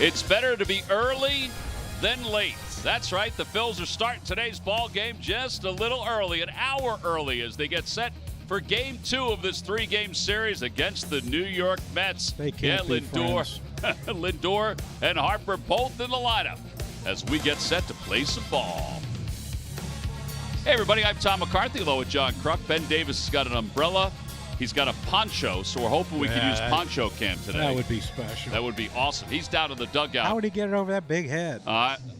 It's better to be early than late. That's right. The Phils are starting today's ball game just a little early, an hour early, as they get set for Game 2 of this 3-game series against the New York Mets. They can't be friends. Lindor and Harper both in the lineup as we get set to play some ball. Hey, everybody. I'm Tom McCarthy, along with John Kruk. Ben Davis has got an umbrella. He's got a poncho, so we're hoping we can use Poncho Cam today. That would be special. That would be awesome. He's down in the dugout. How would he get it over that big head?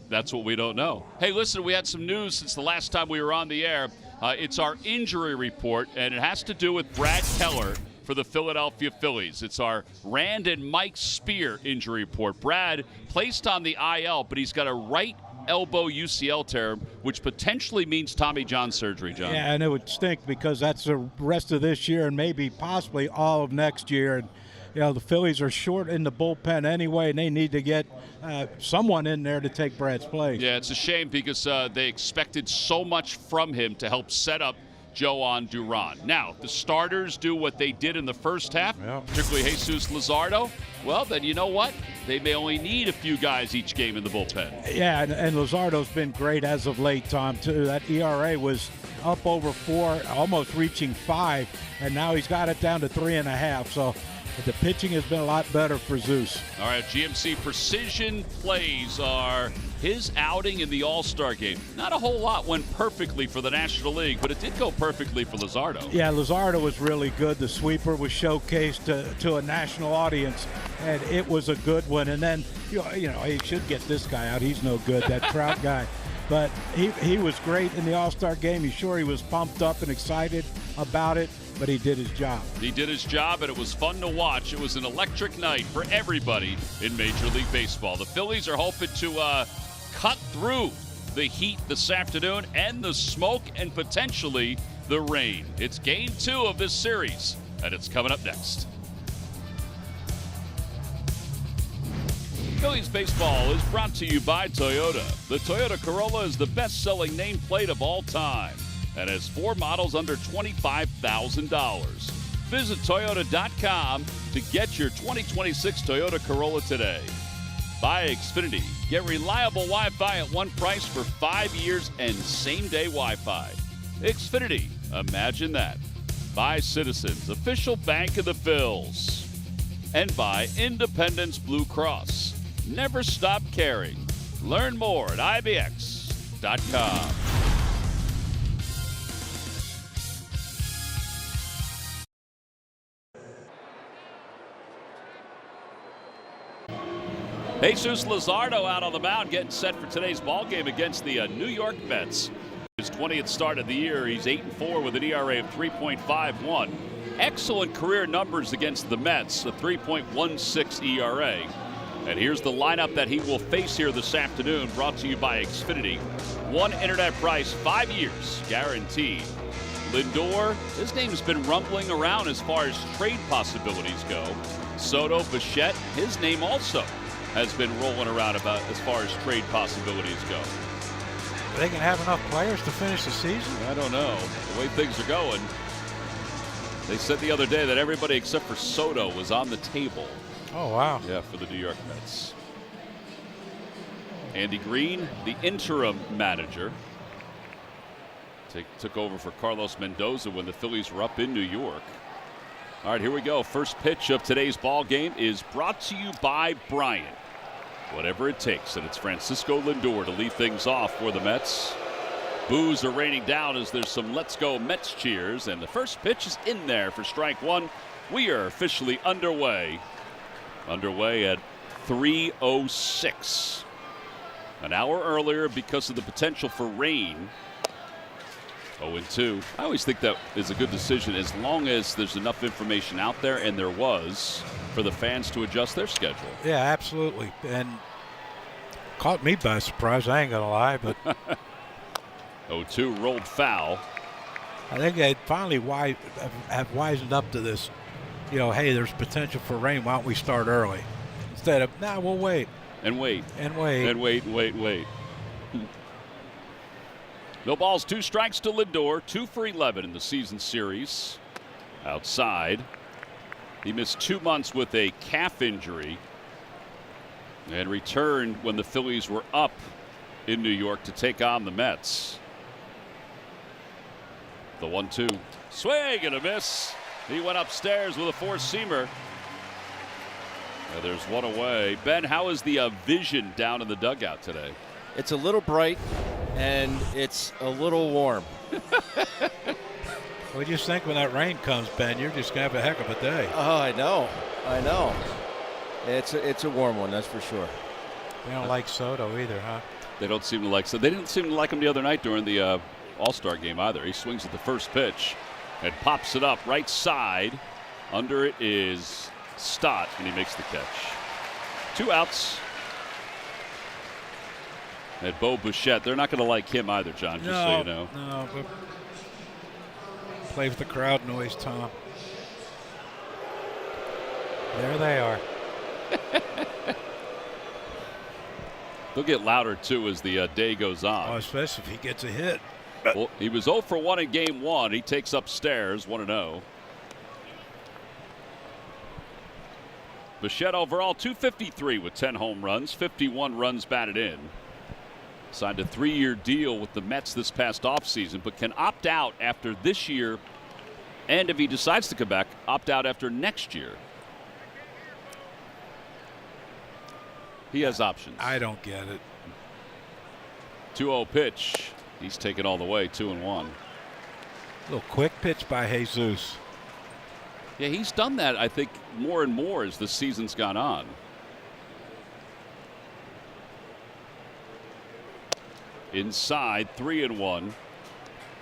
That's what we don't know. Hey, listen, we had some news since the last time we were on the air. It's our injury report, and it has to do with Brad Keller for the Philadelphia Phillies. It's our Rand and Mike Spear injury report. Brad placed on the IL, but he's got a right elbow UCL tear, which potentially means Tommy John surgery, John. Yeah, and it would stink because that's the rest of this year and maybe possibly all of next year. And, you know, the Phillies are short in the bullpen anyway, and they need to get someone in there to take Brad's place. Yeah, it's a shame because they expected so much from him to help set up Joan Duran. Now, the starters do what they did in the first half, particularly Jesus Luzardo. Well, then you know what? They may only need a few guys each game in the bullpen. Yeah, and Luzardo's been great as of late, Tom, too. That ERA was up over 4, almost reaching 5, and now he's got it down to 3.5. So the pitching has been a lot better for Zeus. All right, GMC Precision plays are his outing in the All-Star game. Not a whole lot went perfectly for the National League, but it did go perfectly for Luzardo. Yeah, Luzardo was really good. The sweeper was showcased to a national audience, and it was a good one. And then, you know, he should get this guy out. He's no good, that Trout guy. But he was great in the All-Star game. He was pumped up and excited about it, but he did his job. He did his job, and it was fun to watch. It was an electric night for everybody in Major League Baseball. The Phillies are hoping to cut through the heat this afternoon and the smoke and potentially the rain. It's Game 2 of this series, and it's coming up next. Phillies baseball is brought to you by Toyota. The Toyota Corolla is the best-selling nameplate of all time and has 4 models under $25,000. Visit Toyota.com to get your 2026 Toyota Corolla today. By Xfinity. Get reliable Wi-Fi at one price for 5 years and same-day Wi-Fi. Xfinity. Imagine that. By Citizens, official bank of the Phils. And by Independence Blue Cross. Never stop caring. Learn more at IBX.com. Jesus Luzardo out on the mound, getting set for today's ball game against the New York Mets. His 20th start of the year. He's 8-4 with an ERA of 3.51. Excellent career numbers against the Mets, a 3.16 ERA. And here's the lineup that he will face here this afternoon, brought to you by Xfinity. One internet price, 5 years, guaranteed. Lindor, his name's been rumbling around as far as trade possibilities go. Soto, Bichette, his name also has been rolling around about as far as trade possibilities go. They can have enough players to finish the season? I don't know. The way things are going, they said the other day that everybody except for Soto was on the table. Oh, wow. Yeah, for the New York Mets. Andy Green, the interim manager, took over for Carlos Mendoza when the Phillies were up in New York. All right, here we go. First pitch of today's ball game is brought to you by Bryant. Whatever it takes, and it's Francisco Lindor to lead things off for the Mets. Boos are raining down as there's some "Let's Go Mets" cheers, and the first pitch is in there for strike one. We are officially underway. Underway at 3:06. An hour earlier because of the potential for rain. 0-2. I always think that is a good decision as long as there's enough information out there, and there was, for the fans to adjust their schedule. Yeah, absolutely. And caught me by surprise, I ain't going to lie. But 0-2 rolled foul. I think they finally have wisened up to this. You know, hey, there's potential for rain. Why don't we start early? Instead of, nah, we'll wait. And wait. And wait. And wait, wait, wait. No balls, 2 strikes to Lindor, 2 for 11 in the season series. Outside. He missed 2 months with a calf injury. And returned when the Phillies were up in New York to take on the Mets. The 1-2. Swing and a miss. He went upstairs with a four-seamer. And there's one away. Ben, how is the vision down in the dugout today? It's a little bright, and it's a little warm. What do you think when that rain comes, Ben? You're just going to have a heck of a day. Oh, I know. It's a warm one, that's for sure. They don't like Soto either, huh? They don't seem to like. So they didn't seem to like him the other night during the All-Star game either. He swings at the first pitch and pops it up right side. Under it is Stott, and he makes the catch. 2 outs. And Bo Bichette, they're not going to like him either, John, just so you know. No, but play with the crowd noise, Tom. There they are. They'll get louder, too, as the day goes on. Oh, especially if he gets a hit. Well, he was 0 for 1 in game 1. He takes upstairs 1-0. Bichette overall 253 with 10 home runs, 51 runs batted in. Signed a 3-year deal with the Mets this past offseason, but can opt out after this year, and if he decides to come back, opt out after next year. He has options. I don't get it. 2-0 pitch. He's taken all the way, 2-1. Little quick pitch by Jesus. Yeah, he's done that, I think, more and more as the season's gone on. Inside, 3-1.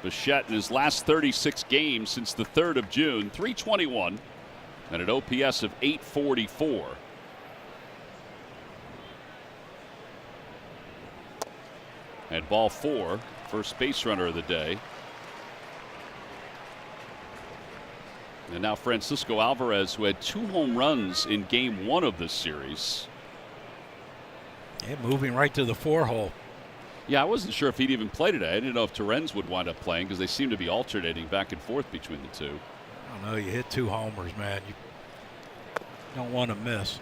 Bichette in his last 36 games since the 3rd of June, 321 and an OPS of 844. And ball 4, first base runner of the day. And now Francisco Alvarez, who had 2 home runs in game 1 of this series. Yeah, moving right to the 4-hole. Yeah, I wasn't sure if he'd even play today. I didn't know if Terrence would wind up playing because they seem to be alternating back and forth between the two. I don't know. You hit 2 homers, man. You don't want to miss.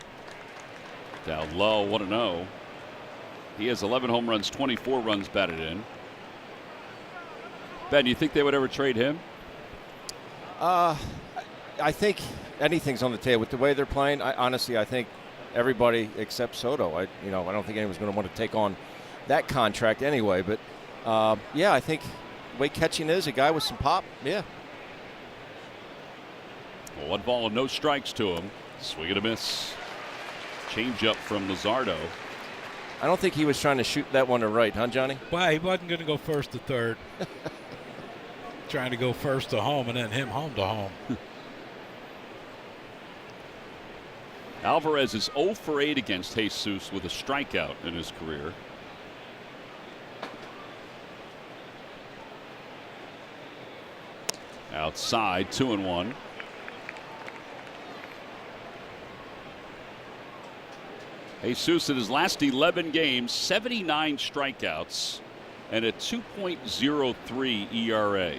Down low, 1-0. He has 11 home runs, 24 runs batted in. Ben, you think they would ever trade him? I think anything's on the table with the way they're playing. Honestly, I think everybody except Soto. I don't think anyone's going to want to take on that contract anyway. But yeah, I think the way catching is, a guy with some pop. Yeah. Well, 1 ball and no strikes to him. Swing and a miss. Change up from Luzardo. I don't think he was trying to shoot that one to right, huh, Johnny? Well, he wasn't going to go first to third. Trying to go first to home and then him home to home. Alvarez is 0 for 8 against Jesus with a strikeout in his career. Outside, 2-1. Jesus in his last 11 games, 79 strikeouts and a 2.03 ERA.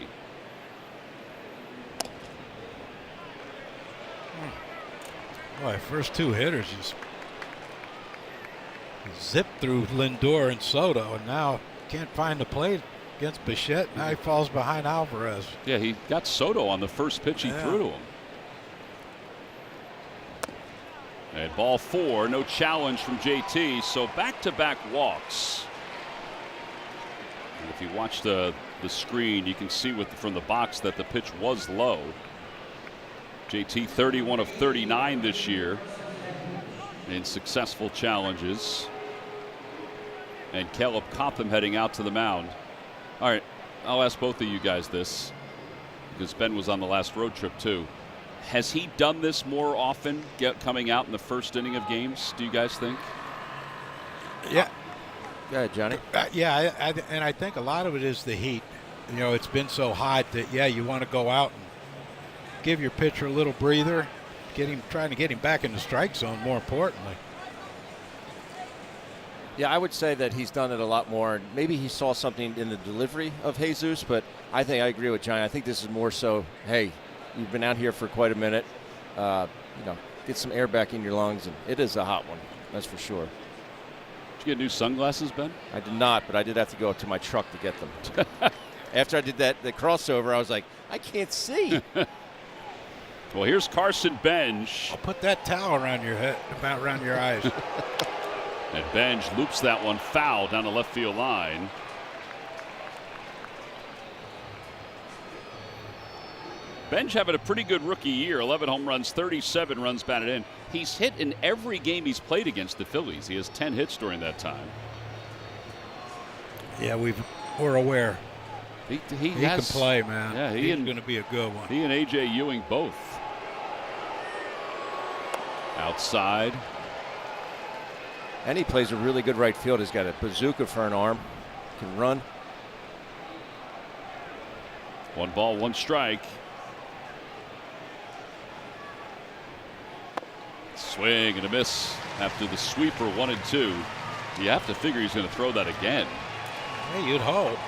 Boy, first 2 hitters just zipped through Lindor and Soto, and now can't find the plate against Bichette. Now he falls behind Alvarez. Yeah, he got Soto on the first pitch he threw to him. And ball 4, no challenge from JT, so back-to-back walks. And if you watch the screen, you can see from the box that the pitch was low. JT 31 of 39 this year in successful challenges. And Caleb Cotham heading out to the mound. All right, I'll ask both of you guys this because Ben was on the last road trip too. Has he done this more often, coming out in the first inning of games, do you guys think? Yeah. Go ahead, Johnny. Yeah, and I think a lot of it is the heat. You know, it's been so hot that, yeah, you want to go out and give your pitcher a little breather, trying to get him back in the strike zone, more importantly. Yeah, I would say that he's done it a lot more. Maybe he saw something in the delivery of Jesus, but I agree with Johnny. I think this is more so, hey, you've been out here for quite a minute. Get some air back in your lungs, and it is a hot one, that's for sure. you get new sunglasses, Ben? I did not, but I did have to go to my truck to get them. After I did the crossover, I was like, I can't see. Well, here's Carson Benj. I'll put that towel around your head, about around your eyes. And Benj loops that one foul down the left field line. Benj having a pretty good rookie year. 11 home runs, 37 runs batted in. He's hit in every game he's played against the Phillies. He has 10 hits during that time. Yeah, we're aware. He can play, man. Yeah, he's going to be a good one. He and A.J. Ewing both. Outside. And he plays a really good right field. He's got a bazooka for an arm. Can run. 1 ball, 1 strike. Swing and a miss after the sweeper 1 and 2. You have to figure he's going to throw that again. Hey, you'd hope.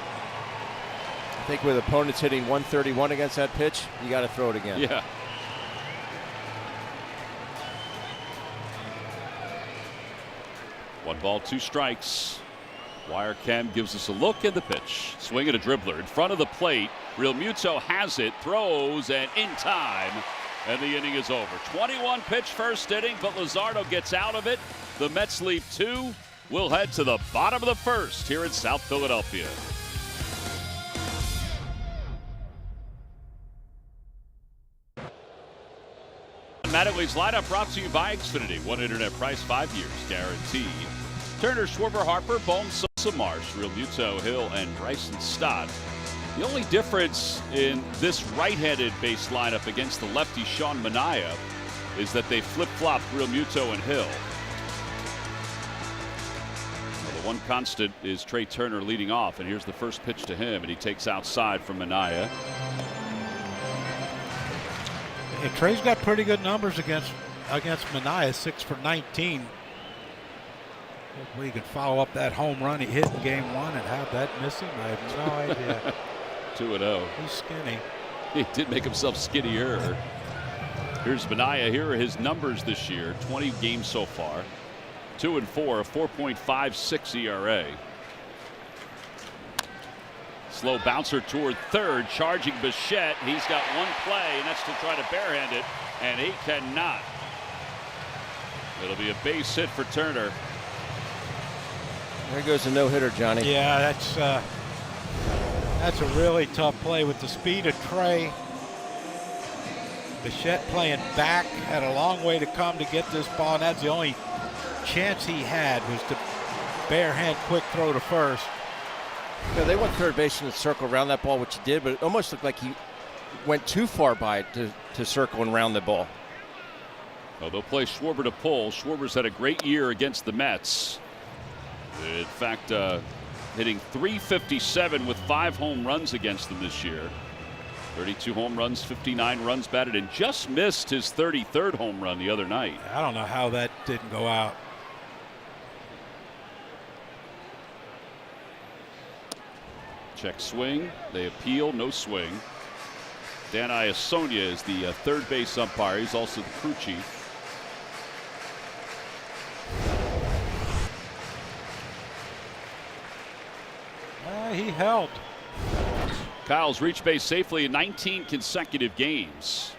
I think with opponents hitting 131 against that pitch, you got to throw it again. Yeah. One ball, 2 strikes. Wire cam gives us a look at the pitch. Swing at a dribbler in front of the plate. Real Muto has it, throws, and in time. And the inning is over. 21 pitch first inning, but Luzardo gets out of it. The Mets leave 2. We'll head to the bottom of the first here in South Philadelphia. Mattingly's lineup brought to you by Xfinity. One internet price, 5 years guaranteed. Turner, Schwarber, Harper, Bohm, Sosa, Marsh, Real Muto, Hill, and Bryson Stott. The only difference in this right-handed base lineup against the lefty Sean Manaea is that they flip-flopped Real Muto and Hill. Well, the one constant is Trey Turner leading off, and here's the first pitch to him, and he takes outside from Manaea. Yeah, Trey's got pretty good numbers against Manaea, 6 for 19. Hopefully he can follow up that home run he hit in game 1 and have that missing. I have no idea. 2-0. He's skinny. He did make himself skinnier. Here's Manaea. Here are his numbers this year. 20 games so far. 2 and 4, a 4.56 ERA. Slow bouncer toward third, charging Bichette. He's got one play, and that's to try to barehand it, and he cannot. It'll be a base hit for Turner. There goes a no-hitter, Johnny. Yeah, that's a really tough play with the speed of Trey. Bichette playing back, had a long way to come to get this ball, and that's the only chance he had was to barehand quick throw to first. You know, they went third base in the circle around that ball, which he did, but it almost looked like he went too far by it to circle and round the ball. Well, they'll play Schwarber to pull. Schwarber's had a great year against the Mets. In fact, hitting .357 with 5 home runs against them this year. 32 home runs, 59 runs batted, and just missed his 33rd home run the other night. I don't know how that didn't go out. Check swing. They appeal. No swing. Dan Iasonia is the third base umpire. He's also the crew chief. He held. Kyle's reached base safely in 19 consecutive games.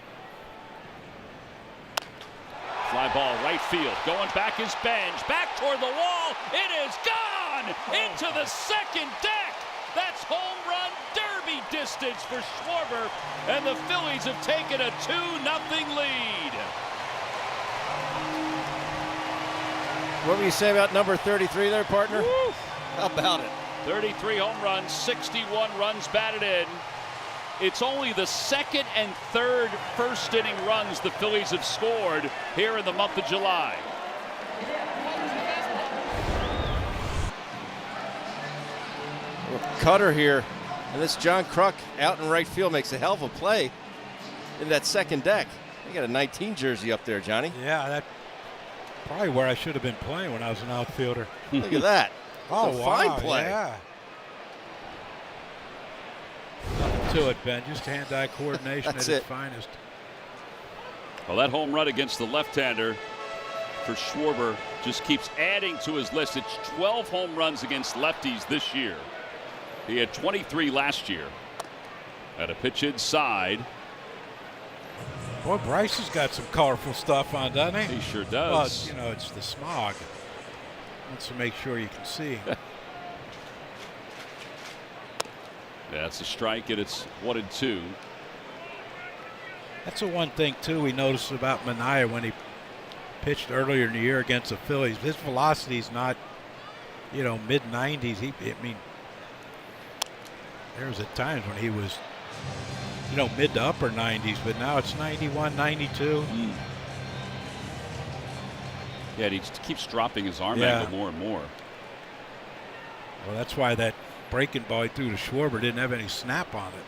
Fly ball right field. Going back is Benj. Back toward the wall. It is gone into the second deck. That's home run derby distance for Schwarber. And the Phillies have taken a 2-0 lead. What were you saying about number 33 there, partner? Woo. How about it? 33 home runs, 61 runs batted in. It's only the second and third first inning runs the Phillies have scored here in the month of July. Cutter here, and this John Kruk out in right field makes a hell of a play in that second deck. They got a 19 jersey up there, Johnny. Yeah, that's probably where I should have been playing when I was an outfielder. Look at that. Oh, a wow, fine play. Yeah. Nothing to it, Ben. Just hand-eye coordination at its finest. Well, that home run against the left-hander for Schwarber just keeps adding to his list. It's 12 home runs against lefties this year. He had 23 last year. At a pitch inside. Boy, Bryce has got some colorful stuff on, doesn't he? He sure does. Well, you know, it's the smog. Wants to make sure you can see. That's a strike, and it's 1-2. That's the one thing, too, we noticed about Manaea when he pitched earlier in the year against the Phillies. His velocity's not, you know, mid-90s. I mean, there was at times when he was, you know, mid to upper 90s, but now it's 91, 92. Yeah, and he just keeps dropping his arm angle more and more. Well, that's why that breaking ball he threw to Schwarber didn't have any snap on it.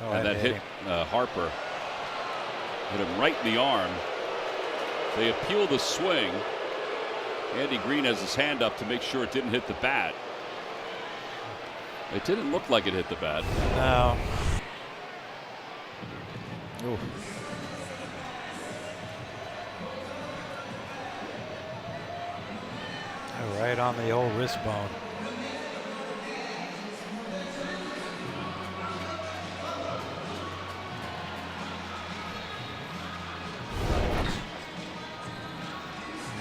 And that hit Harper. Hit him right in the arm. They appeal the swing. Andy Green has his hand up to make sure it didn't hit the bat. It didn't look like it hit the bat. No. Ooh. Right on the old wrist bone.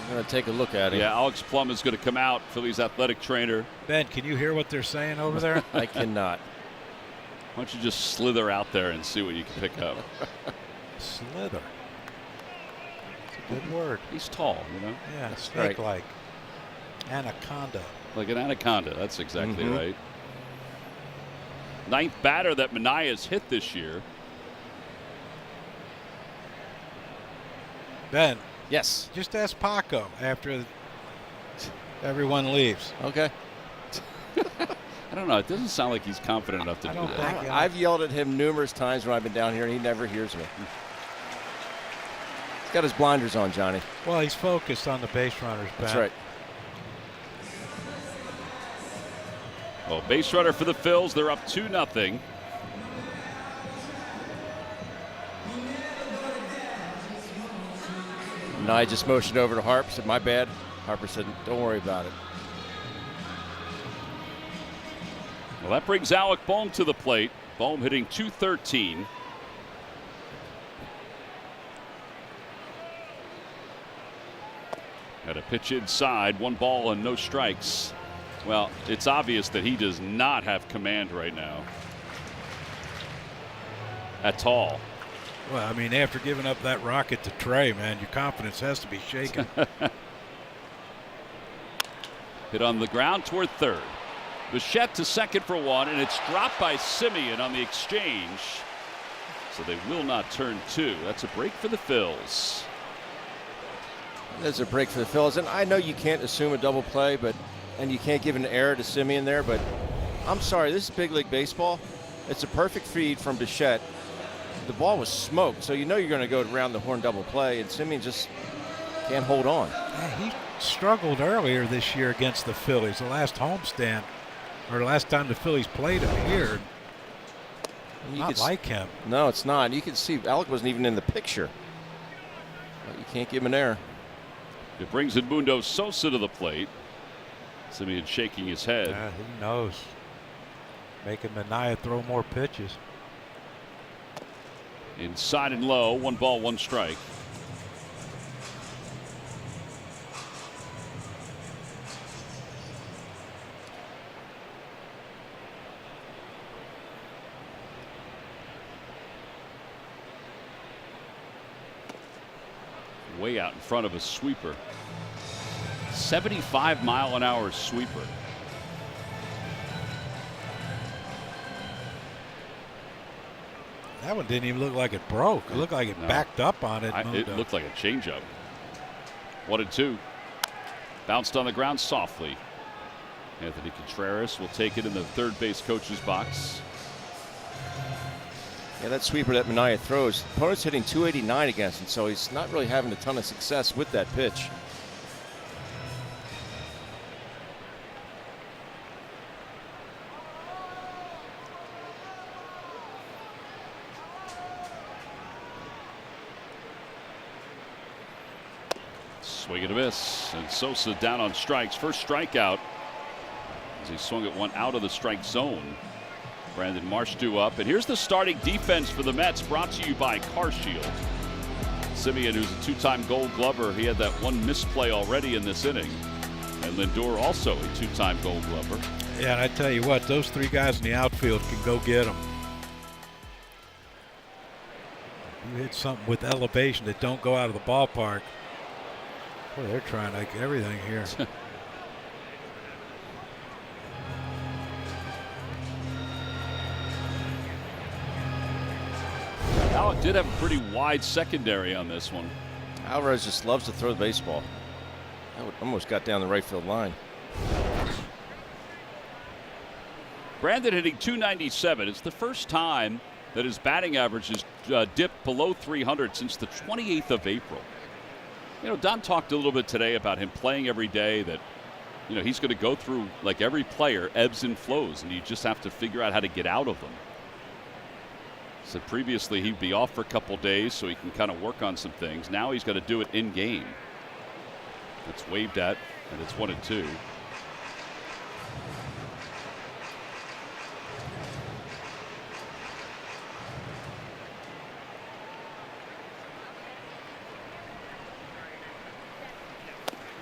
I'm going to take a look at it. Yeah, Alex Plum is going to come out, Phillies athletic trainer. Ben, can you hear what they're saying over there? I cannot. Why don't you just slither out there and see what you can pick up? Slither. It's a good word. He's tall, you know? Yeah, snake-like. Anaconda. Like an anaconda. That's exactly right. Ninth batter that Manaea's hit this year. Ben. Yes. Just ask Paco after everyone leaves. Okay. I don't know. It doesn't sound like he's confident enough to do that. I've yelled at him numerous times when I've been down here, and he never hears me. He's got his blinders on, Johnny. Well, he's focused on the base runners, Ben. That's right. Well, base runner for the Phils. They're up 2-0. And I just motioned over to Harp, said, my bad. Harper said, don't worry about it. Well, that brings Alec Bohm to the plate. Bohm hitting .213. Had a pitch inside, 1 ball and no strikes. Well, it's obvious that he does not have command right now. At all. Well, I mean, after giving up that rocket to Trey, man, your confidence has to be shaken. Hit on the ground toward third. Bichette to second for 1, and it's dropped by Simeon on the exchange. So they will not turn 2. That's a break for the Phils. There's a break for the Phils, and I know you can't assume a double play, and you can't give an error to Simeon there, but I'm sorry, this is big league baseball. It's a perfect feed from Bichette. The ball was smoked, so you know you're going to go around the horn double play, and Simeon just can't hold on. Yeah, he struggled earlier this year against the Phillies, the last homestand, or the last time the Phillies played him here. Not like him. No, it's not. You can see Alec wasn't even in the picture. But you can't give him an error. It brings Edmundo Sosa to the plate. Simeon shaking his head. Yeah, who knows? Making Manaea throw more pitches. Inside and low, 1 ball, 1 strike. Way out in front of a sweeper. 75-mile-an-hour sweeper. That one didn't even look like it broke. It looked like it backed up on it. It looked like a changeup. 1-2. Bounced on the ground softly. Anthony Contreras will take it in the third base coach's box. Yeah, that sweeper that Manaea throws, opponent's hitting .289 against him, so he's not really having a ton of success with that pitch. Swing and a miss, and Sosa down on strikes. First strikeout as he swung at one out of the strike zone. Brandon Marsh due up, and here's the starting defense for the Mets, brought to you by CarShield. Simeon, who's a two-time Gold Glover, he had that one misplay already in this inning, and Lindor also a two-time Gold Glover. Yeah, and I tell you what, those three guys in the outfield can go get them. You hit something with elevation that don't go out of the ballpark. Boy, they're trying like everything here. Alec did have a pretty wide secondary on this one. Alvarez just loves to throw the baseball. That almost got down the right field line. Brandon hitting .297. It's the first time that his batting average has dipped below 300 since the 28th of April. You know, Don talked a little bit today about him playing every day, that, you know, he's going to go through, like every player, ebbs and flows, and you just have to figure out how to get out of them. Said previously he'd be off for a couple days so he can kind of work on some things. Now he's got to do it in game. It's waved at, and it's 1-2.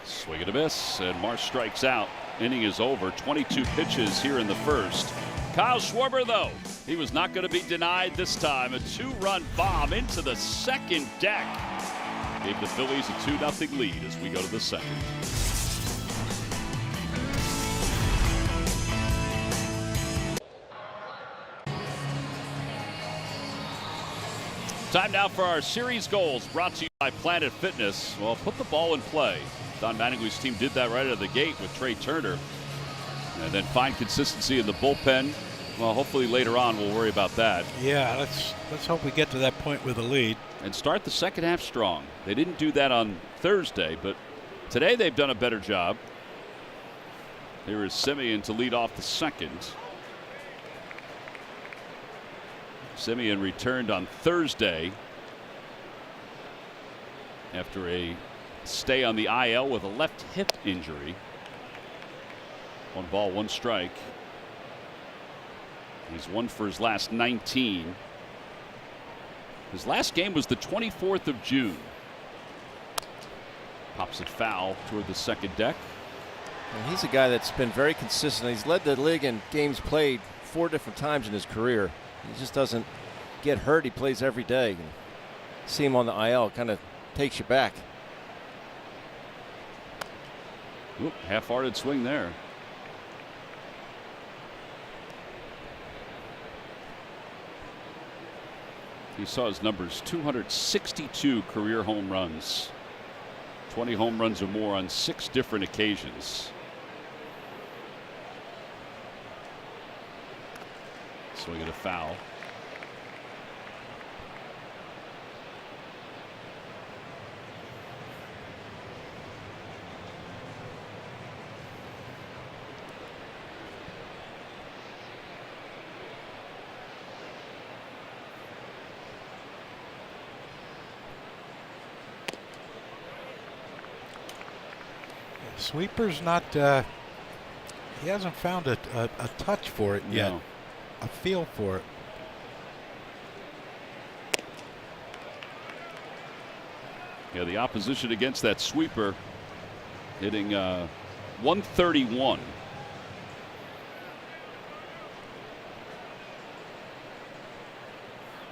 Swing and a miss, and Marsh strikes out. Inning is over. 22 pitches here in the first. Kyle Schwarber, though, he was not going to be denied this time. A two-run bomb into the second deck gave the Phillies a 2-0 lead as we go to the second. Time now for our series goals, brought to you by Planet Fitness. Well, put the ball in play. Don Mattingly's team did that right out of the gate with Trey Turner. And then find consistency in the bullpen. Well, hopefully later on we'll worry about that. Yeah, let's hope we get to that point with a lead. And start the second half strong. They didn't do that on Thursday, but today they've done a better job. Here is Simeon to lead off the second. Simeon returned on Thursday after a stay on the IL with a left hip injury. 1 ball, 1 strike. He's 1 for his last 19. His last game was the 24th of June. Pops it foul toward the second deck. And he's a guy that's been very consistent. He's led the league in games played 4 different times in his career. He just doesn't get hurt. He plays every day. And see him on the IL kind of takes you back. Oop, half-hearted swing there. He saw his numbers: 262 career home runs, 20 home runs or more on 6 different occasions. Swing at a foul. Sweeper's not, he hasn't found a touch for it yet. No. A feel for it. Yeah, the opposition against that sweeper hitting 131.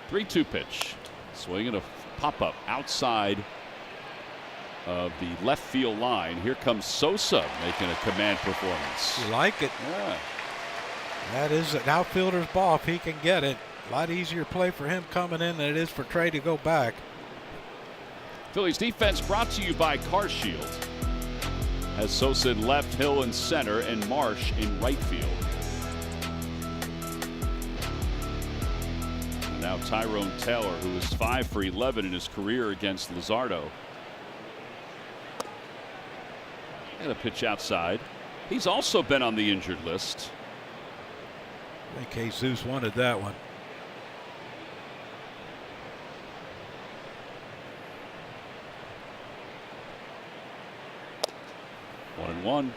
Three-two pitch. Swing and a pop-up outside of the left field line. Here comes Sosa making a command performance. You like it? Yeah. That is an outfielder's ball if he can get it. A lot easier play for him coming in than it is for Trey to go back. Phillies defense brought to you by CarShield. Has Sosa in left, Hill in center, and Marsh in right field. And now Tyrone Taylor, who is 5 for 11 in his career against Luzardo. And a pitch outside. He's also been on the injured list. I think Jesus wanted that one. 0-1.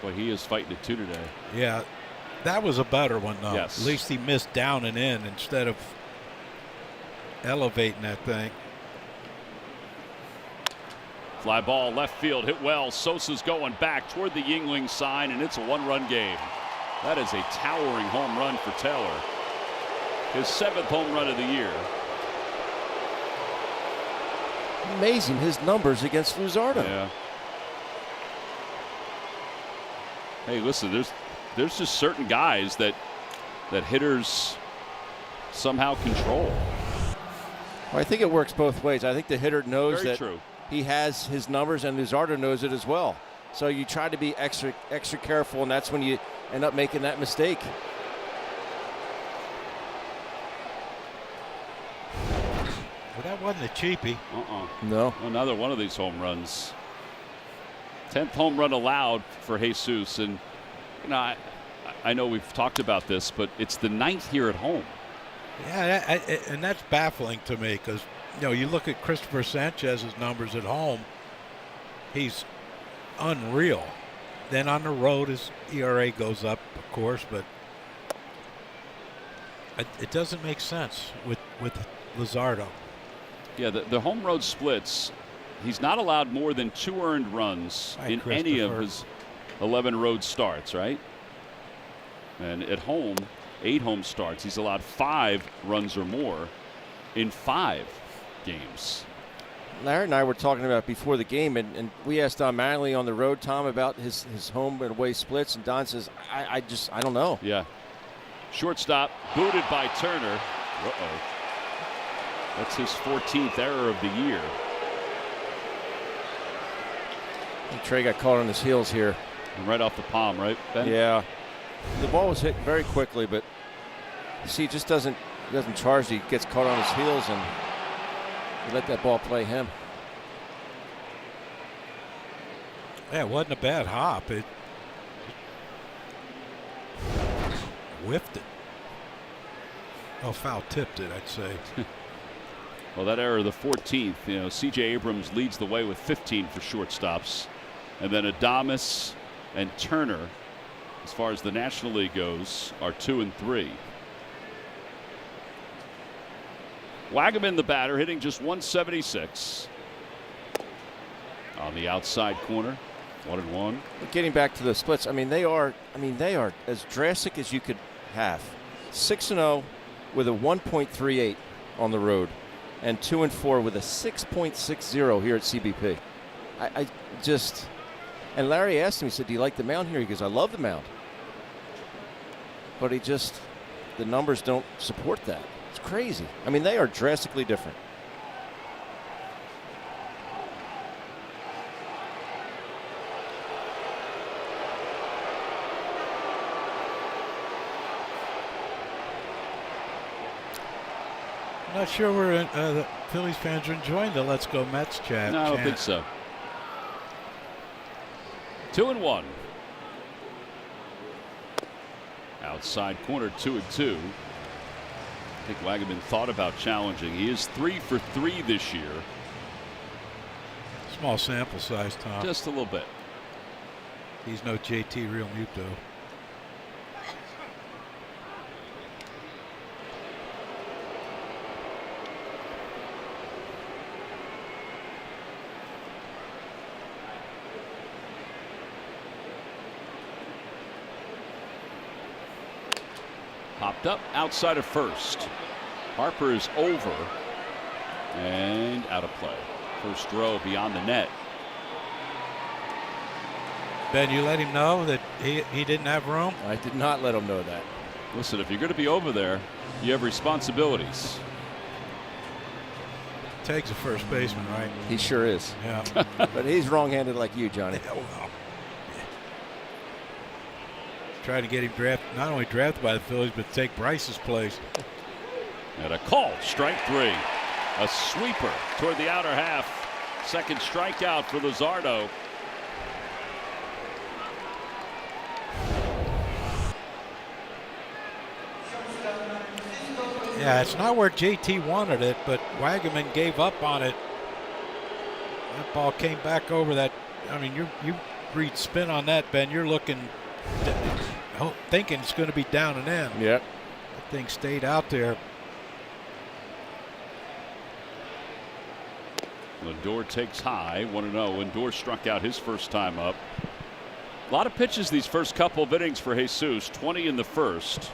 Boy, he is fighting it too today. Yeah, that was a better one, though. Yes. At least he missed down and in instead of elevating that thing. Fly ball left field, hit well. Sosa's going back toward the Yingling sign, and it's a one-run game. That is a towering home run for Taylor. His 7th home run of the year. Amazing, his numbers against Luzardo. Yeah. Hey, listen, there's just certain guys that hitters somehow control. Well, I think it works both ways. I think the hitter knows Very that true. he has his numbers, and Luzardo knows it as well. So you try to be extra careful, and that's when you end up making that mistake. Well, that wasn't a cheapie. No. Another one of these home runs. 10th home run allowed for Jesus, and you know I know we've talked about this, but it's the 9th here at home. Yeah, and that's baffling to me because you look at Christopher Sanchez's numbers at home, he's unreal. Then on the road, his ERA goes up, of course, but it doesn't make sense with Luzardo. Yeah, the home road splits. He's not allowed more than 2 earned runs in any of his 11 road starts, right? And at home, 8 home starts. He's allowed 5 runs or more in 5 games. Larry and I were talking about before the game, and we asked Don Manley on the road, Tom, about his home and away splits, and Don says, I don't know. Yeah. Shortstop booted by Turner. Uh-oh. That's his 14th error of the year. And Trey got caught on his heels here. And right off the palm, right, Ben? Yeah. The ball was hit very quickly, but you see, he just doesn't charge. He gets caught on his heels, and he let that ball play him. Yeah, it wasn't a bad hop. It whiffed it. Oh, foul tipped it, I'd say. Well, that error, the 14th. C.J. Abrams leads the way with 15 for shortstops. And then Adames and Turner, as far as the National League goes, are 2 and 3. Wagaman, the batter, hitting just 176. On the outside corner, 1-1. But getting back to the splits, they are as drastic as you could have. 6-0 with a 1.38 on the road, and 2-4 with a 6.60 here at CBP. I just, and Larry asked him, he said, "Do you like the mound here?" He goes, "I love the mound." But the numbers don't support that. It's crazy. They are drastically different. Not sure the Phillies fans are enjoying the "Let's Go Mets" chat. No, I don't think so. 2-1. Outside corner, 2-2. I think Wagaman thought about challenging. He is 3 for 3 this year. Small sample size, Tom. Just a little bit. He's no JT Real Muto. Popped up outside of first. Harper is over and out of play. First row beyond the net. Ben, you let him know that he didn't have room? I did not let him know that. Listen, if you're going to be over there, you have responsibilities. Tags a first baseman, right? He sure is. Yeah. But he's wrong-handed like you, Johnny. Yeah, well, trying to get him drafted, not only drafted by the Phillies, but take Bryce's place. And a call, strike 3. A sweeper toward the outer half. Second strikeout for Luzardo. Yeah, it's not where JT wanted it, but Wagaman gave up on it. That ball came back over that. I mean, you read spin on that, Ben. You're looking, thinking it's going to be down and in. Yep. That thing stayed out there. Lindor takes high, 1-0. Lindor struck out his first time up. A lot of pitches these first couple of innings for Jesus, 20 in the first.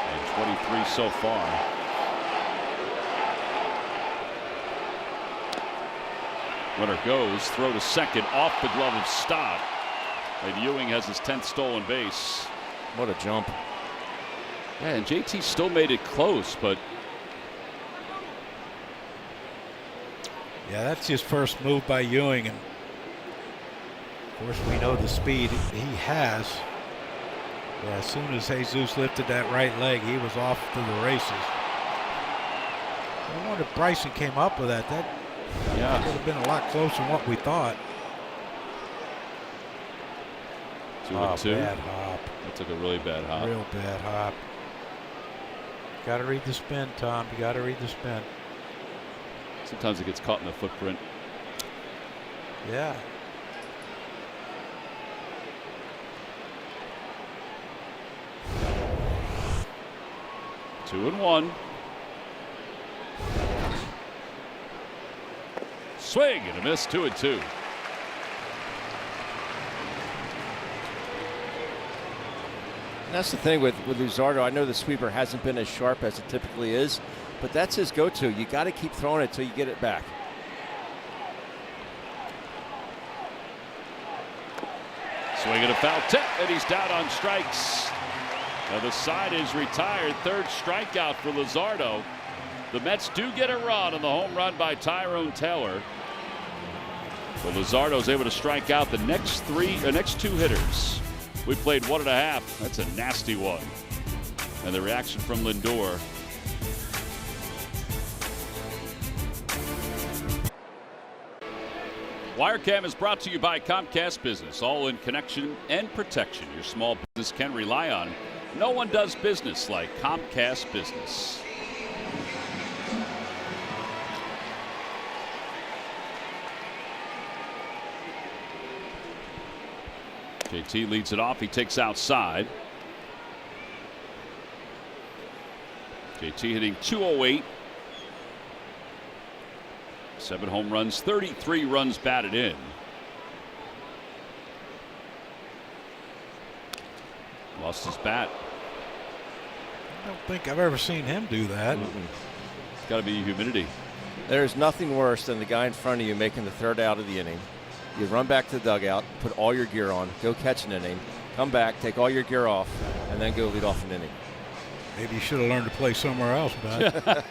And 23 so far. Runner goes, throw to second, off the glove of Stott. And Ewing has his 10th stolen base. What a jump. Yeah, and JT still made it close, but. Yeah, that's his first move by Ewing. And of course, we know the speed he has. Yeah, as soon as Jesus lifted that right leg, he was off to the races. I wonder if Bryson came up with that. That would have been a lot closer than what we thought. 2-2. Bad hop. That took a really bad hop. Real bad hop. Got to read the spin, Tom. You got to read the spin. Sometimes it gets caught in the footprint. Yeah. Two and one. Swing and a miss, 2-2. That's the thing with Luzardo. I know the sweeper hasn't been as sharp as it typically is, but that's his go-to. You got to keep throwing it till you get it back. Swing and a foul tip, and he's down on strikes. Now the side is retired. Third strikeout for Luzardo. The Mets do get a run on the home run by Tyrone Taylor. But Luzardo's able to strike out the next two hitters. We played 1.5. That's a nasty one. And the reaction from Lindor. Wirecam is brought to you by Comcast Business. All in connection and protection your small business can rely on. No one does business like Comcast Business. JT leads it off. He takes outside. JT hitting .208. 7 home runs, 33 runs batted in. Lost his bat. I don't think I've ever seen him do that. It's got to be humidity. There's nothing worse than the guy in front of you making the third out of the inning. You run back to the dugout, put all your gear on, go catch an inning, come back, take all your gear off, and then go lead off an inning. Maybe you should have learned to play somewhere else, man.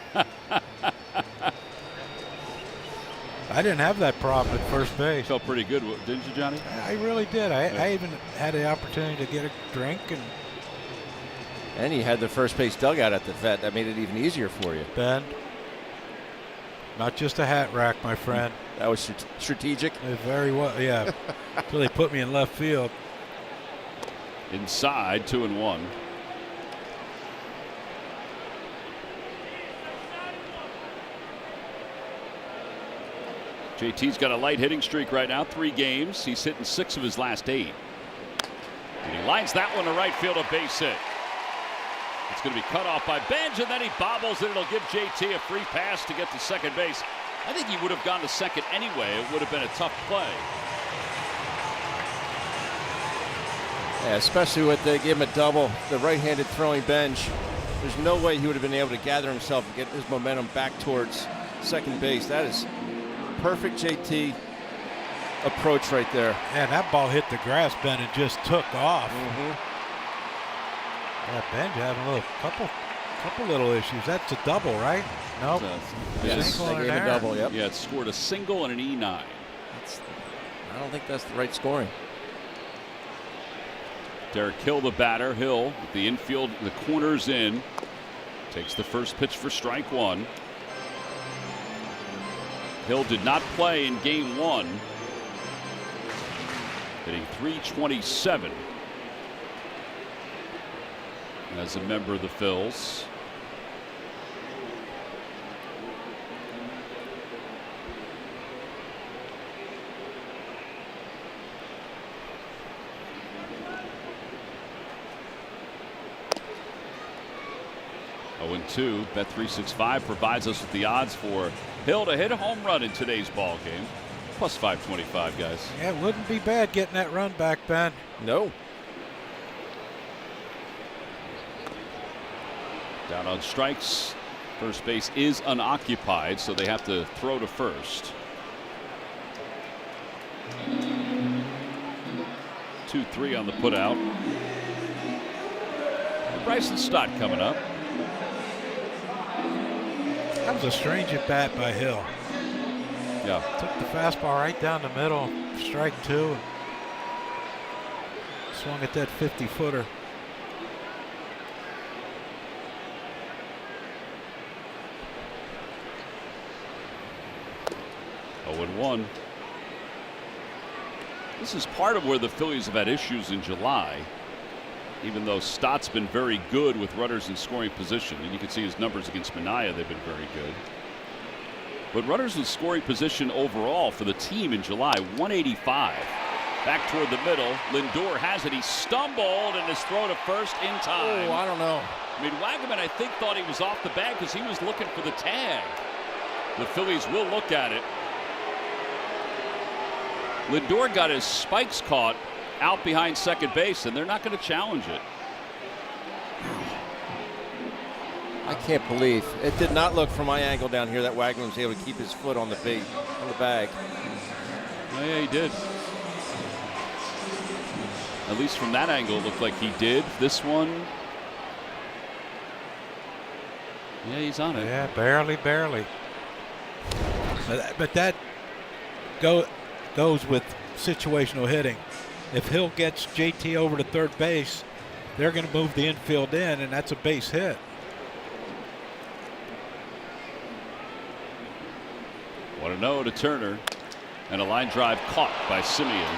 I didn't have that problem at first base. Felt pretty good, didn't you, Johnny? I really did. I even had the opportunity to get a drink. And you had the first base dugout at the vet. That made it even easier for you. Ben, not just a hat rack, my friend. That was strategic. Very well, yeah. Until they put me in left field. Inside, 2-1. JT's got a light hitting streak right now, 3 games. He's hitting 6 of his last 8. And he lines that one to right field, a base hit. It's going to be cut off by Benj, and then he bobbles it. It'll give JT a free pass to get to second base. I think he would have gone to second anyway. It would have been a tough play. Yeah, especially with they gave him a double, the right-handed throwing Benj. There's no way he would have been able to gather himself and get his momentum back towards second base. That is perfect JT approach right there. And that ball hit the grass, Ben, and just took off. Yeah, Benj having a couple little issues. That's a double, right? Nope. Yes. They gave a double, yep. Yeah, it scored a single and an E9. I don't think that's the right scoring. Derek Hill, the batter. Hill with the infield, the corners in. Takes the first pitch for strike 1. Hill did not play in game 1. Hitting .327 as a member of the Phils. .2. Bet365 provides us with the odds for Hill to hit a home run in today's ball game. Plus 525, guys. Yeah, it wouldn't be bad getting that run back, Ben. No. Down on strikes. First base is unoccupied, so they have to throw to first. 2-3 on the putout. Bryson Stott coming up. That was a strange at bat by Hill. Yeah. Took the fastball right down the middle, strike 2. Swung at that 50-footer. Oh, 0-1. This is part of where the Phillies have had issues in July. Even though Stott's been very good with runners in scoring position, and you can see his numbers against Minaya, they've been very good. But runners in scoring position overall for the team in July, 185. Back toward the middle. Lindor has it. He stumbled and his throw to first in time. Oh, I don't know. I mean, Wagaman, I think, thought he was off the bag because he was looking for the tag. The Phillies will look at it. Lindor got his spikes caught out behind second base, and they're not going to challenge it. I can't believe it did not look from my angle down here that Wagner was able to keep his foot on the bag. Oh, yeah, he did. At least from that angle, it looked like he did. This one, yeah, he's on it. Yeah, barely. But that goes with situational hitting. If Hill gets JT over to third base, they're going to move the infield in, and that's a base hit. 1-0 to Turner, and a line drive caught by Simeon,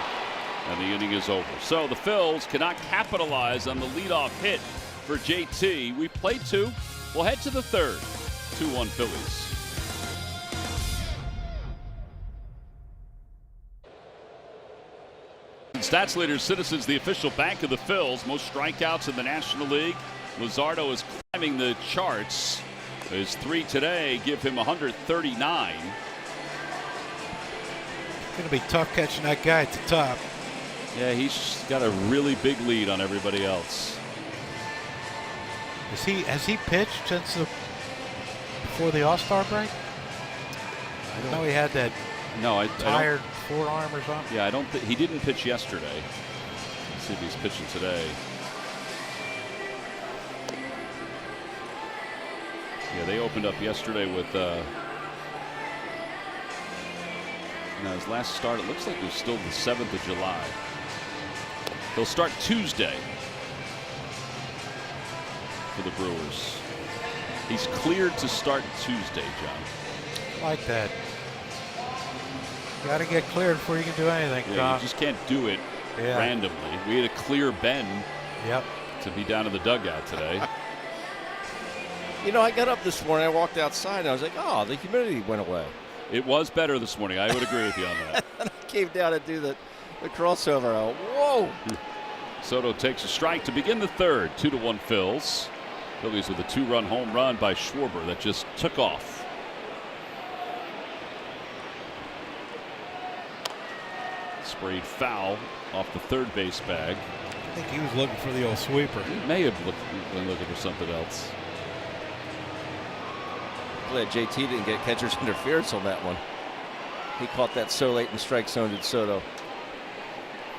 and the inning is over. So the Phils cannot capitalize on the leadoff hit for JT. We played 2. We'll head to the third. 2-1 Phillies. Stats leader Citizens, the official bank of the Phils. Most strikeouts in the National League. Luzardo is climbing the charts. His 3 today give him 139. It's going to be tough catching that guy at the top. Yeah, he's got a really big lead on everybody else. Has he pitched since before the All-Star break? I know he had that tired forearm or something. Yeah, I don't think he didn't pitch yesterday. Let's see if he's pitching today. Yeah, they opened up yesterday with his last start, it looks like it was still the 7th of July. He'll start Tuesday for the Brewers. He's cleared to start Tuesday, John. Like that. Got to get cleared before you can do anything, Yeah, Tom. you just can't do it randomly. We had to clear Ben to be down in the dugout today. You know, I got up this morning, I walked outside, and I was like, oh, the humidity went away. It was better this morning. I would agree with you on that. And I came down to do the crossover. Whoa. Soto takes a strike to begin the third. 2-1 Phils. Phillies with a 2-run home run by Schwarber that just took off. Sprayed foul off the third base bag. I think he was looking for the old sweeper. He may have been looking for something else. Glad JT didn't get catcher's interference on that one. He caught that so late in the strike zone, did Soto.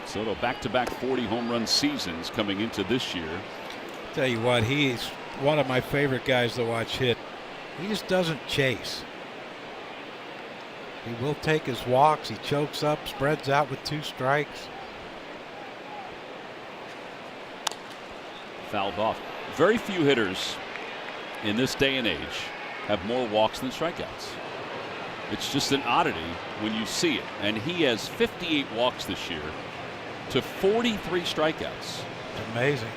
Soto back-to-back 40 home run seasons coming into this year. Tell you what, he's one of my favorite guys to watch hit. He just doesn't chase. He will take his walks. He chokes up, spreads out with 2 strikes. Fouled off. Very few hitters in this day and age have more walks than strikeouts. It's just an oddity when you see it. And he has 58 walks this year to 43 strikeouts. Amazing.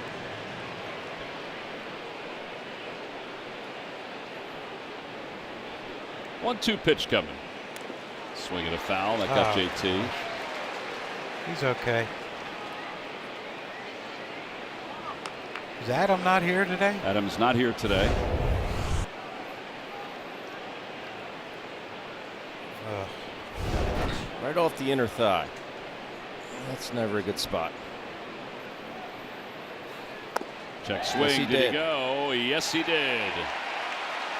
1-2 pitch coming. Swing and a foul. That got JT. He's okay. Is Adam not here today? Adam's not here today. Right off the inner thigh. That's never a good spot. Check swing. Yes, he did did. He go? Yes, he did.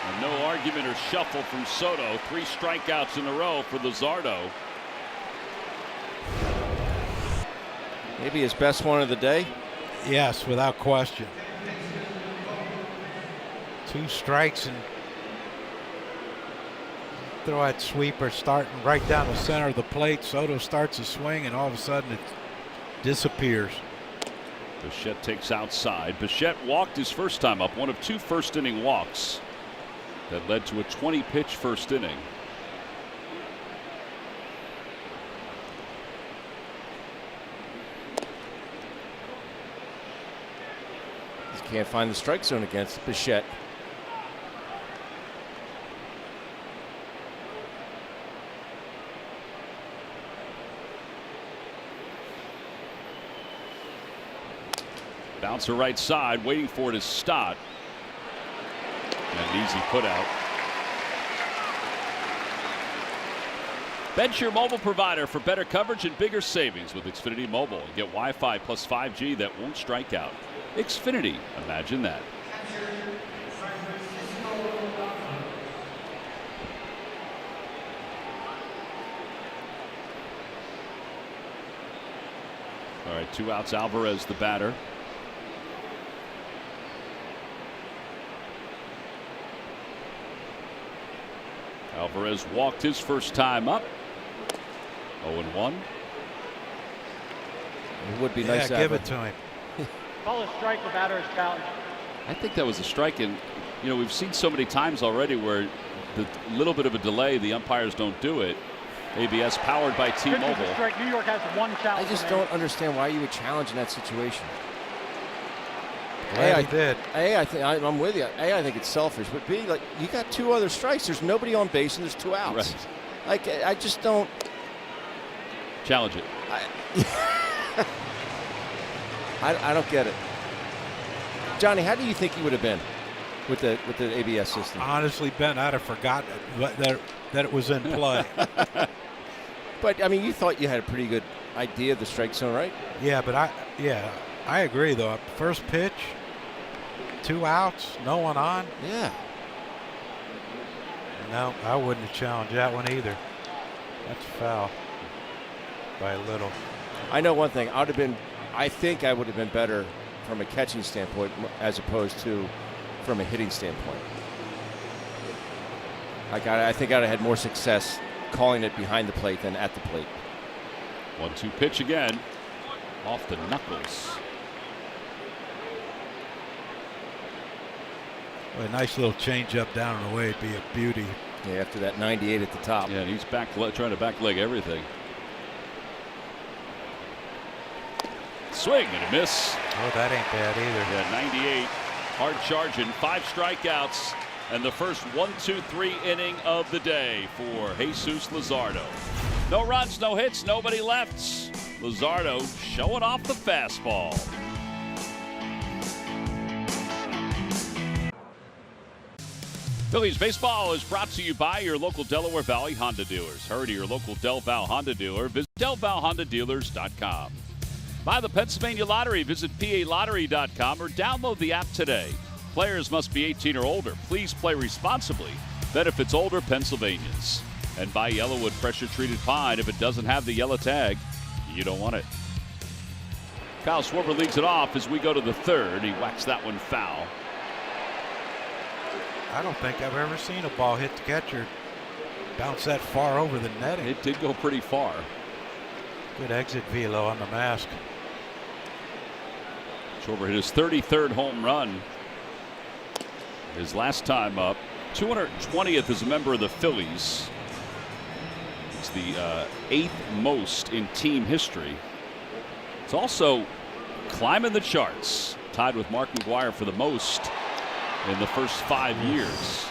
And no argument or shuffle from Soto. 3 strikeouts in a row for Luzardo. Maybe his best one of the day. Yes, without question. 2 strikes and throw that sweeper starting right down the center of the plate. Soto starts a swing and all of a sudden it disappears. Bichette takes outside. Bichette walked his first time up. One of 2 first-inning walks that led to a 20-pitch first inning. He can't find the strike zone against Bichette. Bouncer right side, waiting for it is Stott. And an easy put out. Bench your mobile provider for better coverage and bigger savings with Xfinity Mobile. Get Wi-Fi plus 5G that won't strike out. Xfinity, imagine that. All right, 2 outs. Alvarez, the batter. Alvarez walked his first time up. 0-1. It would be nice to give have it to him. Call a strike, the batter is challenged. I think that was a strike, and you know we've seen so many times already where the little bit of a delay, the umpires don't do it. ABS powered by T-Mobile. Strike. New York has 1 challenge. I just don't understand why you would challenge in that situation. Glad he did. I'm with you. A, I think it's selfish, but B, like you got 2 other strikes. There's nobody on base and there's 2 outs. Right. Like I just don't Challenge it. I don't get it. Johnny, how do you think he would have been with the ABS system? Honestly, Ben, I'd have forgotten that it was in play. But I mean, you thought you had a pretty good idea of the strike zone, right? Yeah, but I agree though. First pitch, 2 outs, no one on. Yeah. No, I wouldn't have challenged that one either. That's foul by a little. I know one thing. I think I would have been better from a catching standpoint as opposed to from a hitting standpoint. I think I'd have had more success calling it behind the plate than at the plate. 1-2 pitch again. Off the knuckles. Well, a nice little change up down and away would be a beauty. Yeah, after that 98 at the top. Yeah, and he's trying to back leg everything. Swing and a miss. Oh, that ain't bad either. Yeah, 98. Hard charging. 5 strikeouts. And the first 1-2-3 inning of the day for Jesus Luzardo. No runs, no hits, nobody left. Luzardo showing off the fastball. Phillies baseball is brought to you by your local Delaware Valley Honda dealers. Hurry to your local Del Val Honda dealer. Visit DelValHondaDealers.com. Buy the Pennsylvania Lottery. Visit PALottery.com or download the app today. Players must be 18 or older. Please play responsibly. Benefits older Pennsylvanians. And buy Yellowwood pressure-treated pine. If it doesn't have the yellow tag, you don't want it. Kyle Schwarber leads it off as we go to the 3rd. He whacks that one foul. I don't think I've ever seen a ball hit the catcher bounce that far over the netting. It did go pretty far. Good exit velo on the mask. Schwarber hit his 33rd home run. His last time up. 220th as a member of the Phillies. is the 8th most in team history. It's also climbing the charts, tied with Mark McGwire for the most in the first 5 years.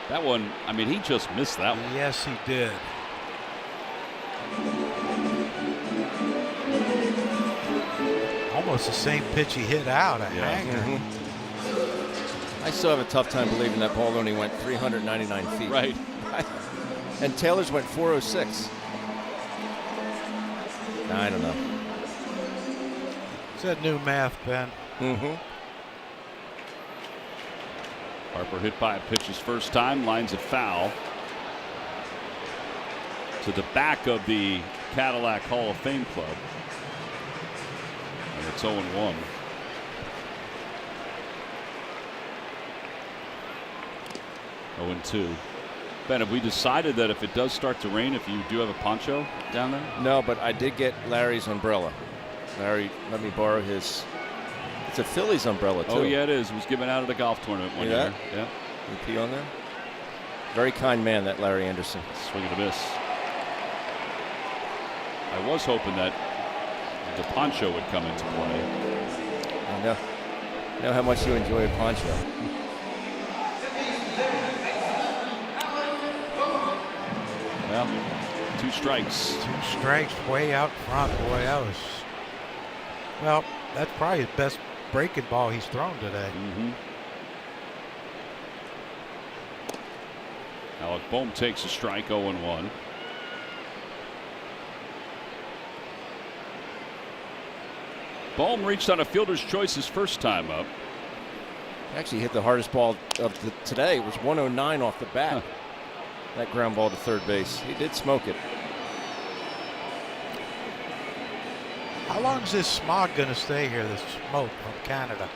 That one, I mean, he just missed that one. Yes, he did. Almost the same pitch he hit out, a hanger. I still have a tough time believing that ball only went 399 feet. Right. And Taylor's went 406. I don't know. It's that new math, Ben. Harper hit by a pitch his first time, lines it foul to the back of the Cadillac Hall of Fame club. And it's 0-1. Oh, and 2. Ben, have we decided that if it does start to rain, if you do have a poncho down there? No, but I did get Larry's umbrella. Larry let me borrow his. It's a Phillies umbrella, too. Oh, yeah, it is. It was given out at a golf tournament one year. Yeah. You pee on there? Very kind man, that Larry Anderson. Swing and a miss. I was hoping that the poncho would come into play. I know how much you enjoy a poncho. Well, 2 strikes. 2 strikes way out front. Boy, that was. Well, that's probably his best breaking ball he's thrown today. Alec Bohm takes a strike, 0-1. Bohm reached on a fielder's choice his first time up. Actually hit the hardest ball of today. It was 109 off the bat. That ground ball to third base. He did smoke it. How long is this smog going to stay here, this smoke from Canada?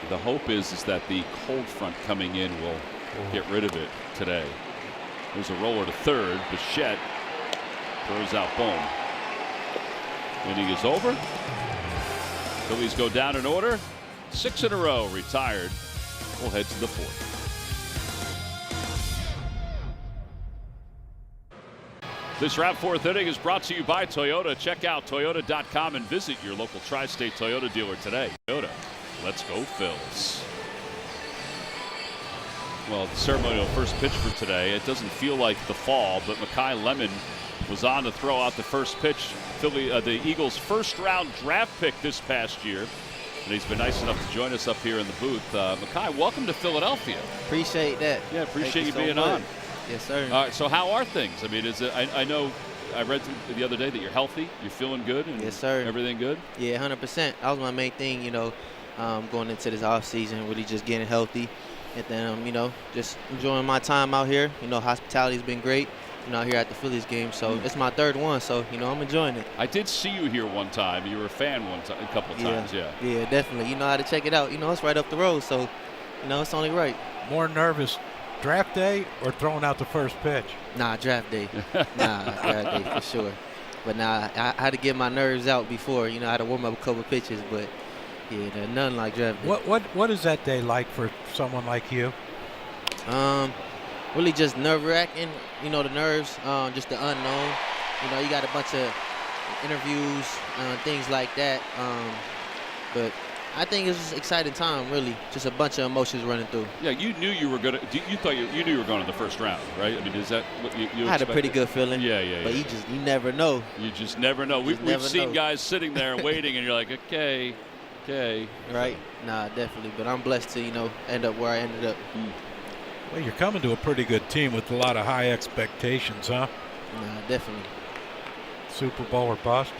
The hope is that the cold front coming in will get rid of it today. There's a roller to third. Bichette throws out Bohm. Inning is over. Phillies go down in order. 6 in a row retired. We'll head to the 4th. This wrap 4th inning is brought to you by Toyota. Check out Toyota.com and visit your local tri-state Toyota dealer today. Toyota, let's go Phils. Well, the ceremonial first pitch for today. It doesn't feel like the fall, but Mekhi Lemon was on to throw out the first pitch. The Eagles' first-round draft pick this past year. And he's been nice enough to join us up here in the booth. Mekhi, welcome to Philadelphia. Appreciate that. Yeah, appreciate you so being much. on. Yes, sir. All right, so how are things? I mean, is it? I know I read the other day that you're healthy. You're feeling good. And yes, sir. Everything good? Yeah, 100%. That was my main thing, going into this off season, really just getting healthy. And then, just enjoying my time out here. Hospitality's been great, out here at the Phillies game. So it's my 3rd one, so, I'm enjoying it. I did see you here one time. You were a fan a couple of times, yeah. Yeah, definitely. You know how to check it out. It's right up the road, so, it's only right. More nervous draft day or throwing out the first pitch? Nah, draft day. Draft day for sure. But I had to get my nerves out before. I had to warm up a couple pitches, but yeah, there's nothing like draft day. What is that day like for someone like you? Really just nerve-wracking. The nerves, just the unknown. You got a bunch of interviews, things like that. But I think it's just an exciting time, really. Just a bunch of emotions running through. Yeah, you knew you were going to. You thought you knew you were going in the first round, right? I mean, is that what you I had a pretty good feeling. Yeah. But you never know. You just never know. We've seen guys sitting there waiting, and you're like, okay. Right? Nah, definitely. But I'm blessed to, end up where I ended up. Well, you're coming to a pretty good team with a lot of high expectations, huh? Nah, definitely. Super Bowl or bust?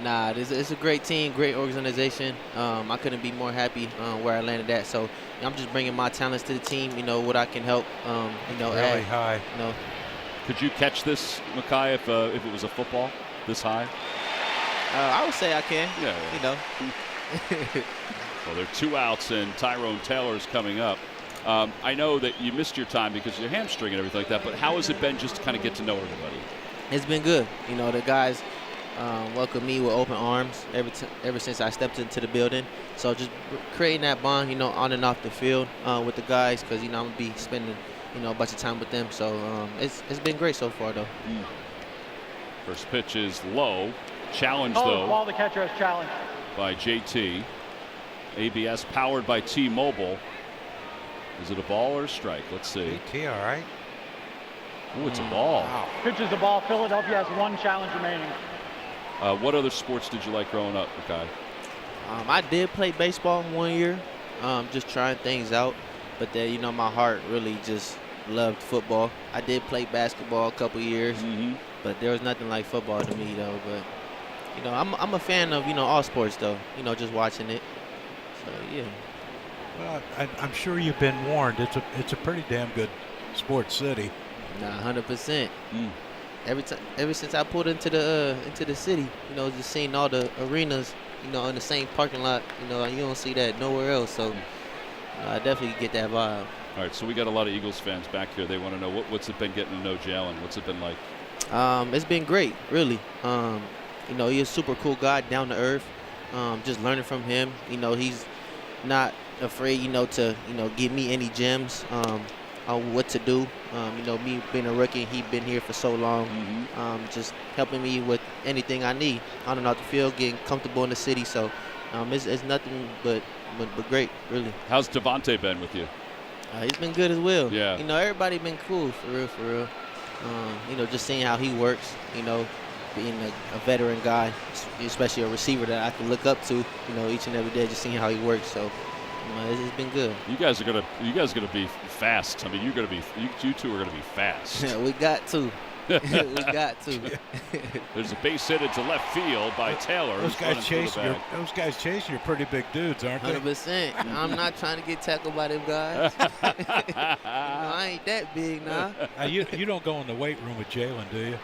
Nah, it's a great team, great organization. I couldn't be more happy where I landed at. So I'm just bringing my talents to the team. What I can help. Really add, high. Could you catch this, Mekhi, if it was a football this high? I would say I can. Yeah. Well, there are 2 outs, and Tyrone Taylor's coming up. I know that you missed your time because of your hamstring and everything like that. But how has it been just to kind of get to know everybody? It's been good. The guys. welcomed me with open arms ever since I stepped into the building. So just creating that bond, on and off the field with the guys, because I'm gonna be spending a bunch of time with them. So it's been great so far, though. First pitch is low. Challenge, Ball though, the catcher has challenged. by JT. ABS powered by T-Mobile. Is it a ball or a strike? Let's see. JT, all right. Oh, it's a ball. Wow. Pitches the ball. Philadelphia has 1 challenge remaining. What other sports did you like growing up, Makai? I did play baseball 1 year, just trying things out. But then, my heart really just loved football. I did play basketball a couple years, but there was nothing like football to me, though. But, I'm a fan of, all sports, though, just watching it. So, yeah. Well, I'm sure you've been warned. It's a pretty damn good sports city. Nah, 100%. Ever since I pulled into the city, just seeing all the arenas, in the same parking lot, you don't see that nowhere else. So I definitely get that vibe. All right, so we got a lot of Eagles fans back here. They want to know what's it been getting to know Jalen? What's it been like? It's been great, really. He's a super cool guy, down to earth. Just learning from him. He's not afraid, to give me any gems on what to do. Me being a rookie, he's been here for so long. Just helping me with anything I need on and off the field, getting comfortable in the city. So it's nothing but great, really. How's Devontae been with you? He's been good as well. Yeah. Everybody been cool, for real. Just seeing how he works, being a veteran guy, especially a receiver that I can look up to, each and every day, just seeing how he works. So it's been good. You guys are gonna be fast. I mean, you two are gonna be fast. Yeah, we got to. We got to. There's a base hit into left field by Taylor. Those guys chasing you pretty big dudes, aren't they? 100%. I'm not trying to get tackled by them guys. I ain't that big now. You don't go in the weight room with Jalen, do you?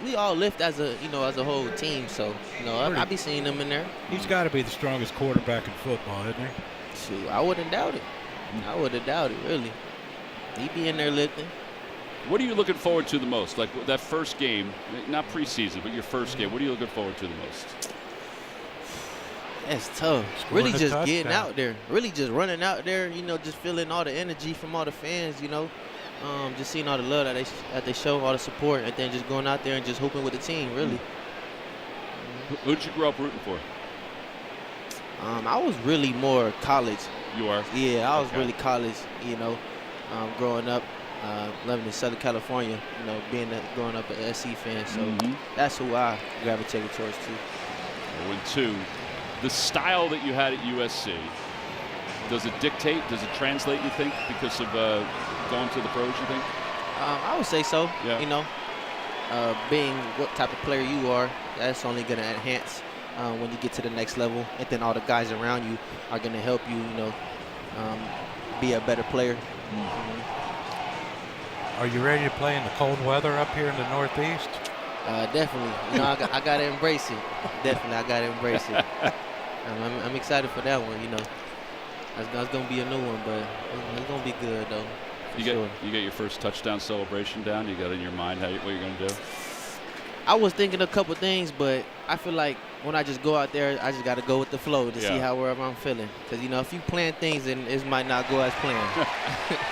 We all lift as a whole team, so I be seeing them in there. He's got to be the strongest quarterback in football, isn't he? Shoot, I wouldn't doubt it. Really. He be in there lifting. What are you looking forward to the most? Like that first game, not preseason, but your first game. What are you looking forward to the most? That's tough. Scoring really just getting touchdown. out there. Really just running out there, just feeling all the energy from all the fans, just seeing all the love that they show, all the support, and then just going out there and just hooping with the team, really. Who did you grow up rooting for? I was really more college. You are? Yeah, I was Okay. really college, growing up, living in Southern California, growing up an SC fan. So that's who I gravitated towards, too. 0-2. The style that you had at USC, does it dictate, does it translate, you think, because of going to the pros, you think? I would say so. Yeah. Being what type of player you are, that's only going to enhance when you get to the next level. And then all the guys around you are going to help you, be a better player. Are you ready to play in the cold weather up here in the Northeast? Definitely. I got to embrace it. Definitely, I got to embrace it. I'm excited for that one, That's going to be a new one, but it's going to be good, though. You get your first touchdown celebration down? You got in your mind what you're going to do? I was thinking a couple things, but I feel like when I just go out there, I just got to go with the flow to see however I'm feeling. Because, if you plan things, then it might not go as planned.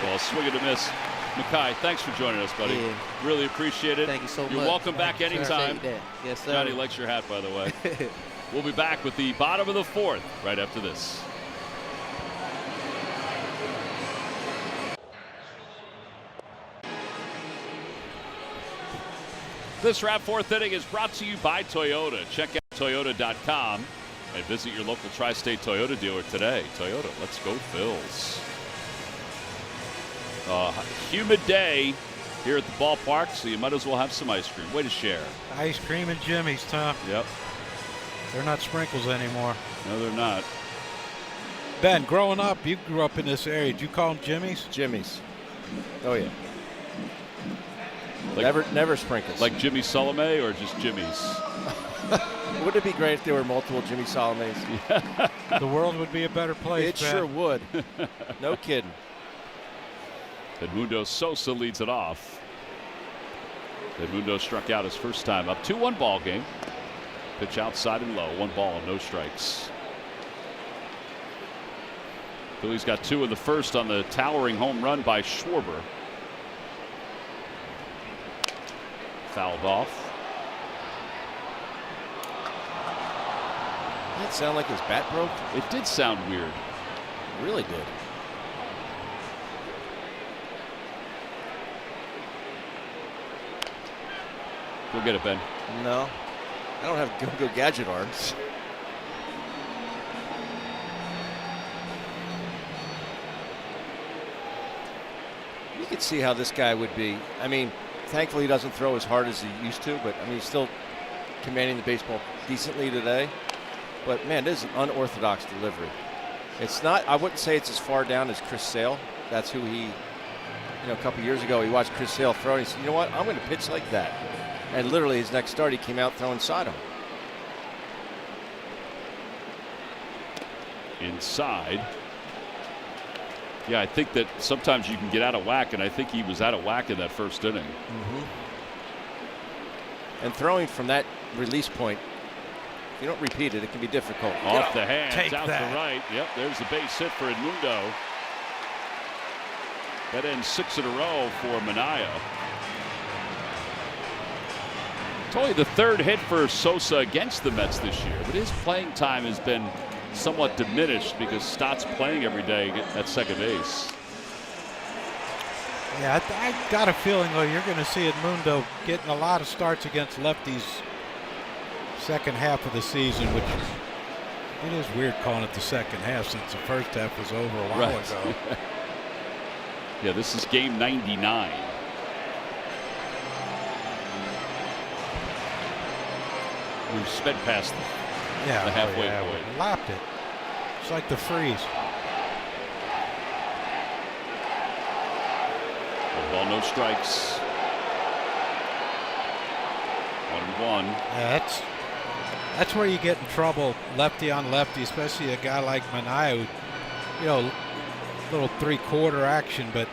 Well, swing and a miss. Makai, thanks for joining us, buddy. Yeah. Really appreciate it. Thank you so much. You're welcome back anytime. Yes, sir. Johnny likes your hat, by the way. We'll be back with the bottom of the fourth right after this. This wrap fourth inning is brought to you by Toyota. Check out Toyota.com and visit your local tri-state Toyota dealer today. Toyota, let's go Phils. Humid day here at the ballpark, so you might as well have some ice cream. Way to share. Ice cream and Jimmy's, Tom. Yep. They're not sprinkles anymore. No, they're not. Ben, growing up, you grew up in this area. Did you call them Jimmy's? Jimmy's. Oh, yeah. Like, Never sprinkles. Like Jimmy Salome or just Jimmy's? Wouldn't it be great if there were multiple Jimmy Salomes? The world would be a better place, It Ben. sure would. No kidding. Edmundo Sosa leads it off. Edmundo struck out his first time up. 2-1 ball game. Pitch outside and low. 1 ball, no strikes. Phillies got 2 in the first on the towering home run by Schwarber. Fouled off. Did it sound like his bat broke? It did sound weird. It really did. Go get it, Ben. No. I don't have go gadget arms. You could see how this guy would be. I mean, thankfully he doesn't throw as hard as he used to, but I mean, he's still commanding the baseball decently today. But man, this is an unorthodox delivery. It's not, I wouldn't say it's as far down as Chris Sale. That's who he, a couple years ago, he watched Chris Sale throw and he said, you know what, I'm going to pitch like that. And literally his next start, he came out throwing side on. Inside. Yeah, I think that sometimes you can get out of whack, and I think he was out of whack in that first inning. And throwing from that release point, if you don't repeat it, it can be difficult. Off the hands, Take out that. the right. Yep, there's the base hit for Edmundo. That ends 6 in a row for Minaya. It's only the 3rd hit for Sosa against the Mets this year, but his playing time has been somewhat diminished because Stott's playing every day at second base. Yeah, I got a feeling though you're going to see Edmundo getting a lot of starts against lefties second half of the season, which it is weird calling it the second half since the first half was over a while ago. Yeah, this is game 99. We've sped past the halfway point. We lapped it. It's like the freeze. 1 ball, no strikes. 1-1. Yeah, that's where you get in trouble, lefty on lefty, especially a guy like Minaya, who, little 3/4 action, but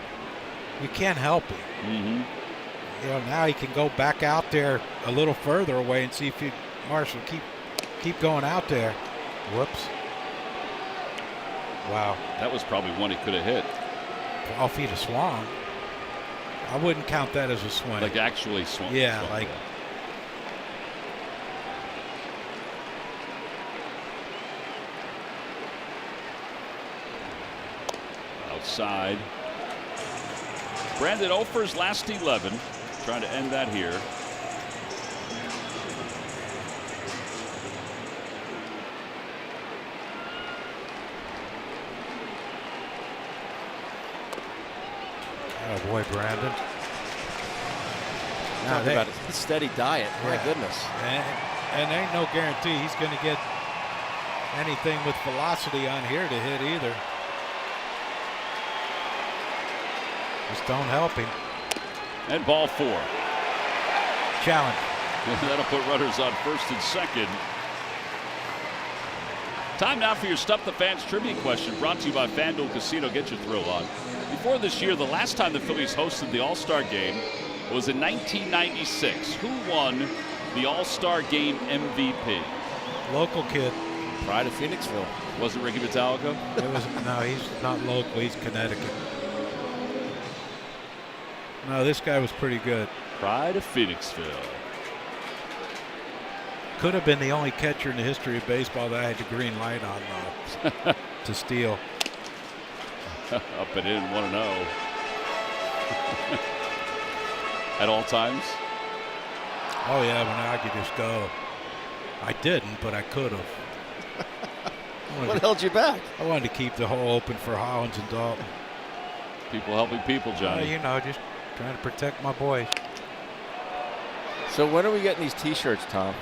you can't help it. Now he can go back out there a little further away and see if Marshall keep going out there. Whoops. Wow. That was probably one he could have hit. Well, if he'd have swung, I wouldn't count that as a swing. Like actually swung. Yeah, like. Outside. Brandon Ofer's last 11. Trying to end that here. Oh boy, Brandon. Talk about a steady diet. My goodness. And ain't no guarantee he's going to get anything with velocity on here to hit either. Just don't help him. And ball 4. Challenge. That'll put runners on first and second. Time now for your Stuff the Fans trivia question, brought to you by FanDuel Casino. Get your thrill on. Before this year, the last time the Phillies hosted the All-Star Game was in 1996. Who won the All-Star Game MVP? Local kid. Pride of Phoenixville. Was it Ricky Metallico? No, he's not local. He's Connecticut. No, this guy was pretty good. Pride of Phoenixville. Could have been the only catcher in the history of baseball that had the green light on to steal. Up and in, 1-0. At all times? Oh, yeah, when I could just go. I didn't, but I could have. What held you back? I wanted to keep the hole open for Hollins and Dalton. People helping people, Johnny. Just trying to protect my boys. So when are we getting these T-shirts, Tom?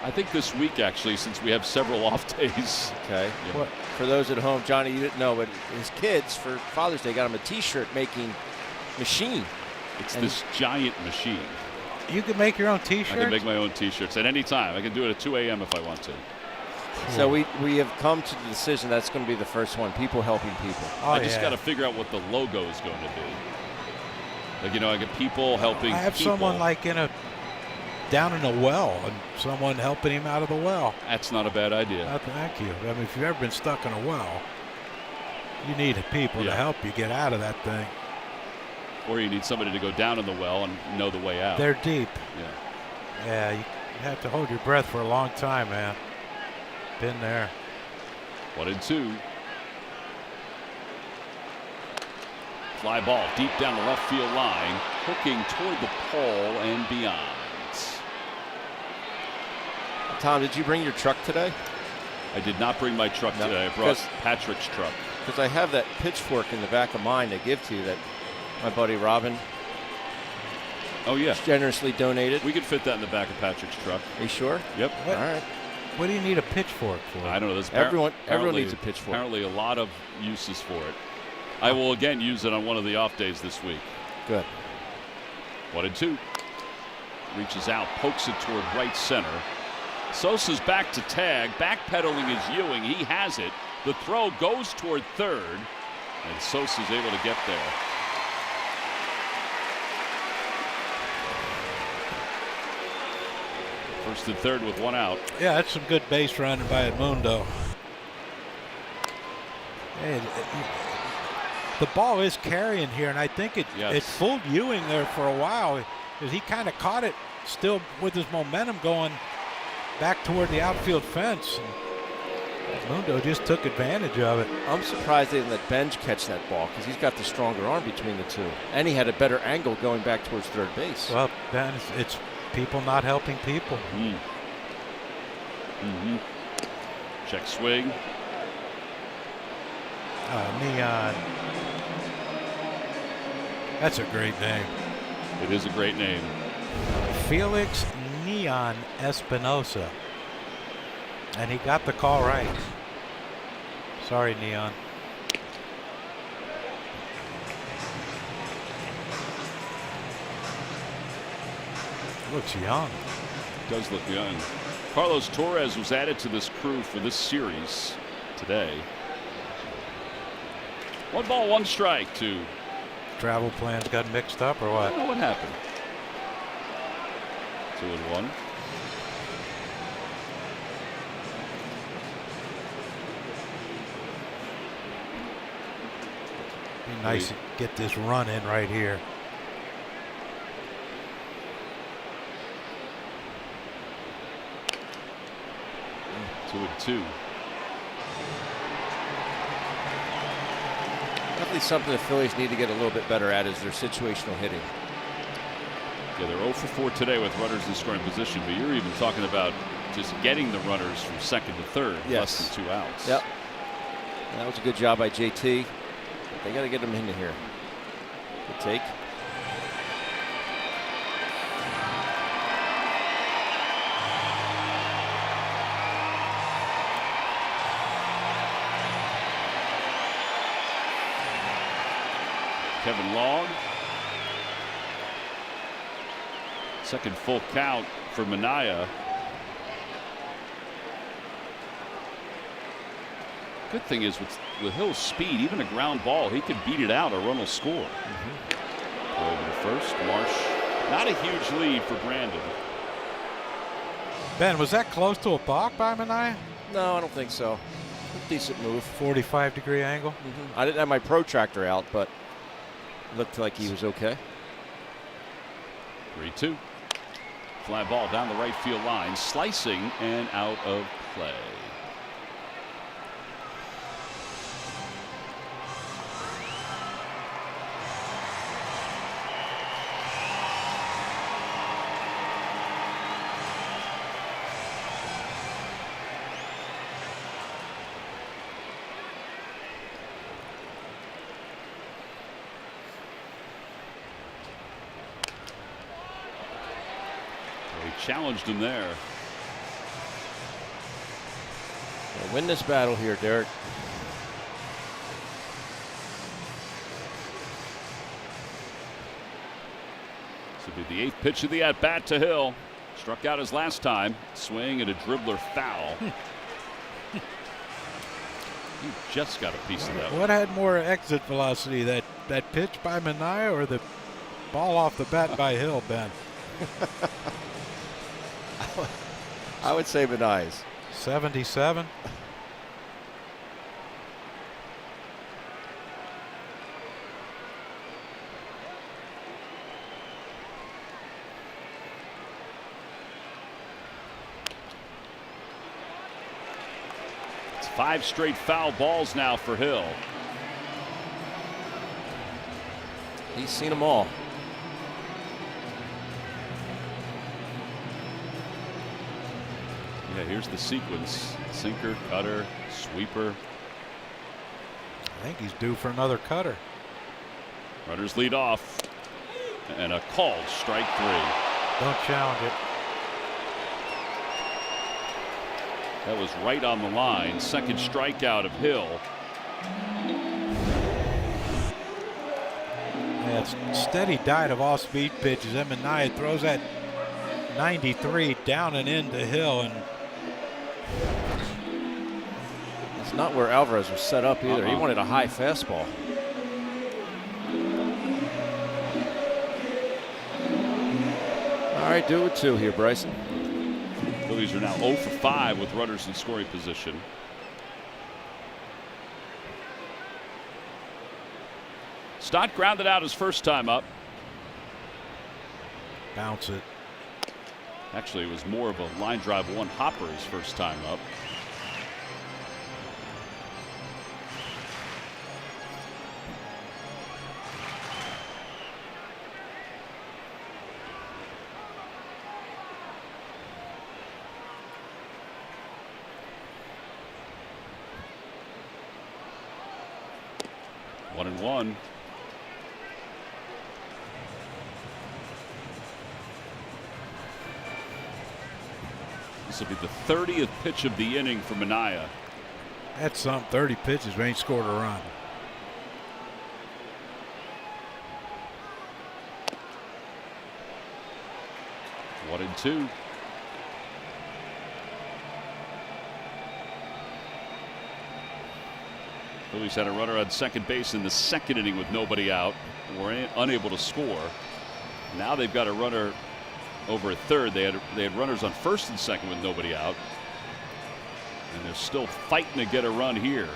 I think this week, actually, since we have several off days. Okay. Yeah. For those at home, Johnny, you didn't know, but his kids, for Father's Day, got him a T-shirt making machine. It's this giant machine. You can make your own T-shirts? I can make my own T-shirts at any time. I can do it at 2 a.m. if I want to. So we have come to the decision that's going to be the first one. People helping people. I just got to figure out what the logo is going to be. Like, you know, I get people helping. I have people. someone like down in a well and someone helping him out of the well. That's not a bad idea. Thank you. I mean, if you've ever been stuck in a well, you need people to help you get out of that thing. Or you need somebody to go down in the well and know the way out. They're deep. Yeah. Yeah, you have to hold your breath for a long time, man. Been there. 1-2. Fly ball deep down the left field line, hooking toward the pole and beyond. Tom, did you bring your truck today? I did not bring my truck today. I brought Patrick's truck. Because I have that pitchfork in the back of mine to give to you that my buddy Robin generously donated. We could fit that in the back of Patrick's truck. Are you sure? Yep. All right. What do you need a pitchfork for? I don't know. Everyone needs a pitchfork. Apparently a lot of uses for it. I will again use it on one of the off days this week. Good. 1-2. Reaches out, pokes it toward right center. Sosa's back to tag. Backpedaling is Ewing. He has it. The throw goes toward third. And Sosa's able to get there. First and third with one out. Yeah, that's some good base running by Edmundo. Hey, the ball is carrying here, and I think it fooled Ewing there for a while because he kind of caught it still with his momentum going back toward the outfield fence. Edmundo just took advantage of it. I'm surprised they didn't let Benj catch that ball because he's got the stronger arm between the two. And he had a better angle going back towards third base. Well, Ben, it's people not helping people. Check swing. Neon. That's a great name. It is a great name. Felix Neon Espinosa. And he got the call right. Sorry, Neon. Looks young. Does look young. Carlos Torres was added to this crew for this series today. 1 ball, 1 strike to. Travel plans got mixed up or what? I don't know what happened. 2-1. Be nice to get this run in right here. Two and two. Definitely something the Phillies need to get a little bit better at is their situational hitting. Yeah, they're 0 for 4 today with runners in scoring position, but you're even talking about just getting the runners from second to third, less than 2 outs. Yep. That was a good job by JT. But they got to get him into here. Good take. Kevin Long. Second full count for Minaya. Good thing is with Hill's speed, even a ground ball, he could beat it out. A run will score. Over to first, Marsh. Not a huge lead for Brandon. Ben, was that close to a balk by Minaya? No, I don't think so. Decent move. 45-degree angle. I didn't have my protractor out, but looked like he was okay. 3-2. Fly ball down the right field line, slicing and out of play. Challenged him there. We'll win this battle here, Derek. This will be the 8th pitch of the at-bat to Hill. Struck out his last time. Swing and a dribbler foul. He just got a piece of that one. What had more exit velocity, that pitch by Minaya or the Ball off the bat by Hill, Ben. I would say Benaya's. 77. It's 5 straight foul balls now for Hill. He's seen them all. Yeah, here's the sequence. Sinker, cutter, sweeper. I think he's due for another cutter. Runners lead off. And a called strike 3. Don't challenge it. That was right on the line. Second strikeout of Hill. Yeah, it's steady diet of off-speed pitches. Manaea throws that 93 down and into Hill, and It's not where Alvarez was set up either. He wanted a high fastball. All right, do it with 2 here, Bryson. Phillies are now 0 for 5 with runners in scoring position. Stott grounded out his first time up. bounce it. Actually, it was more of a line drive one hopper his first time up. One and one. This will be the 30th pitch of the inning for Manaea. That's some 30 pitches. We ain't scored a run. One and two. Phillies had a runner on second base in the second inning with nobody out. Were unable to score. Now they've got a runner over at third. They had runners on first and second with nobody out. And they're still fighting to get a run here.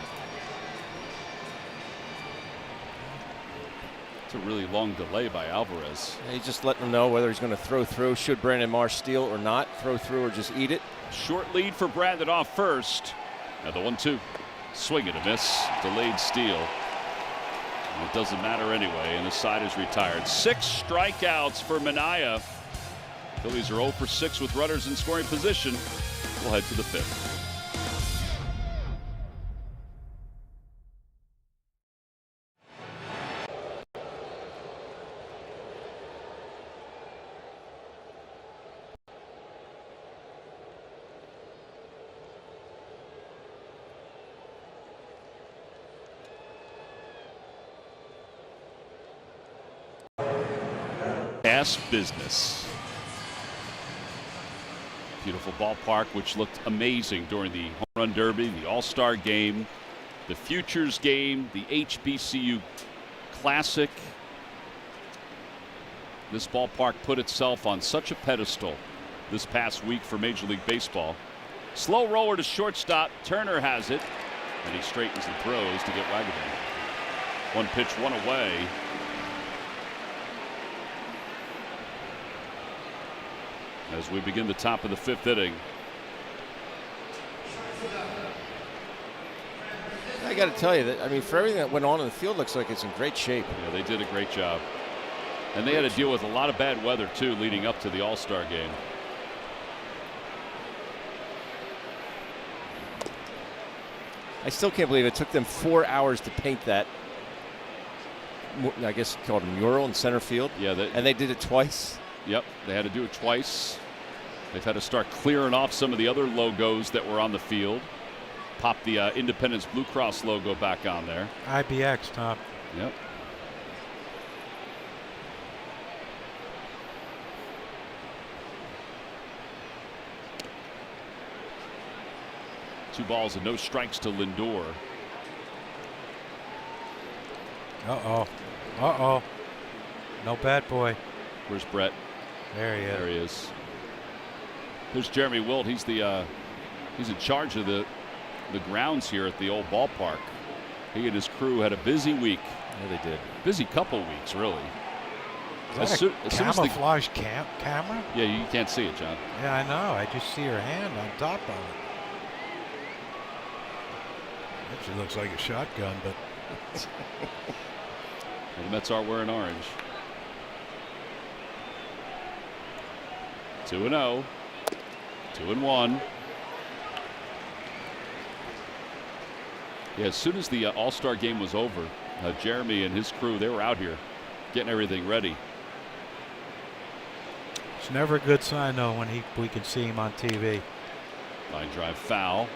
It's a really long delay by Alvarez. He's just letting them know whether he's going to throw through. Should Brandon Marsh steal or not? Throw through or just eat it? Short lead for Brandon off first. Now the 1-2. Swing and a miss. Delayed steal. And it doesn't matter anyway, and the side is retired. 6 strikeouts for Manaea. Phillies are 0 for 6 with runners in scoring position. We'll head to the 5th. Business. Beautiful ballpark, which looked amazing during the Home Run Derby, the All-Star Game, the Futures Game, the HBCU Classic. This ballpark put itself on such a pedestal this past week for Major League Baseball. Slow roller to shortstop. Turner has it, and he straightens and throws to get Wagaman. 1 pitch, 1 away. As we begin the top of the 5th inning. I got to tell you that, I mean, for everything that went on in the field, looks like it's in great shape. Yeah, they did a great job. And they had to deal with a lot of bad weather, too, leading up to the All-Star Game. I still can't believe it took them 4 hours to paint that, I guess called a mural in center field. Yeah, and they did it twice. Yep, they had to do it twice. They've had to start clearing off some of the other logos that were on the field. Pop the Independence Blue Cross logo back on there. IBX, Tom. Yep. Two balls and no strikes to Lindor. Uh-oh. Uh-oh. No bad boy. Where's Brett? There he is. There he is. There's Jeremy Wilt. He's the he's in charge of the grounds here at the old ballpark. He and his crew had a busy week. Yeah, they did. Busy couple weeks, really. Is that a camouflage camera? Yeah, you can't see it, John. Yeah, I know. I just see her hand on top of it. Actually looks like a shotgun, but The Mets are wearing orange. 2-0. 2-1. Yeah, as soon as the All-Star game was over, Jeremy and his crew, they were out here getting everything ready. it's never a good sign, though, when we can see him on TV. Line drive foul.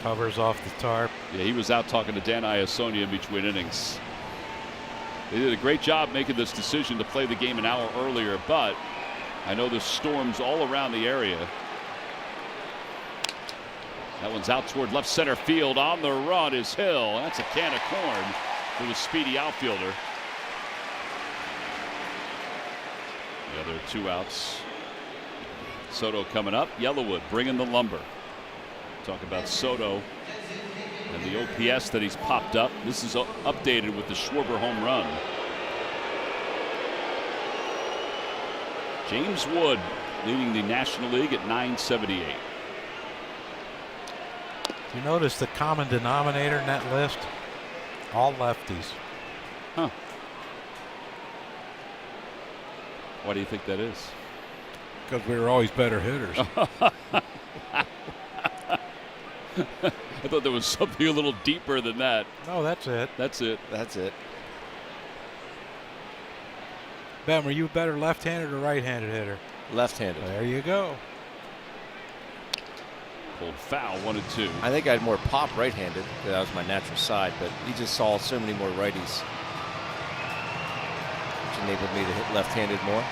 Covers off the tarp. Yeah, he was out talking to Dan Iasonia in between innings. They did a great job making this decision to play the game an hour earlier, but I know there's storms all around the area. That one's out toward left center field. On the run is Hill. That's a can of corn for the speedy outfielder. The other 2 outs. Soto coming up. Yellowwood bringing the lumber. Talk about Soto and the OPS that he's popped up. This is updated with the Schwarber home run. James Wood leading the National League at 978. You notice the common denominator in that list? All lefties. Huh. Why do you think that is? Because we were always better hitters. I thought there was something a little deeper than that. No, that's it. That's it. That's it. Ben, were you a better left-handed or right-handed hitter? Left-handed. There you go. Pulled foul, 1-2. I think I had more pop right-handed. That was my natural side, but he just saw so many more righties, which enabled me to hit left-handed more.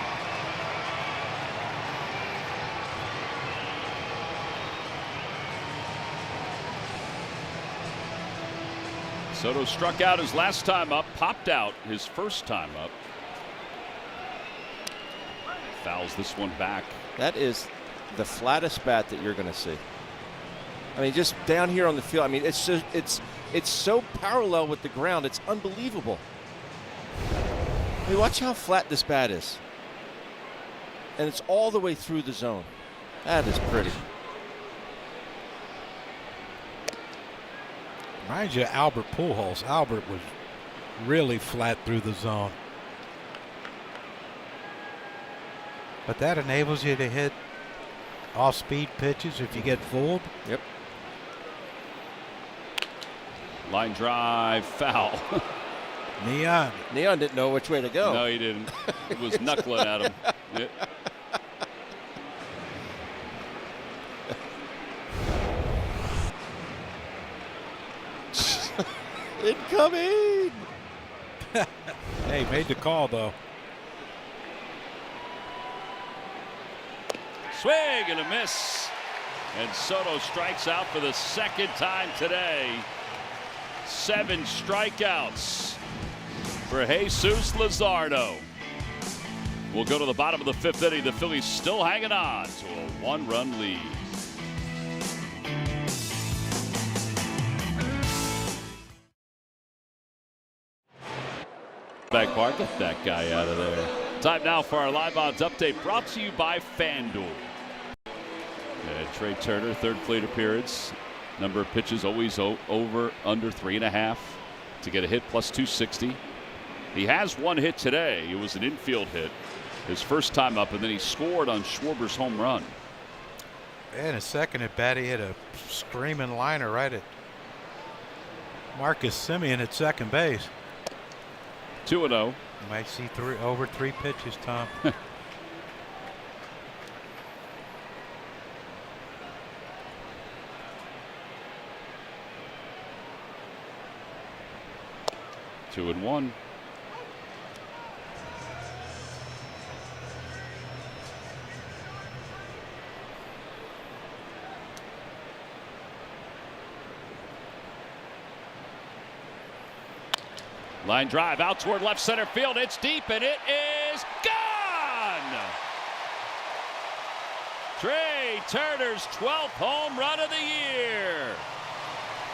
Soto struck out his last time up, popped out his first time up. Fouls this one back. That is the flattest bat that you're going to see. I mean, just down here on the field. I mean, it's just it's so parallel with the ground. It's unbelievable. I mean, watch how flat this bat is, and it's all the way through the zone. That is pretty. Reminds you of Albert Pujols. Albert was really flat through the zone. But that enables you to hit off-speed pitches if you get fooled. Yep. Line drive, foul. Neon didn't know which way to go. No, he didn't. He was knuckling at him. Yeah. Incoming. Hey, made the call, though. Swing and a miss. And Soto strikes out for the second time today. 7 strikeouts for Jesus Luzardo. We'll go to the bottom of the 5th inning. The Phillies still hanging on to a 1-run lead. Back park, get that guy out of there. Time now for our live odds update, brought to you by FanDuel. And Trey Turner, 3rd plate appearance. Number of pitches always over under 3.5 to get a hit, plus 260. He has 1 hit today. It was an infield hit, his first time up, and then he scored on Schwarber's home run. And his second at bat, he hit a screaming liner right at Marcus Semien at second base. 2-0. You might see over 3 pitches, Tom. Two and one. Line drive out toward left center field. It's deep and it is gone. Trey Turner's 12th home run of the year.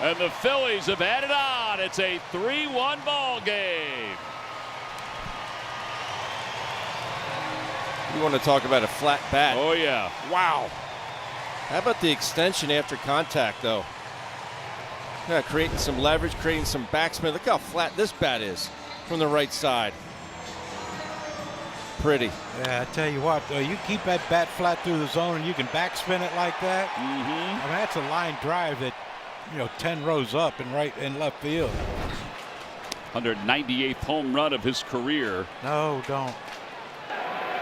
And the Phillies have added on. It's a 3-1 ball game. You want to talk about a flat bat? Oh, yeah. Wow. How about the extension after contact, though? Yeah, creating some leverage, creating some backspin. Look how flat this bat is from the right side. Pretty. Yeah, I tell you what, though, you keep that bat flat through the zone and you can backspin it like that. Mm-hmm. I mean, that's a line drive that, 10 rows up and right in left field. 198th home run of his career. No, don't.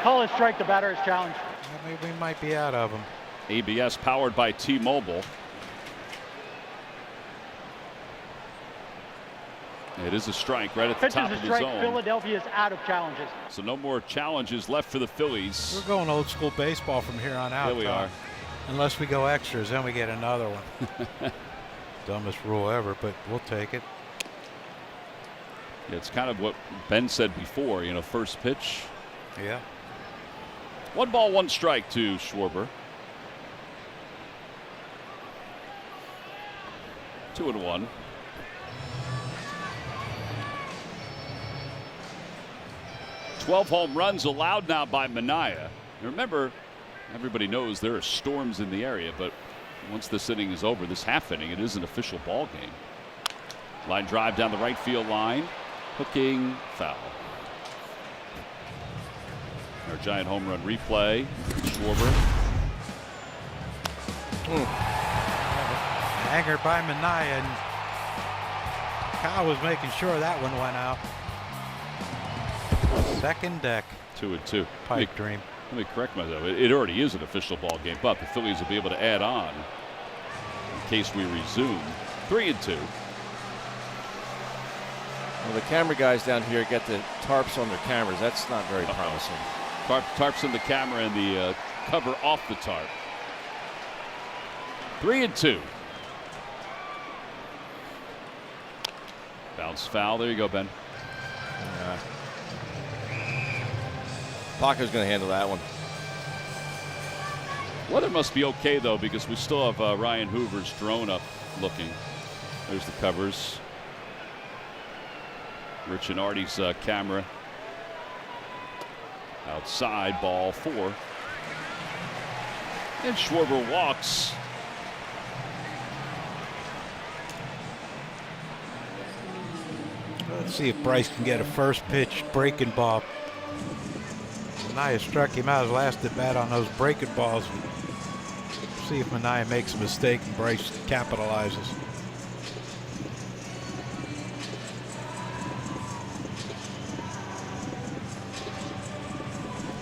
Call a strike. The batter is challenged. Maybe we might be out of them. ABS powered by T-Mobile. It is a strike right at the Pitch top is of a the strike. zone. Philadelphia is out of challenges. So no more challenges left for the Phillies. We're going old school baseball from here on out. Here we are. Unless we go extras, then we get another one. Dumbest rule ever, but we'll take it. Yeah, it's kind of what Ben said before, first pitch. Yeah. 1 ball, 1 strike to Schwarber. 2-1. Twelve home runs allowed now by Minaya. And remember, everybody knows there are storms in the area, but once this inning is over, this half inning, it is an official ball game. Line drive down the right field line. Hooking foul. Our giant home run replay. Schwarber. Angered by Minaya, and Kyle was making sure that one went out. Second deck. 2-2. Pipe dream. Let me correct myself. It already is an official ball game, but the Phillies will be able to add on in case we resume. 3-2. Well, the camera guys down here get the tarps on their cameras. That's not very promising. Tarps in the camera and the cover off the tarp. 3-2. Bounce foul. There you go, Ben. Yeah. Paco's going to handle that one. Weather must be okay, though, because we still have Ryan Hoover's drone up looking. There's the covers. Rich and Artie's camera. Outside, ball 4. And Schwarber walks. Let's see if Bryce can get a first pitch breaking ball. Minaya struck him out his last at bat on those breaking balls. See if Minaya makes a mistake and Bryce capitalizes.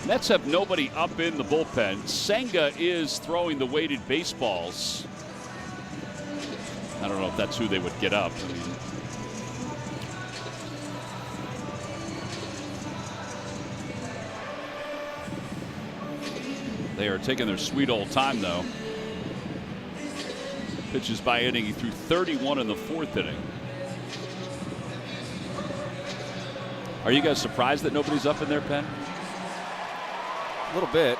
Mets have nobody up in the bullpen. Senga is throwing the weighted baseballs. I don't know if that's who they would get up. I mean, they are taking their sweet old time, though. Pitches by inning. He threw 31 in the 4th inning. Are you guys surprised that nobody's up in their pen? A little bit.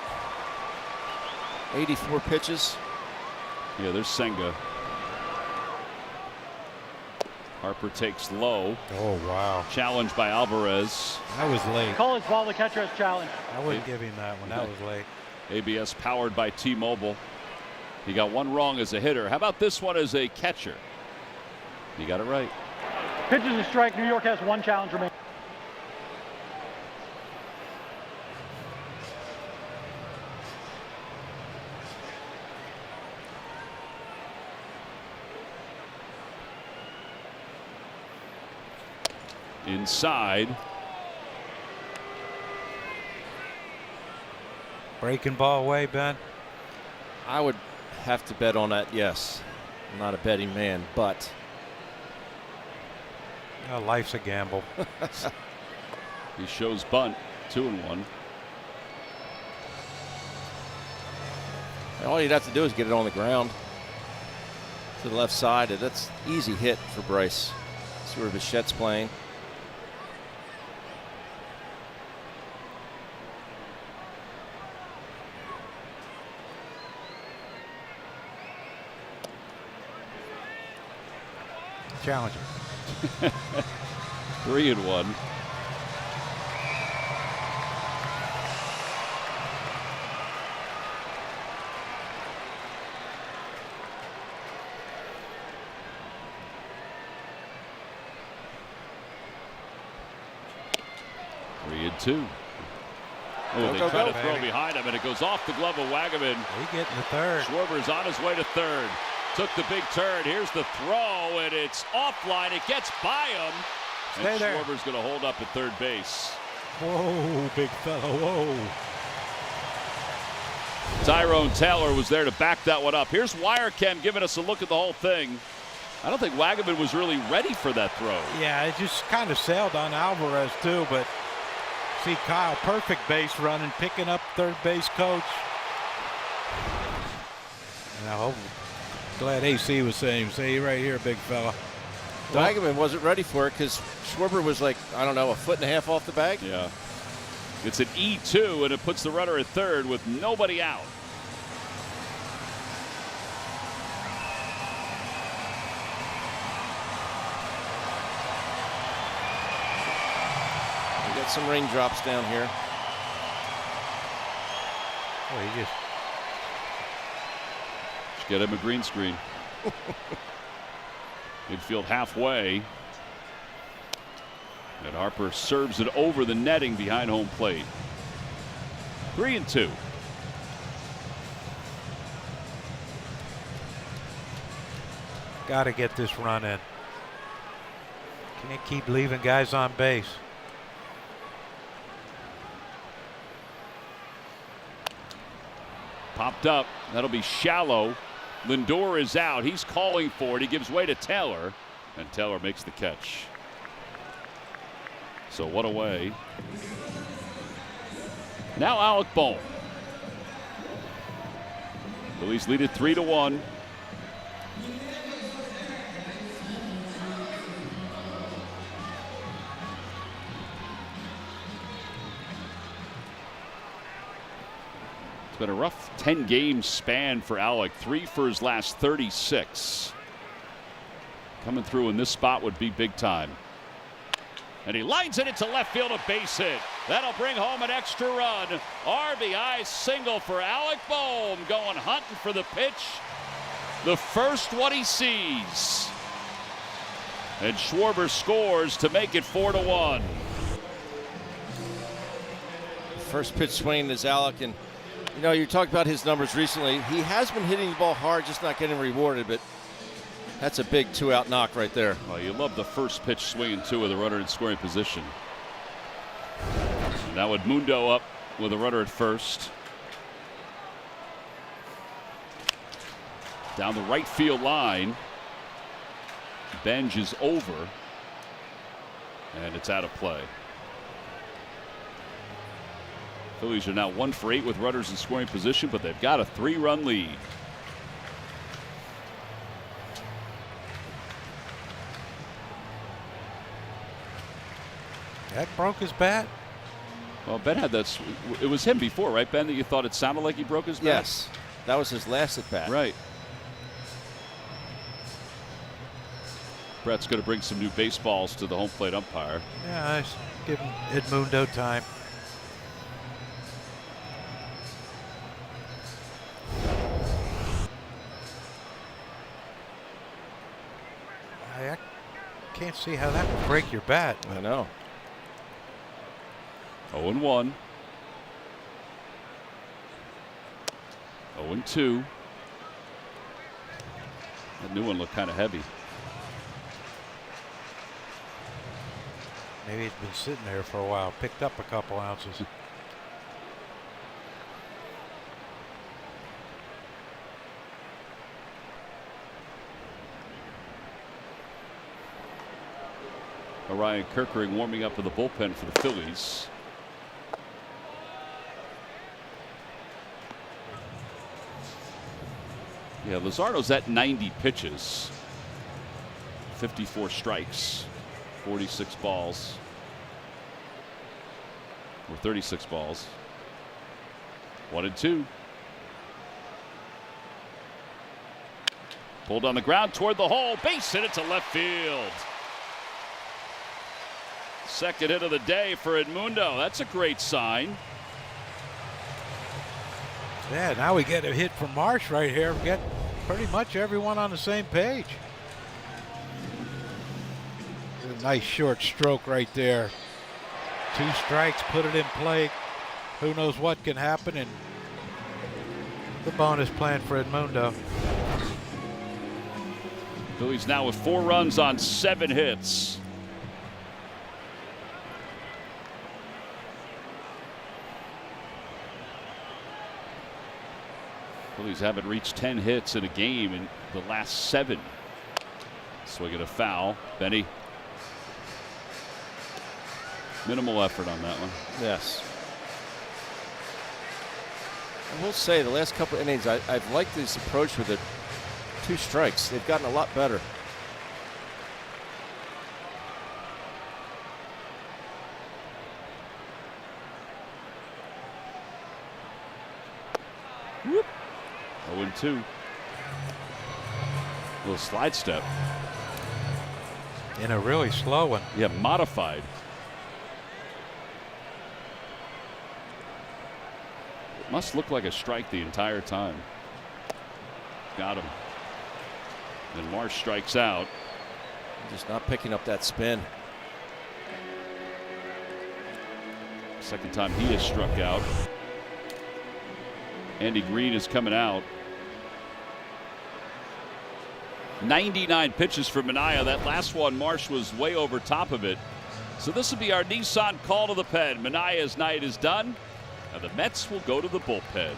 84 pitches. Yeah, there's Senga. Harper takes low. Oh, wow. Challenged by Alvarez. That was late. Call his ball. The catcher has challenged. I wouldn't give him that one. That was late. ABS powered by T-Mobile. He got one wrong as a hitter. How about this one as a catcher? He got it right. Pitch is a strike. New York has 1 challenge remaining. Inside. Breaking ball away, Ben. I would have to bet on that, yes. I'm not a betting man, but. Life's a gamble. He shows bunt. 2-1. All you'd have to do is get it on the ground to the left side. That's easy hit for Bryce. See where Bichette's playing. Challenge him. 3-1. Three and two. Oh, they try to throw behind him, and it goes off the glove of Wagaman. He getting the third. Schwarber's on his way to third. Took the big turn. Here's the throw, and it's offline. It gets by him. And Schwarber's going to hold up at third base. Whoa, big fella, whoa. Tyrone Taylor was there to back that one up. Here's Wirecam giving us a look at the whole thing. I don't think Wagaman was really ready for that throw. Yeah, it just kind of sailed on Alvarez, too, but see Kyle, perfect base running, picking up third base coach. And I hope, glad AC was saying, say right here, big fella. Wagaman wasn't ready for it because Schwarber was like, I don't know, a foot and a half off the bag. Yeah. It's an E2, and it puts the runner at third with nobody out. We got some raindrops down here. Oh, he just get him a green screen. Midfield halfway. And Harper serves it over the netting behind home plate. 3-2. got to get this run in. Can't keep leaving guys on base. Popped up. That'll be shallow. Lindor is out. He's calling for it. He gives way to Taylor, and Taylor makes the catch. So what a way. Now Alec Bohm. Phillies lead it 3-1. It's been a rough 10-game span for Alec. 3 for his last 36. Coming through in this spot would be big time. And he lines it into left field, a base hit. That'll bring home an extra run. RBI single for Alec Bohm, going hunting for the pitch. The first one he sees. And Schwarber scores to make it 4-1. First pitch swing is Alec, and you know, you talked about his numbers recently. He has been hitting the ball hard, just not getting rewarded, but that's a big 2-out knock right there. Well, you love the first pitch swinging two with a runner in scoring position. Now with Mundo up with a runner at first. Down the right field line. Benj is over. And it's out of play. Phillies are now 1 for 8 with runners in scoring position, but they've got a 3-run lead. That broke his bat? Well, Ben had that. It was him before, right, Ben, that you thought it sounded like he broke his bat? Yes. That was his last at bat. Right. Brett's going to bring some new baseballs to the home plate umpire. Yeah, I give Edmundo time. I can't see how that would break your bat. I know. 0-1. 0-2. That new one looked kind of heavy. Maybe it's been sitting there for a while, picked up a couple ounces. Orion Kirkering warming up in the bullpen for the Phillies. Yeah, Luzardo's at 90 pitches. 54 strikes. 46 balls. Or 36 balls. 1-2. Pulled on the ground toward the hole. Base hit it to left field. Second hit of the day for Edmundo. That's a great sign. Yeah, now we get a hit from Marsh right here. We get pretty much everyone on the same page. A nice short stroke right there. 2 strikes, put it in play. Who knows what can happen, and the bonus plan for Edmundo. Phillies now with 4 runs on 7 hits. Phillies haven't reached 10 hits in a game in the last 7. Swing at a foul. Benny. Minimal effort on that one. Yes. I will say the last couple of innings, I've liked this approach with it. 2 strikes. They've gotten a lot better. Whoop. 0-2. Little slide step. In a really slow one. Yeah, modified. It must look like a strike the entire time. Got him. Then Marsh strikes out. Just not picking up that spin. Second time he has struck out. Andy Green is coming out. 99 pitches for Minaya. That last one, Marsh was way over top of it. So this will be our Nissan call to the pen. Minaya's night is done, and the Mets will go to the bullpen.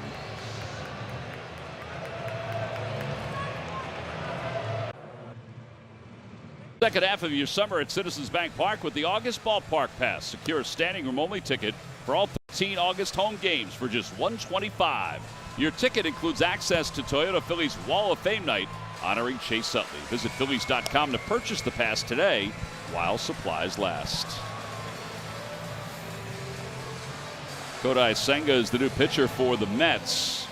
Second half of your summer at Citizens Bank Park with the August Ballpark Pass. Secure a standing room only ticket for all 13 August home games for just $125. Your ticket includes access to Toyota Phillies Wall of Fame night honoring Chase Utley. Visit Phillies.com to purchase the pass today while supplies last. Kodai Senga is the new pitcher for the Mets.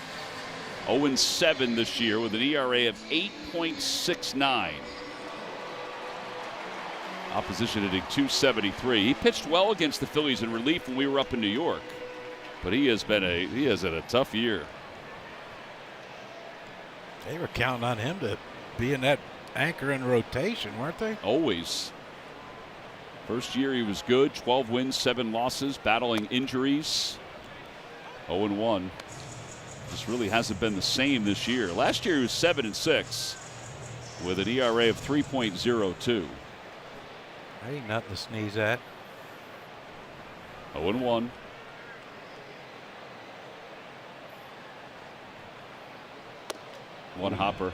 0-7 this year with an ERA of 8.69. Opposition hitting .273. He pitched well against the Phillies in relief when we were up in New York, but he has had a tough year. They were counting on him to be in that anchor in rotation, weren't they? Always. First year he was good. 12 wins, 7 losses, battling injuries. 0-1. Just really hasn't been the same this year. Last year he was 7-6 with an ERA of 3.02. Ain't nothing to sneeze at. 0-1. One hopper.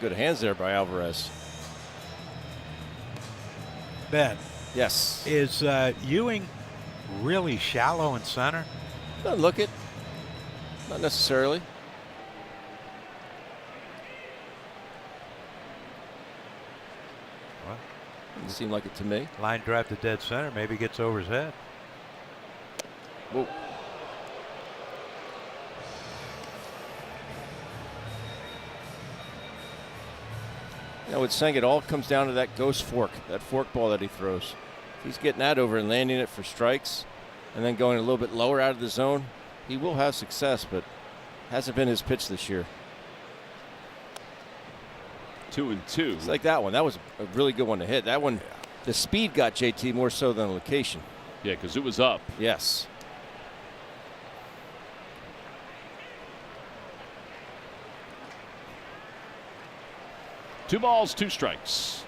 Good hands there by Alvarez. Ben. Yes. Is Ewing really shallow in center? Doesn't look it. Not necessarily. What? Doesn't seem like it to me. Line drive to dead center. Maybe gets over his head. Whoa. You know, with Senga, it all comes down to that ghost fork, that fork ball that he throws. If he's getting that over and landing it for strikes and then going a little bit lower out of the zone, he will have success, but hasn't been his pitch this year. 2-2. It's like that one. That was a really good one to hit. That one, the speed got JT more so than the location. Yeah, because it was up. Yes. Two balls, 2 strikes.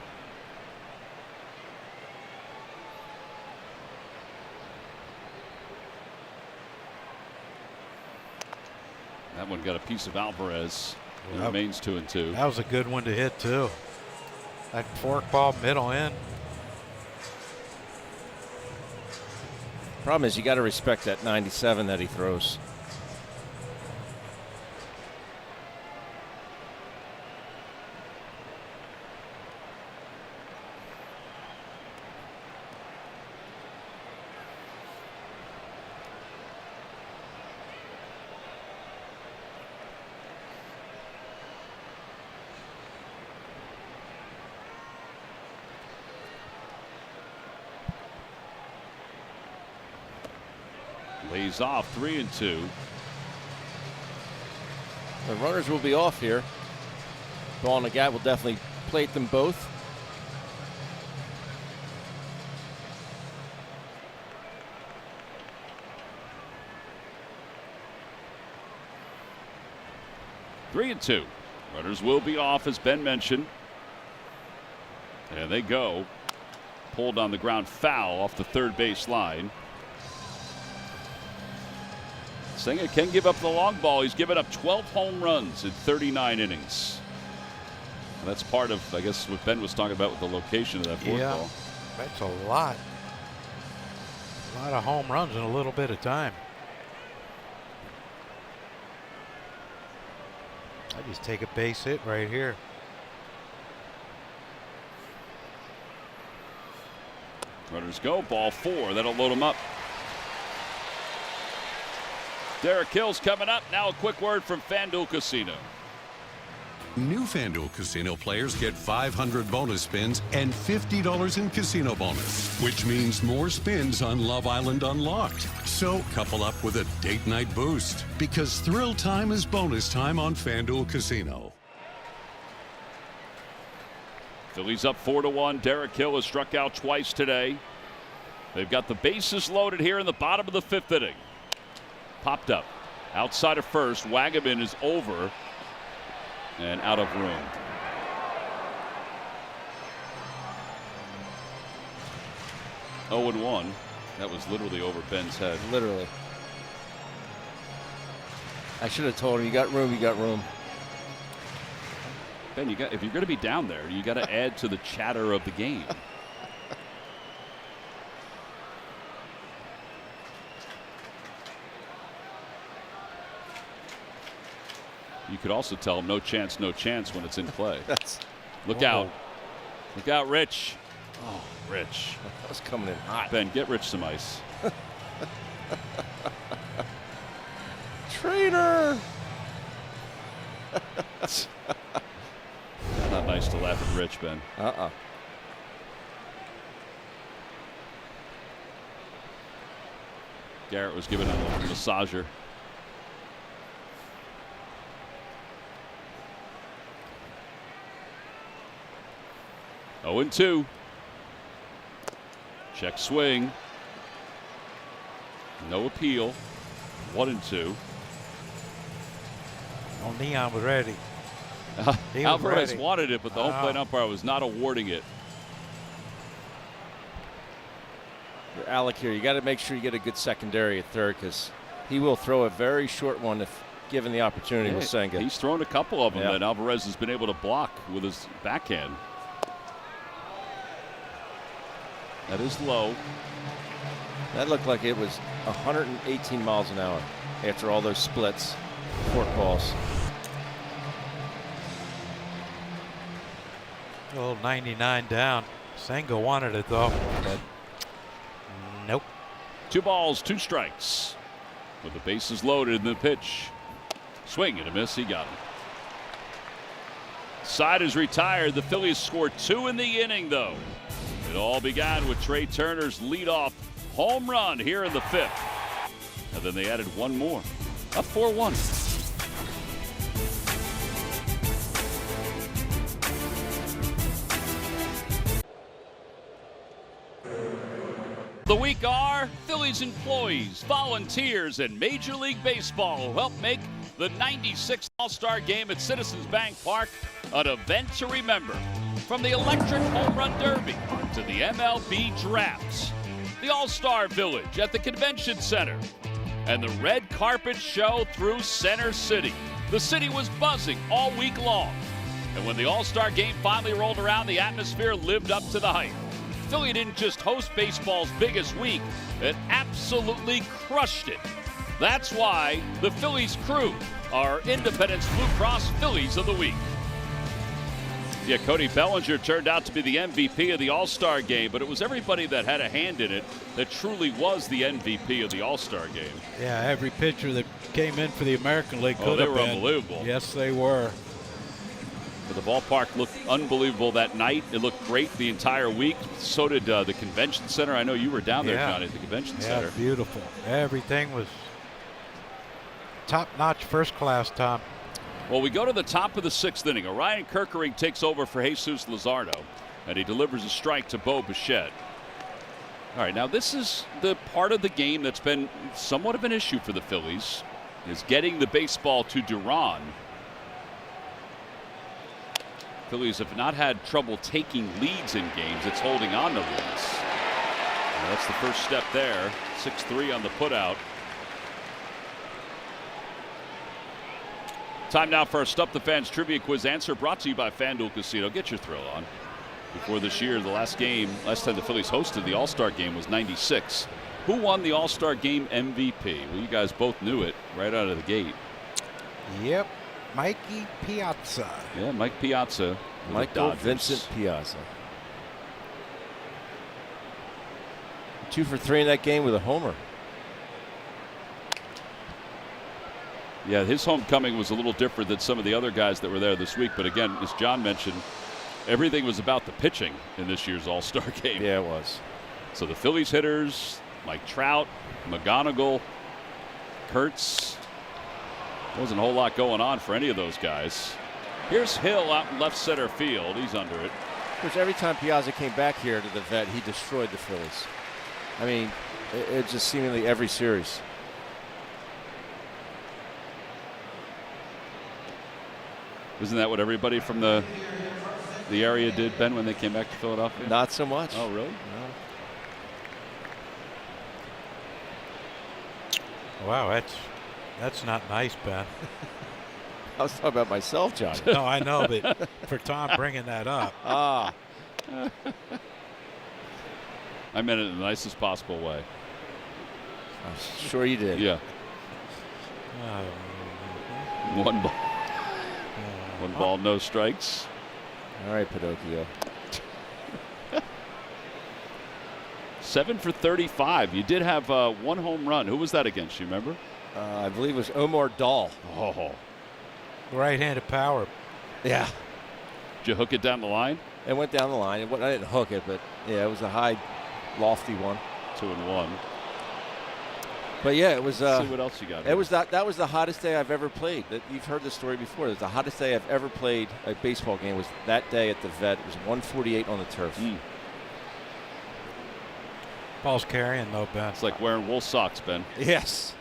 That one got a piece of Alvarez. It remains 2-2. That was a good one to hit, too. That fork ball middle in. Problem is, you got to respect that 97 that he throws. Lays off 3-2. The runners will be off here. Ball and the gap will definitely plate them both. Three and two. Runners will be off, as Ben mentioned. And they go. Pulled on the ground, foul off the third base line. Senga can give up the long ball. He's given up 12 home runs in 39 innings. And that's part of, I guess, what Ben was talking about with the location of that fourth ball. That's a lot. A lot of home runs in a little bit of time. I just take a base hit right here. Runners go. Ball 4. That'll load them up. Derek Hill's coming up. Now a quick word from FanDuel Casino. New FanDuel Casino players get 500 bonus spins and $50 in casino bonus, which means more spins on Love Island Unlocked. So couple up with a date night boost, because thrill time is bonus time on FanDuel Casino. Phillies up 4-1. Derek Hill has struck out twice today. They've got the bases loaded here in the bottom of the 5th inning. Popped up outside of first. Wagaman is over and out of room. Oh, and 1. That was literally over Ben's head. Literally. I should have told him, you got room, you got room. Ben, if you're going to be down there, you got to add to the chatter of the game. You could also tell him no chance when it's in play. Look out. Look out, Rich. Oh, Rich. That was coming in hot. Ben, get Rich some ice. Traitor. Not nice to laugh at Rich, Ben. Garrett was given a massager. Oh, and 2. Check swing. No appeal. 1 and 2. Oh, Neon was ready. Alvarez wanted it, but the home plate umpire was not awarding it. For Alec here, you got to make sure you get a good secondary at third, because he will throw a very short one if given the opportunity with Senga. He's thrown a couple of them that Alvarez has been able to block with his backhand. That is low. That looked like it was 118 miles an hour after all those splits, fork balls. Oh, 99 down. Senga wanted it though, but nope. 2 balls, 2 strikes. With the bases loaded in the pitch. Swing and a miss. He got him. Side is retired. The Phillies scored 2 in the inning, though. It all began with Trey Turner's leadoff home run here in the 5th. And then they added 1 more. Up 4-1. The week are Phillies employees, volunteers, and Major League Baseball who help make the 96th All-Star Game at Citizens Bank Park an event to remember. From the Electric Home Run Derby to the MLB Drafts, the All-Star Village at the Convention Center, and the red carpet show through Center City. The city was buzzing all week long. And when the All-Star Game finally rolled around, the atmosphere lived up to the hype. Philly didn't just host baseball's biggest week, it absolutely crushed it. That's why the Phillies crew are Independence Blue Cross Phillies of the Week. Yeah, Cody Bellinger turned out to be the MVP of the All-Star Game, but it was everybody that had a hand in it that truly was the MVP of the All-Star Game. Yeah, every pitcher that came in for the American League could have been. They were unbelievable. Yes, they were. But The ballpark looked unbelievable that night. It looked great the entire week. So did the convention center. I know you were down there, Johnny, at the convention center. Beautiful. Everything was top-notch, first-class, Tom. Well, we go to the top of the 6th inning. Orion Kerkering takes over for Jesus Luzardo, and he delivers a strike to Bo Bichette. All right, now this is the part of the game that's been somewhat of an issue for the Phillies, is getting the baseball to Duran. Phillies have not had trouble taking leads in games. It's holding on to leads. And that's the first step there. 6-3 on the putout. Time now for our Stuff the Fans Trivia Quiz answer, brought to you by FanDuel Casino. Get your thrill on. Before this year, the last time the Phillies hosted the All-Star game was '96. Who won the All-Star game MVP? Well, you guys both knew it right out of the gate. Yep. Mikey Piazza. Yeah, Mike Piazza. Michael Vincent Piazza. 2 for 3 in that game with a homer. Yeah, his homecoming was a little different than some of the other guys that were there this week. But again, as John mentioned, everything was about the pitching in this year's All-Star game. Yeah, it was. So the Phillies hitters, Mike Trout, McGonigal, Kurtz. There wasn't a whole lot going on for any of those guys. Here's Hill out in left center field. He's under it. Which every time Piazza came back here to the vet, he destroyed the Phillies. I mean, it just seemingly every series. Isn't that what everybody from the area did, Ben, when they came back to Philadelphia? Not so much. Oh, really? No. Wow, that's not nice, Ben. I was talking about myself, John. No, I know, but for Tom bringing that up. Ah. I meant it in the nicest possible way. I'm sure you did. Yeah. One ball. One ball, no strikes. All right, Pinocchio. 7 for 35. You did have one home run. Who was that against? You remember? I believe it was Omar Dahl. Oh. Right-handed power. Yeah. Did you hook it down the line? It went down the line. I didn't hook it, but yeah, it was a high, lofty one. 2-1. But yeah, it was. See what else you got. It was that was the hottest day I've ever played. You've heard this story before. It was the hottest day I've ever played a baseball game. Was that day at the vet? It was 148 on the turf. Ball's carrying though, Ben. It's like wearing wool socks, Ben. Yes.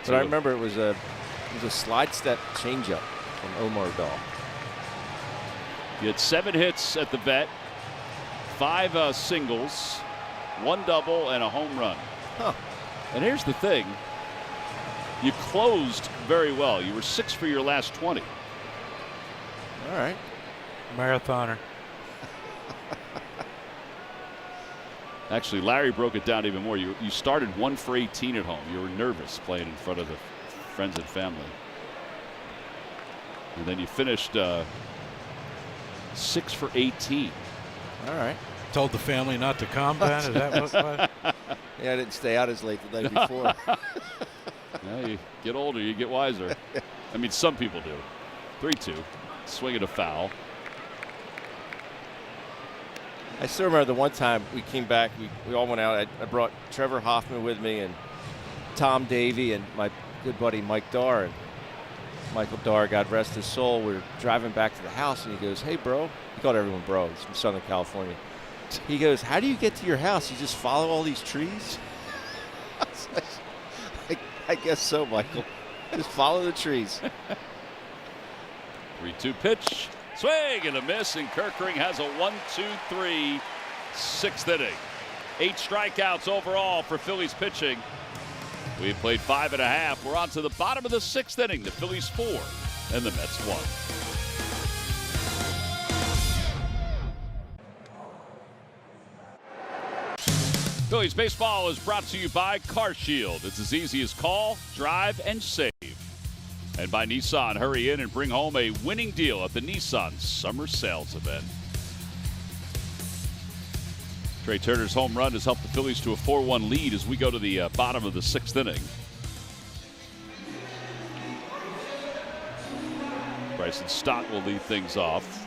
But I remember it was a slide step changeup from Omar Dahl. You had 7 hits at the vet, 5 singles, 1 double, and a home run. Huh. And here's the thing. You closed very well. You were 6 for your last 20. All right. Marathoner. Actually, Larry broke it down even more. You started 1 for 18 at home. You were nervous playing in front of the friends and family. And then you finished 6 for 18. All right. Told the family not to come, Ben? Is that what? Yeah, I didn't stay out as late the night before. Yeah, you get older, you get wiser. I mean, some people do. 3-2. Swing at a foul. I still remember the one time we came back, we all went out. I brought Trevor Hoffman with me and Tom Davey and my good buddy Mike Darr. And Michael Darr, God rest his soul, we were driving back to the house and he goes, "Hey, bro." He called everyone bro. He's from Southern California. He goes, "How do you get to your house? You just follow all these trees?" I guess so, Michael. Just follow the trees. 3-2 pitch. Swing and a miss, and Kerkering has a 1-2-3 6th inning. 8 strikeouts overall for Phillies pitching. We've played 5.5. We're on to the bottom of the 6th inning. The Phillies 4 and the Mets 1. Phillies baseball is brought to you by Car Shield. It's as easy as call, drive, and save. And by Nissan, hurry in and bring home a winning deal at the Nissan Summer Sales Event. Trey Turner's home run has helped the Phillies to a 4-1 lead as we go to the bottom of the 6th inning. Bryson Stott will lead things off.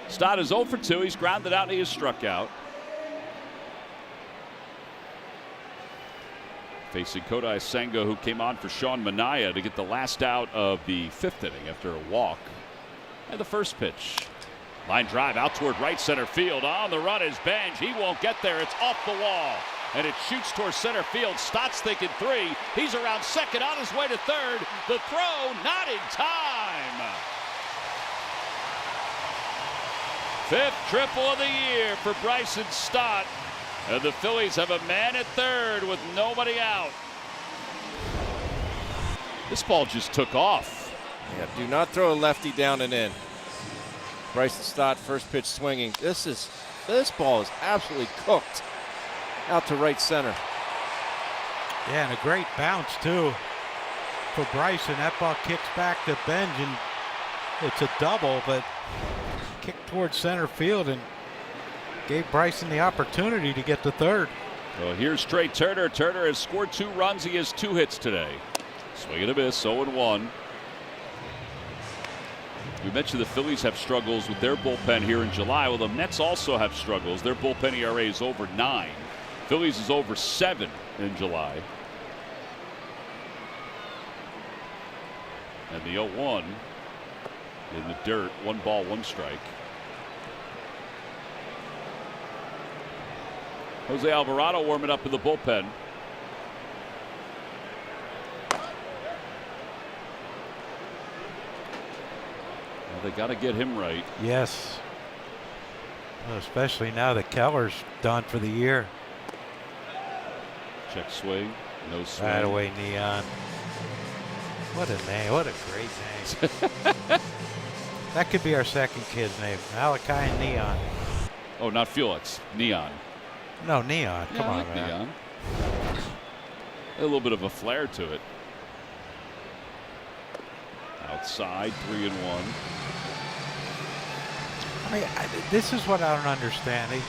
Stott is 0 for 2. He's grounded out and he is struck out. Facing Kodai Senga, who came on for Sean Manaea to get the last out of the 5th inning after a walk. And the first pitch. Line drive out toward right center field. On the run is Benj. He won't get there. It's off the wall. And it shoots towards center field. Stott's thinking 3. He's around second on his way to third. The throw not in time. 5th triple of the year for Bryson Stott. And the Phillies have a man at third with nobody out. This ball just took off. Yeah, do not throw a lefty down and in. Bryson Stott, first pitch swinging. This ball is absolutely cooked out to right center. Yeah, and a great bounce too for Bryson. That ball kicks back to Benj, and it's a double, but kicked towards center field and gave Bryson the opportunity to get to third. Well, here's Trey Turner. Turner has scored 2 runs. He has 2 hits today. Swing and a miss, 0-1. We mentioned the Phillies have struggles with their bullpen here in July. Well, the Mets also have struggles. Their bullpen ERA is over 9. Phillies is over 7 in July. And the 0-1 in the dirt. 1 ball, 1 strike. Jose Alvarado warming up in the bullpen. Well, they got to get him right. Yes. Well, especially now that Keller's done for the year. Check swing. No swing. Right away, Neon. What a name. What a great name. That could be our second kid's name. Malachi and Neon. Oh, not Felix. Neon. No, Neon. Come on, like man. Neon. A little bit of a flair to it. Outside, 3-1. I mean, this is what I don't understand.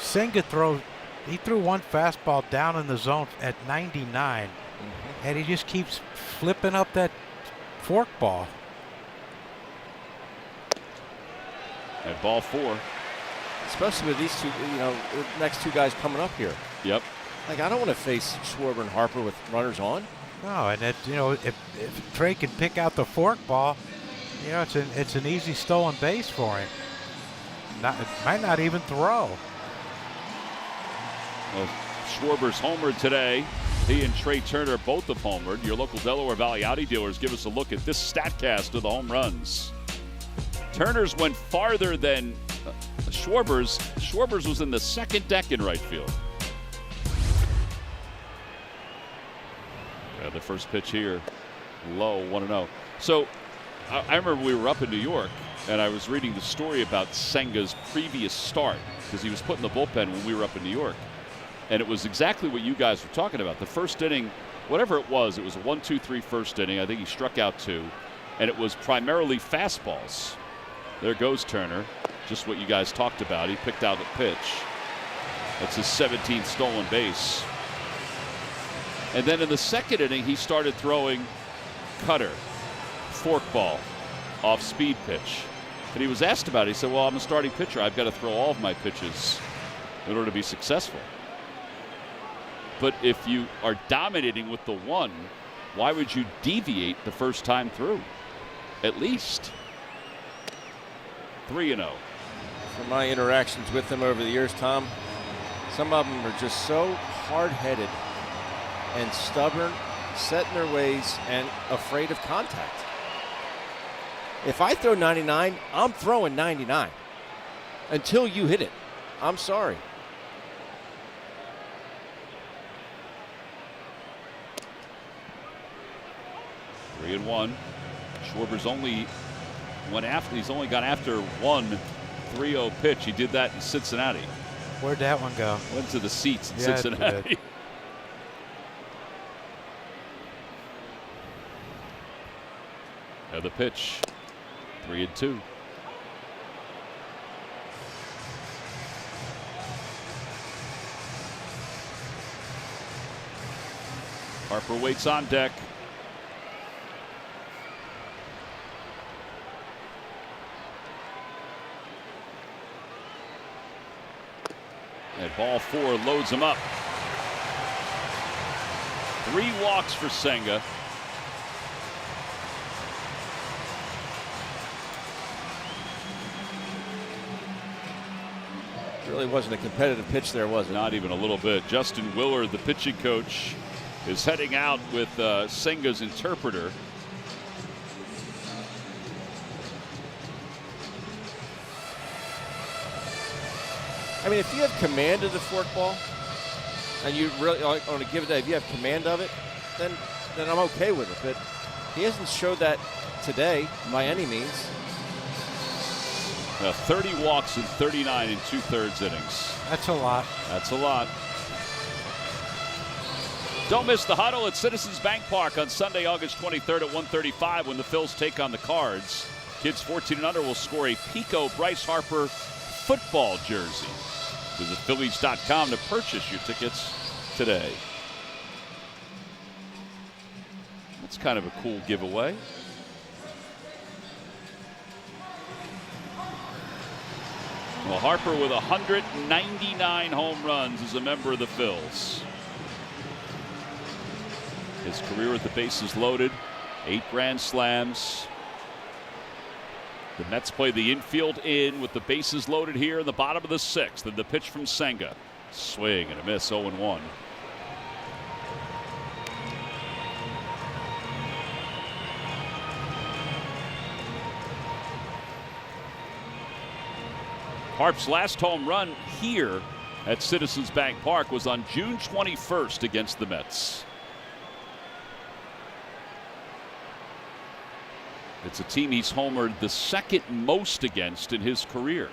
Senga he threw 1 fastball down in the zone at 99, and he just keeps flipping up that fork ball. At ball 4. Especially with these two, the next 2 guys coming up here. Yep. Like, I don't want to face Schwarber and Harper with runners on. No, and if Trey can pick out the fork ball, it's an easy stolen base for him. It might not even throw. Well, Schwarber's homered today. He and Trey Turner both have homered. Your local Delaware Valley Audi dealers give us a look at this StatCast of the home runs. Turner's went farther than Schwarber's. Schwarber's was in the 2nd deck in right field. The first pitch here, low, 1-0. So I remember we were up in New York, and I was reading the story about Senga's previous start because he was put in the bullpen when we were up in New York. And it was exactly what you guys were talking about. The first inning, whatever it was a 1-2-3 first inning. I think he struck out 2, and it was primarily fastballs. There goes Turner, just what you guys talked about. He picked out a pitch. That's his 17th stolen base. And then in the 2nd inning, he started throwing cutter, forkball, off-speed pitch. And he was asked about it. He said, well, I'm a starting pitcher. I've got to throw all of my pitches in order to be successful. But if you are dominating with the 1, why would you deviate the first time through? At least. 3-0. From my interactions with them over the years, Tom, some of them are just so hard-headed and stubborn, set in their ways, and afraid of contact. If I throw 99, I'm throwing 99 until you hit it. I'm sorry. 3-1. Schwarber's only went after. He's only got after 1 3-0 pitch. He did that in Cincinnati. Where'd that one go? Went to the seats in Yeah, Cincinnati. The pitch, 3-2. Harper waits on deck. And ball 4 loads him up. 3 walks for Senga. Really wasn't a competitive pitch there, was it? Not even a little bit. Justin Willard, the pitching coach, is heading out with Senga's interpreter. I mean, if you have command of the forkball, and you really on a given day, if you have command of it, then I'm okay with it. But he hasn't showed that today by any means. 30 walks in 39 and 2/3 innings. That's a lot. That's a lot. Don't miss the huddle at Citizens Bank Park on Sunday, August 23rd at 1:35 when the Phils take on the Cards. Kids 14 and under will score a Pico Bryce Harper football jersey. Visit Phillies.com to purchase your tickets today. That's kind of a cool giveaway. Well, Harper with 199 home runs as a member of the Phils. His career with the bases loaded, 8 grand slams. The Mets play the infield in with the bases loaded here in the bottom of the 6th. And the pitch from Senga. Swing and a miss, 0-1. Harp's last home run here at Citizens Bank Park was on June 21st against the Mets. It's a team he's homered the 2nd most against in his career.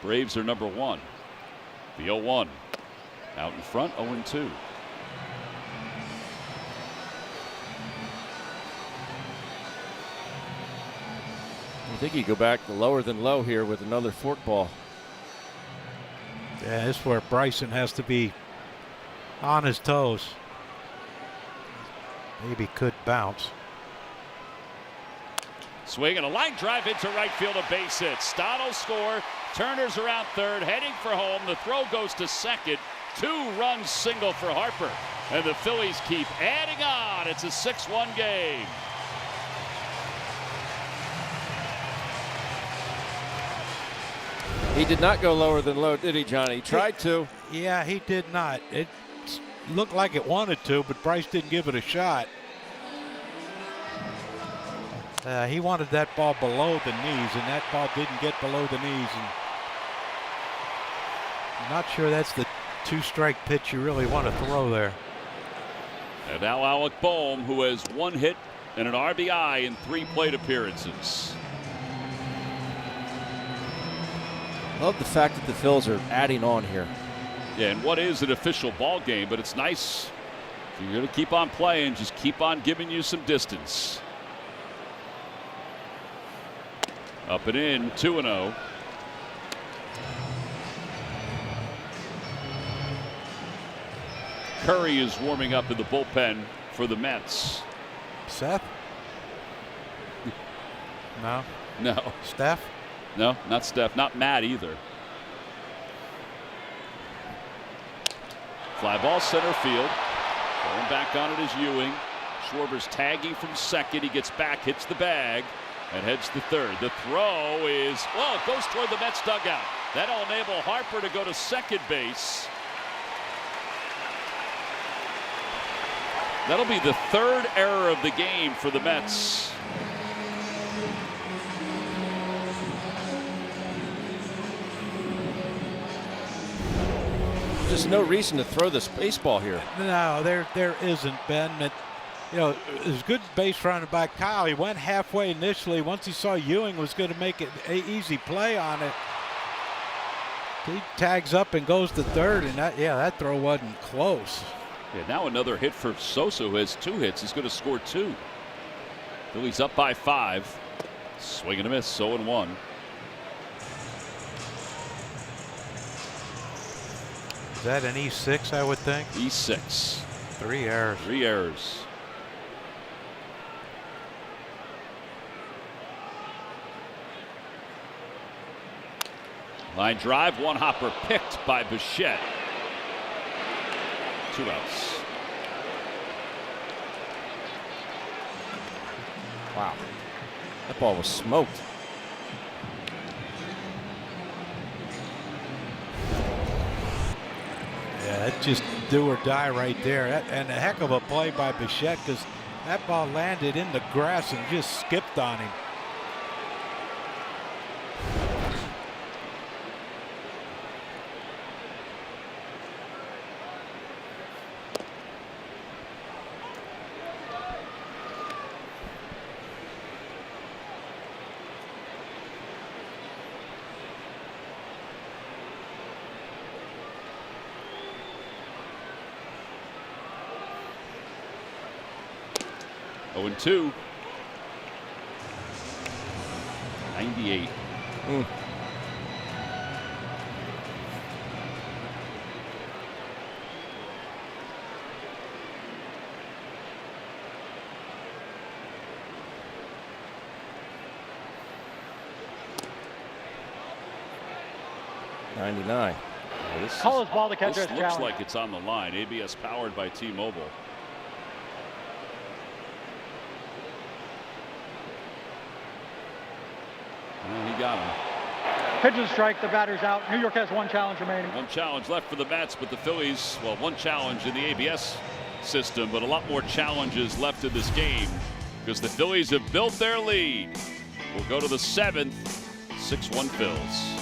Braves are number 1. The 0-1. Out in front, 0-2. I think you go back lower than low here with another forkball. Yeah, this is where Bryson has to be on his toes. Maybe could bounce. Swing and a line drive into right field, a base hit. Stott will score. Turner's around third, heading for home. The throw goes to second. 2-run single for Harper. And the Phillies keep adding on. It's a 6-1 game. He did not go lower than low, did he, Johnny? He tried to. Yeah, he did not. It looked like it wanted to, but Bryce didn't give it a shot. He wanted that ball below the knees, and that ball didn't get below the knees. And I'm not sure that's the 2-strike pitch you really want to throw there. And now Alec Boehm, who has 1 hit and an RBI in 3 plate appearances. Love the fact that the Phils are adding on here. Yeah, and what is an official ball game, but it's nice. If you're going to keep on playing, just keep on giving you some distance. Up and in, 2-0. Curry is warming up in the bullpen for the Mets. Seth? No. No. Steph? No, not Steph. Not Matt either. Fly ball center field. Going back on it is Ewing. Schwarber's tagging from second. He gets back, hits the bag, and heads to third. The throw is, well, it goes toward the Mets dugout. That'll enable Harper to go to second base. That'll be the 3rd error of the game for the Mets. There's no reason to throw this baseball here. No, there isn't, Ben. It was good base running by Kyle. He went halfway initially. Once he saw Ewing was going to make it an easy play on it, he tags up and goes to third, and that throw wasn't close. Yeah, now another hit for Sosa, who has 2 hits. He's going to score 2. Phillies up by 5. Swing and a miss, 0-1. Is that an E6, I would think? E6. 3 errors. 3 errors. Line drive, one hopper picked by Bichette. 2 outs. Wow. That ball was smoked. Yeah, that's just do or die right there. And a heck of a play by Bichette, because that ball landed in the grass and just skipped on him. Oh, and 2. 98. $99. Call is ball to catcher This as looks challenge. like it's on the line. ABS powered by T-Mobile. He got him. Pitch is a strike. The batter's out. New York has 1 challenge remaining. 1 challenge left for the Mets, but the Phillies, well, 1 challenge in the ABS system, but a lot more challenges left in this game because the Phillies have built their lead. We'll go to the 7th. 6-1 Phils.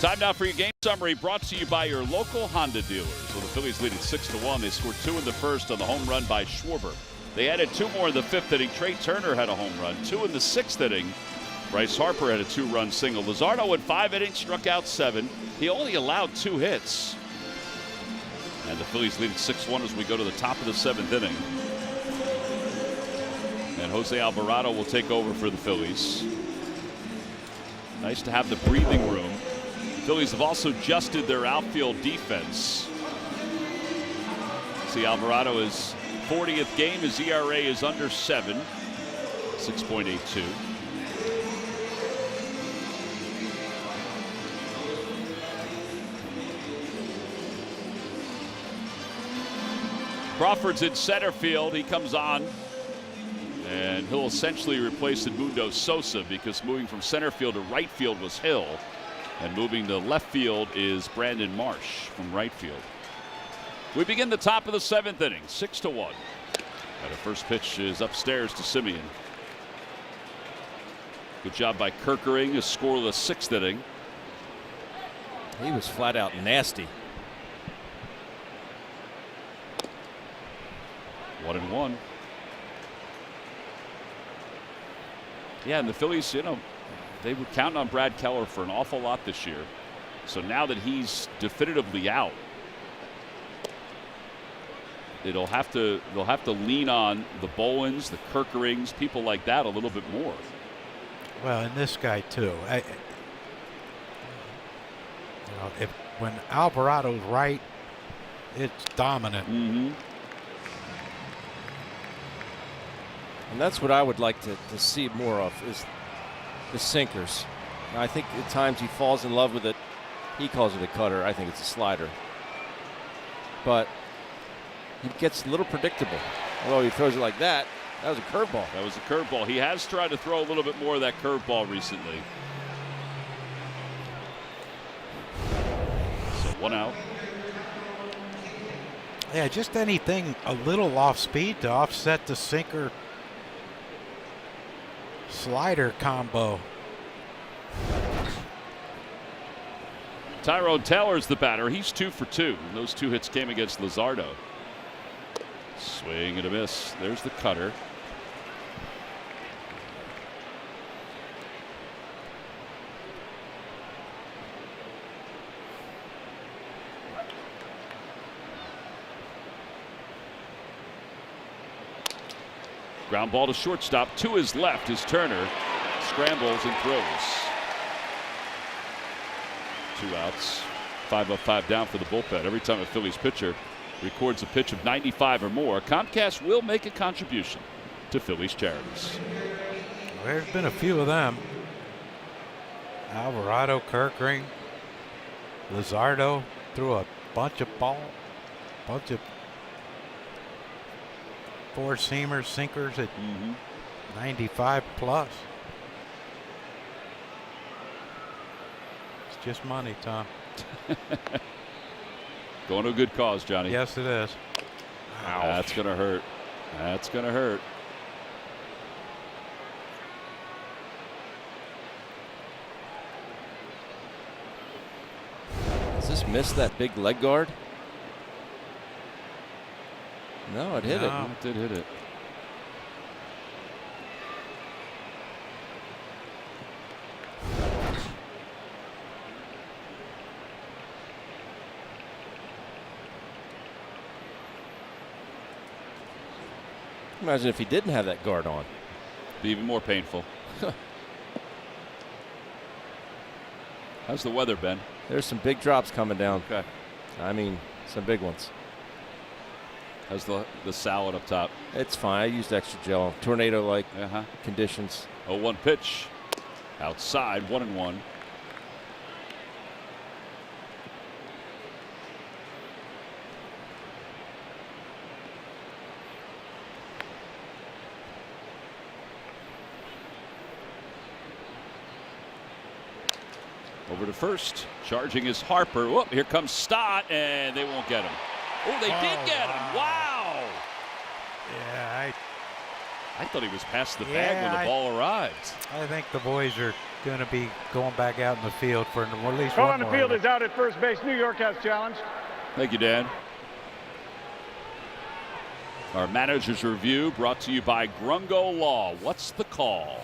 Time now for your game summary, brought to you by your local Honda dealers. Well, the Phillies lead at 6-1. They scored 2 in the first on the home run by Schwarber. They added 2 more in the 5th inning. Trey Turner had a home run. 2 in the 6th inning. Bryce Harper had a 2-run single. Luzardo in 5 innings struck out 7. He only allowed 2 hits. And the Phillies lead at 6-1 as we go to the top of the 7th inning. And Jose Alvarado will take over for the Phillies. Nice to have the breathing room. Phillies have also adjusted their outfield defense. See, Alvarado is 40th game. His ERA is under 7, 6.82. Crawford's in center field. He comes on, and he'll essentially replace Edmundo Sosa because moving from center field to right field was Hill. And moving to left field is Brandon Marsh from right field. We begin the top of the 7th inning, 6-1. And the first pitch is upstairs to Simeon. Good job by Kerkering, a scoreless 6th inning. He was flat out nasty. 1-1. Yeah, and the Phillies, you know, they were counting on Brad Keller for an awful lot this year. So now that he's definitively out, they'll have to lean on the Bowens, the Kerkerings, people like that a little bit more. Well, and this guy too. When Alvarado's right, it's dominant. Mm-hmm. And that's what I would like to see more of is the sinkers. I think at times he falls in love with it. He calls it a cutter. I think it's a slider. But he gets a little predictable. Although he throws it like that, that was a curveball. That was a curveball. He has tried to throw a little bit more of that curveball recently. So 1 out. Yeah, just anything a little off speed to offset the sinker slider combo. Tyrone Taylor's the batter. He's 2 for 2. Those 2 hits came against Luzardo. Swing and a miss. There's the cutter. Ground ball to shortstop. To his left is Turner. Scrambles and throws. 2 outs. 5 up, 5 down for the bullpen. Every time a Phillies pitcher records a pitch of 95 or more, Comcast will make a contribution to Phillies charities. There's been a few of them. Alvarado, Kirkring, Lizardo threw a bunch of bunch of four-seamers, sinkers at 95 plus. It's just money, Tom. Going to a good cause, Johnny. Yes, it is. Ouch. That's going to hurt. That's going to hurt. Does this miss that big leg guard? No, it hit it. It did hit it. Imagine if he didn't have that guard on. Be even more painful. How's the weather, Ben? There's some big drops coming down. Okay. I mean, some big ones. How's the salad up top? It's fine. I used extra gel. Tornado-like conditions. 0-1 pitch. Outside, 1-1. Over to first. Charging is Harper. Whoop, here comes Stott, and they won't get him. Oh, they did get him. Wow. Yeah, I thought he was past the bag when the ball arrived. I think the boys are going to be going back out in the field for at least Call one on the more field inning. is out at first base. New York has challenged. Thank you, Dan. Our manager's review brought to you by Grungo Law. What's the call?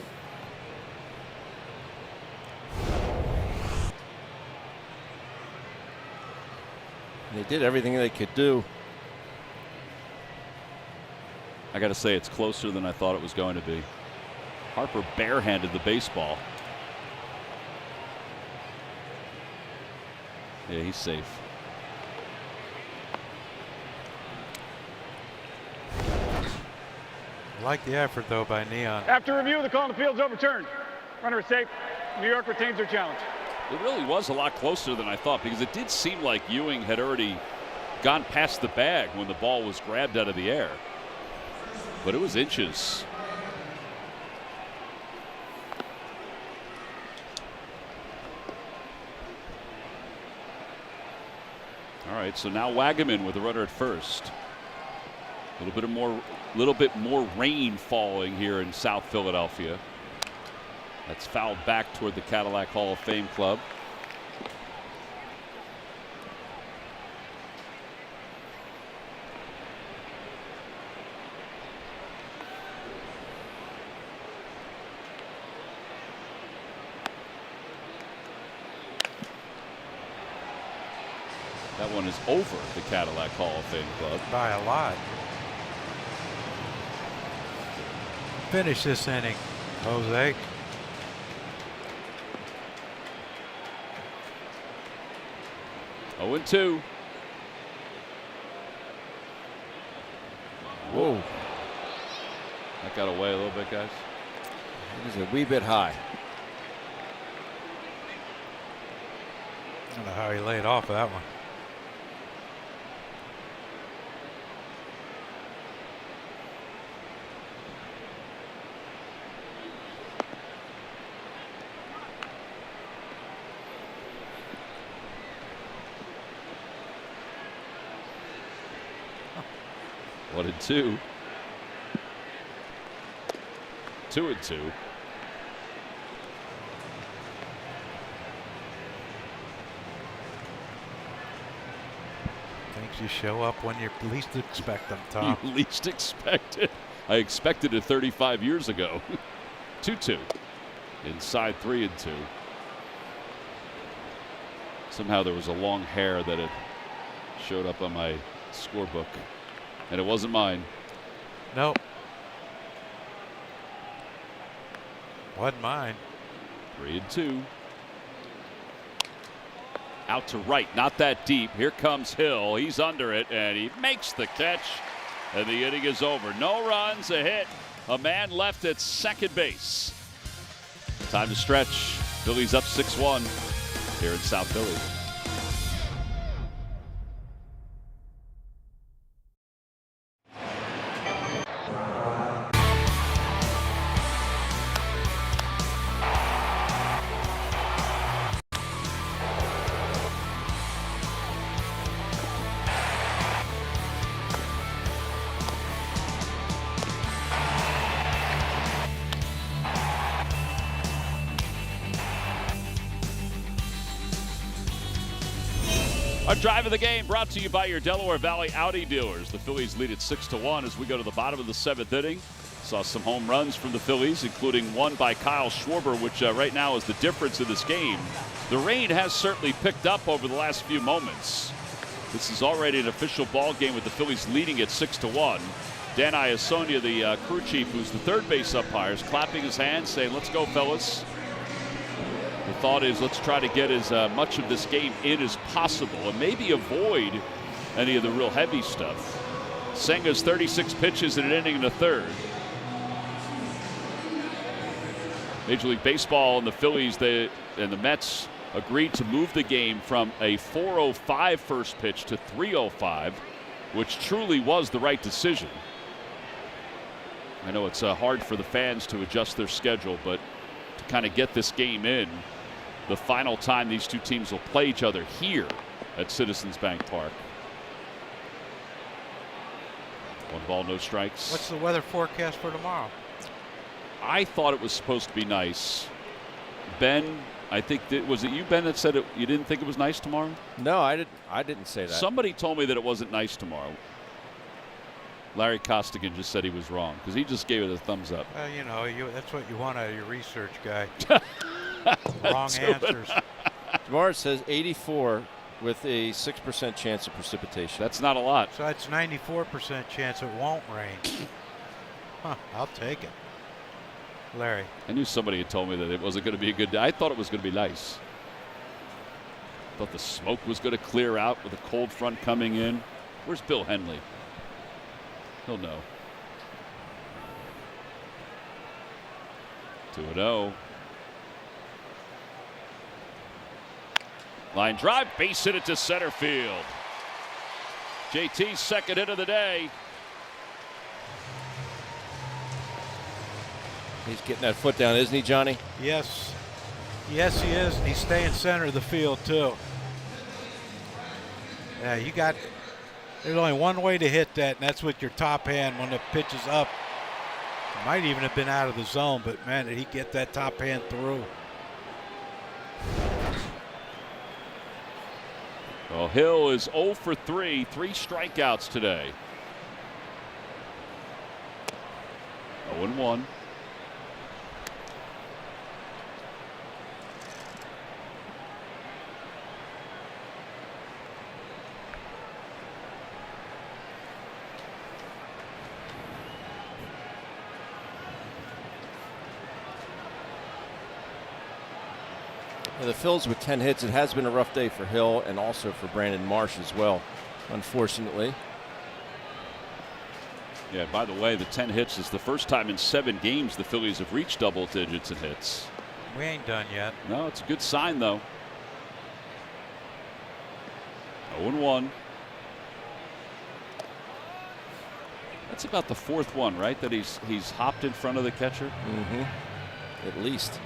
They did everything they could do. I got to say, it's closer than I thought it was going to be. Harper barehanded the baseball. Yeah, he's safe. I like the effort, though, by Neon. After review, the call on the field is overturned. Runner is safe. New York retains their challenge. It really was a lot closer than I thought, because it did seem like Ewing had already gone past the bag when the ball was grabbed out of the air. But it was inches. All right, so now Wagaman with a runner at first. A little bit more rain falling here in South Philadelphia. That's fouled back toward the Cadillac Hall of Fame club. That one is over the Cadillac Hall of Fame club. By a lot. Finish this inning, Jose. Oh, 0-2. Whoa. That got away a little bit, guys. It was a wee bit high. I don't know how he laid off of that one. What a 2. 2-2. Things you show up when you least expect them, Tom. You least expect it. I expected it 35 years ago. 2-2. Inside 3-2. Somehow there was a long hair that had showed up on my scorebook. And it wasn't mine. Nope. Wasn't mine. 3-2. Out to right, not that deep. Here comes Hill. He's under it, and he makes the catch, and the inning is over. No runs, a hit, a man left at second base. Time to stretch. Phillies up 6-1 here in South Philly. Our drive of the game brought to you by your Delaware Valley Audi dealers. The Phillies lead it 6-1 as we go to the bottom of the 7th inning. Saw some home runs from the Phillies, including one by Kyle Schwarber, which right now is the difference in this game. The rain has certainly picked up over the last few moments. This is already an official ball game with the Phillies leading it 6-1. Dan Iasonia, the crew chief, who's the third base umpire, is clapping his hands, saying, "Let's go, fellas." The thought is let's try to get as much of this game in as possible and maybe avoid any of the real heavy stuff. Senga's 36 pitches in an inning and a third. Major League Baseball and the Phillies and the Mets agreed to move the game from a 4:05 first pitch to 3:05, which truly was the right decision. I know it's hard for the fans to adjust their schedule, but to kind of get this game in, the final time these two teams will play each other here at Citizens Bank Park. 1 ball, no strikes. What's the weather forecast for tomorrow? I thought it was supposed to be nice. Ben, I think was it you, Ben, that said you didn't think it was nice tomorrow? No, I didn't say that. Somebody told me that it wasn't nice tomorrow. Larry Costigan just said he was wrong because he just gave it a thumbs up. You know, that's what you want out of your research guy. Wrong answers. Tomorrow it says 84 with a 6% chance of precipitation. That's not a lot. So that's 94% chance it won't rain. Huh, I'll take it. Larry. I knew somebody had told me that it wasn't going to be a good day. I thought it was going to be nice. Thought the smoke was going to clear out with a cold front coming in. Where's Bill Henley? He'll know. 2-0. Line drive, base hit it to center field. JT's second hit of the day. He's getting that foot down, isn't he, Johnny? Yes. Yes, he is. And he's staying center of the field, too. Yeah, there's only one way to hit that, and that's with your top hand when the pitch is up. It might even have been out of the zone, but, man, did he get that top hand through. Well, Hill is 0 for 3, 3 strikeouts today. 0-1. The Phils with 10 hits. It has been a rough day for Hill and also for Brandon Marsh as well, unfortunately. Yeah, by the way, the 10 hits is the first time in 7 games the Phillies have reached double digits in hits. We ain't done yet. No, it's a good sign, though. 0-1. That's about the 4th one, right? That he's hopped in front of the catcher? Mm-hmm. At least.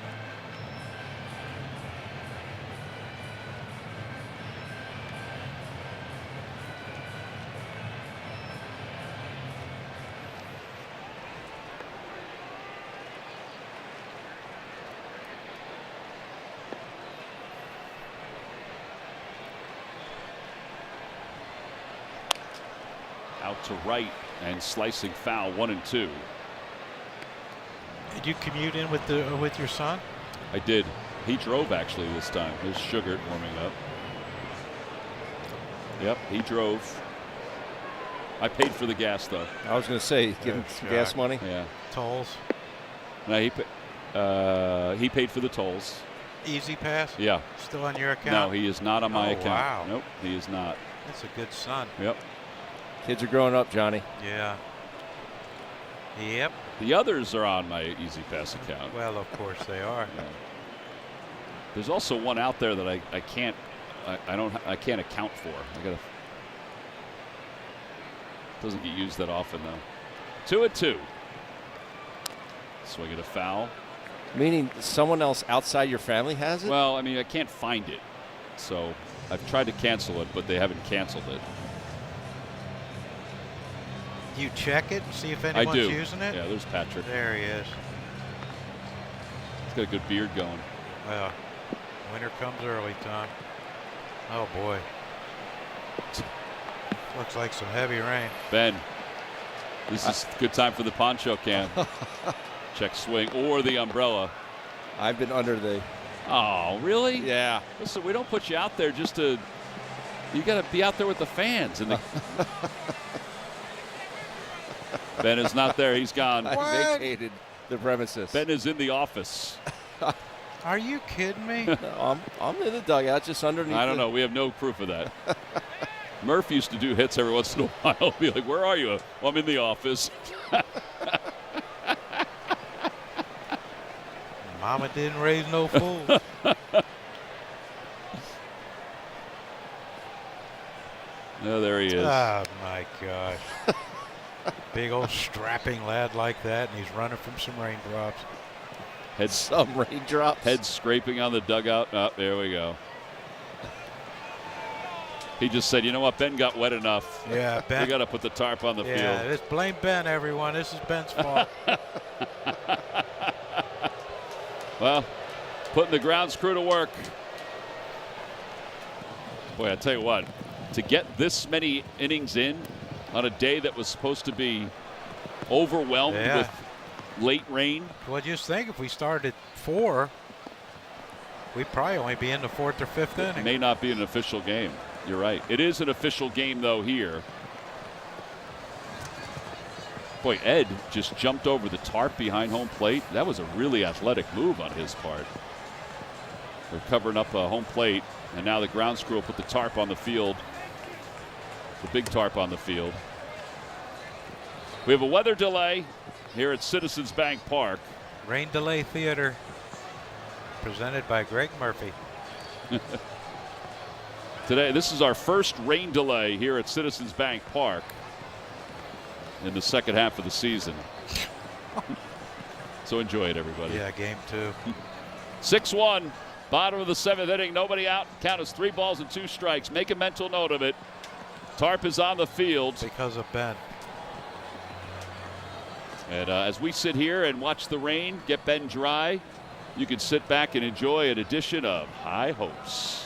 Out to right and slicing foul, 1-2. Did you commute in with your son? I did. He drove actually this time. There's Sugar warming up. Yep, he drove. I paid for the gas though. I was going to say, give him some gas money. Yeah. Tolls. No, he paid for the tolls. Easy Pass? Yeah. Still on your account? No, he is not on my account. Wow. Nope, he is not. That's a good son. Yep. Kids are growing up, Johnny. Yeah. Yep. The others are on my Easy Pass account. Well, of course they are. Yeah. There's also one out there that I can't account for. Doesn't get used that often though. 2-2. Swing at a foul. Meaning someone else outside your family has it? Well, I mean, I can't find it. So I've tried to cancel it, but they haven't canceled it. You check it and see if I anyone's do. using it? Yeah, there's Patrick. There he is. He's got a good beard going. Well, winter comes early, Tom. Oh, boy. Looks like some heavy rain. Ben, this is a good time for the poncho cam. Check swing or the umbrella. I've been under the. Oh, really? Yeah. Listen, we don't put you out there just to. You got to be out there with the fans. And Ben is not there. He's gone. I vacated the premises. Ben is in the office. Are you kidding me? No, I'm in the dugout, just underneath. I don't know. We have no proof of that. Murph used to do hits every once in a while. Be like, "Where are you?" Well, I'm in the office. Mama didn't raise no fool. Oh, there he is. Oh, my gosh. Big old strapping lad like that, and he's running from some raindrops. Some raindrops. Head scraping on the dugout. Oh, there we go. He just said, you know what, Ben got wet enough. Yeah, Ben. We got to put the tarp on the Yeah, field. just blame Ben, everyone. This is Ben's fault. Well, putting the grounds crew to work. Boy, I tell you what, to get this many innings in on a day that was supposed to be overwhelmed with late rain. Well, just think if we started at 4, we'd probably only be in the 4th or 5th inning. It may not be an official game. You're right. It is an official game, though, here. Boy, Ed just jumped over the tarp behind home plate. That was a really athletic move on his part. They're covering up a home plate, and now the grounds crew will put the tarp on the field. The big tarp on the field. We have a weather delay here at Citizens Bank Park. Rain Delay Theater, presented by Greg Murphy. Today, this is our first rain delay here at Citizens Bank Park in the second half of the season. So enjoy it, everybody. Yeah, game 2. 6-1, bottom of the 7th inning, nobody out. Count is 3 balls and 2 strikes. Make a mental note of it. Tarp is on the field. Because of Ben. And as we sit here and watch the rain get Ben dry, you can sit back and enjoy an edition of High Hopes.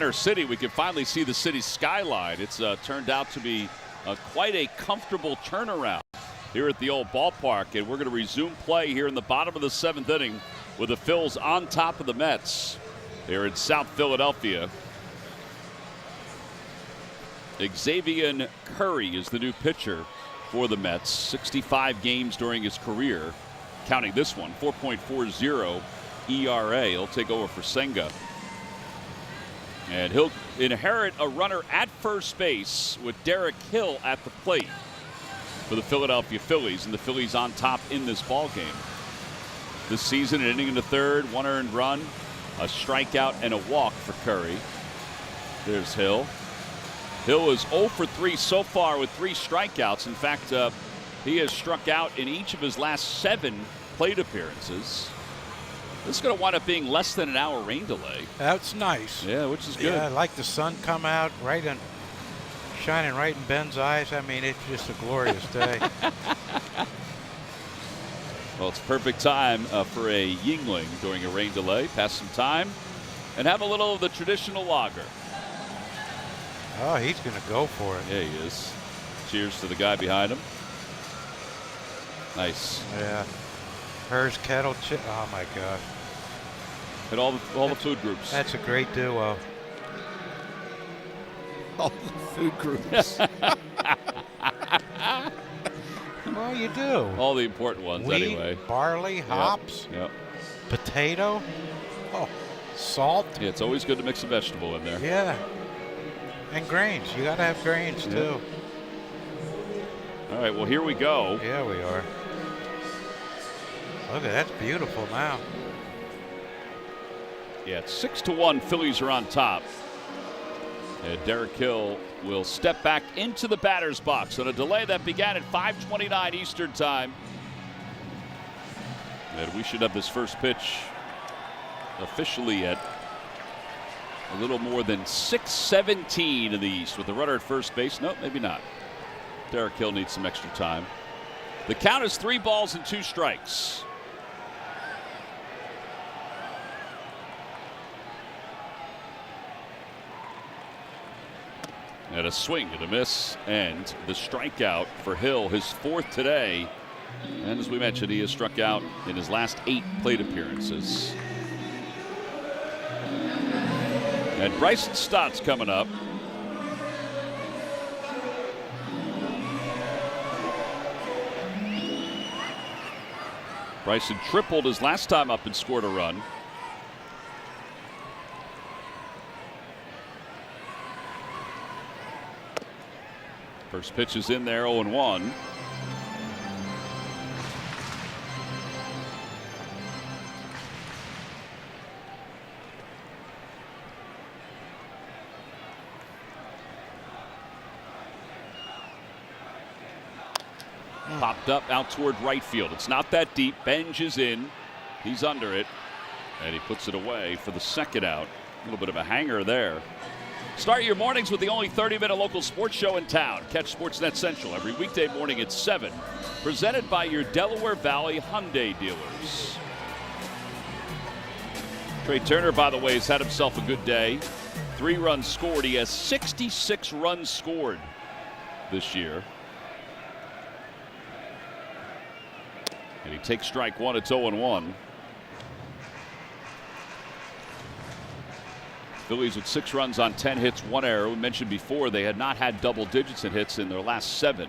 center city, we can finally see the city's skyline. It's turned out to be quite a comfortable turnaround here at the old ballpark, and we're going to resume play here in the bottom of the 7th inning with the Phils on top of the Mets. They're in South Philadelphia. Xavier Curry is the new pitcher for the Mets. 65 games during his career, counting this one, 4.40 ERA. He'll take over for Senga. And he'll inherit a runner at first base with Derek Hill at the plate for the Philadelphia Phillies, and the Phillies on top in this ball game. This season, an inning in the third, 1 earned run, a strikeout, and a walk for Curry. There's Hill. Hill is 0 for 3 so far with 3 strikeouts. In fact, he has struck out in each of his last 7 plate appearances. This is going to wind up being less than an hour rain delay. That's nice. Yeah, which is good. Yeah, I like the sun come out right in, shining right in Ben's eyes. I mean, it's just a glorious day. Well, it's perfect time for a Yingling during a rain delay. Pass some time and have a little of the traditional lager. Oh, he's going to go for it. Yeah, he is. Cheers to the guy behind him. Nice. Yeah. Hers kettle chip. Oh my God. And all the food groups. That's a great duo. All the food groups. Well, you do. All the important ones, Wheat, anyway. Barley, hops, Yep. potato, salt. Yeah, it's always good to mix a vegetable in there. Yeah. And grains. You got to have grains too. All right, well, here we go. Yeah, we are. Look at that's beautiful now. Yeah, it's 6-1. Phillies are on top. And Derek Hill will step back into the batter's box on a delay that began at 5:29 Eastern time. And we should have this first pitch officially at a little more than 6:17 in the East with the runner at first base. Nope, maybe not. Derek Hill needs some extra time. The count is 3 balls and 2 strikes. And a swing and a miss, and the strikeout for Hill, his 4th today. And as we mentioned, he has struck out in his last 8 plate appearances. And Bryson Stott's coming up. Bryson tripled his last time up and scored a run. First pitch is in there, 0-1. Popped up out toward right field. It's not that deep. Benj is in. He's under it. And he puts it away for the second out. A little bit of a hanger there. Start your mornings with the only 30-minute local sports show in town. Catch Sportsnet Central every weekday morning at 7. Presented by your Delaware Valley Hyundai dealers. Trey Turner, by the way, has had himself a good day. 3 runs scored. He has 66 runs scored this year. And he takes strike 1. It's 0-1. Phillies with 6 runs on 10 hits, 1 error. We mentioned before they had not had double digits in hits in their last 7.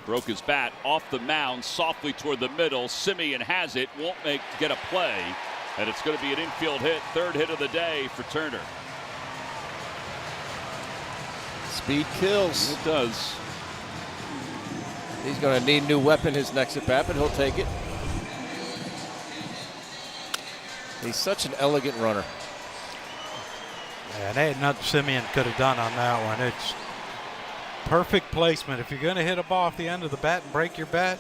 Broke his bat off the mound softly toward the middle. Simeon has it, won't get a play, and it's going to be an infield hit. 3rd hit of the day for Turner. Speed kills. It does. He's going to need a new weapon his next at bat, but he'll take it. He's such an elegant runner. Yeah, there ain't nothing Simeon could have done on that one. It's perfect placement. If you're going to hit a ball off the end of the bat and break your bat,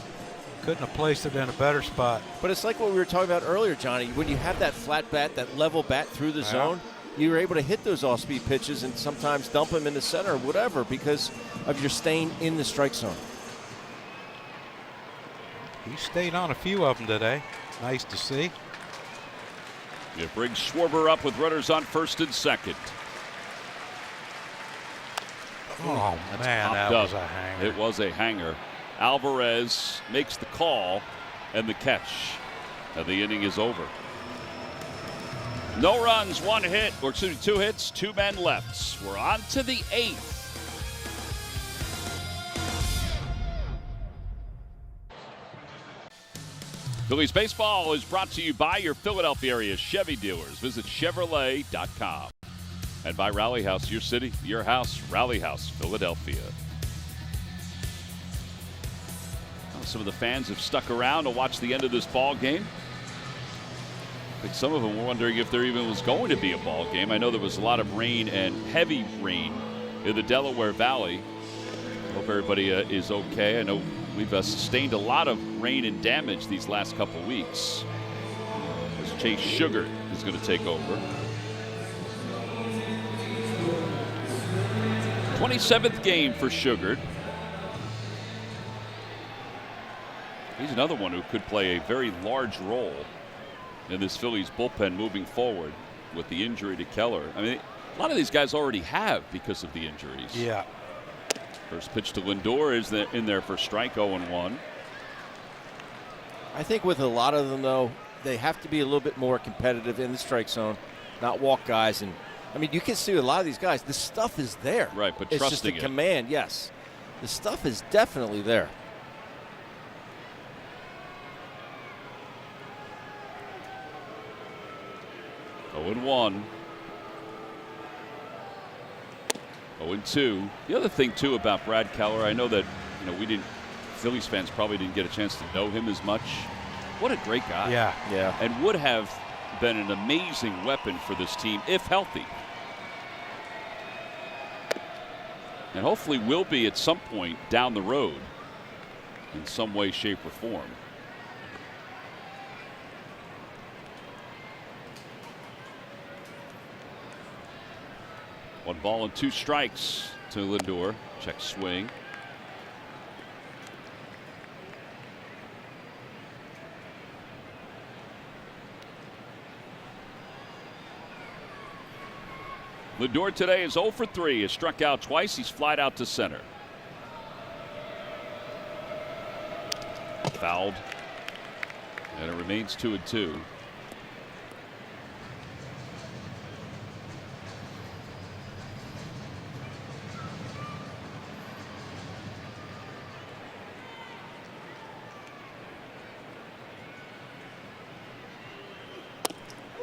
couldn't have placed it in a better spot. But it's like what we were talking about earlier, Johnny. When you have that flat bat, that level bat through the zone, you were able to hit those off-speed pitches and sometimes dump them in the center or whatever because of your staying in the strike zone. He stayed on a few of them today. Nice to see. It brings Schwarber up with runners on first and second. Oh, man, that was a hanger. It was a hanger. Alvarez makes the call and the catch. And the inning is over. No runs, 1 hit, or excuse me, 2 hits, 2 men left. We're on to the 8th. Phillies baseball is brought to you by your Philadelphia area Chevy dealers. Visit Chevrolet.com. And by Rally House, your city, your house, Rally House, Philadelphia. Well, some of the fans have stuck around to watch the end of this ball game. I think some of them were wondering if there even was going to be a ball game. I know there was a lot of rain and heavy rain in the Delaware Valley. Hope everybody is okay. I know we've sustained a lot of rain and damage these last couple weeks. As Chase Sugar is going to take over. 27th game for Sugar. He's another one who could play a very large role in this Phillies bullpen moving forward with the injury to Keller. I mean, a lot of these guys already have because of the injuries. Yeah. First pitch to Lindor is in there for strike 0-1. I think with a lot of them, though, they have to be a little bit more competitive in the strike zone, not walk guys. And I mean, you can see a lot of these guys, the stuff is there. Right, but it's trusting just the command, yes. The stuff is definitely there. Oh, 0-1. 0-2. The other thing too about Brad Keller, I know that Phillies fans probably didn't get a chance to know him as much. What a great guy. Yeah. And would have been an amazing weapon for this team if healthy. And hopefully will be at some point down the road in some way, shape, or form. One ball and 2 strikes to Lindor. Check swing. Lindor today is 0 for 3. Has struck out twice. He's flied out to center. Fouled. And it remains 2-2.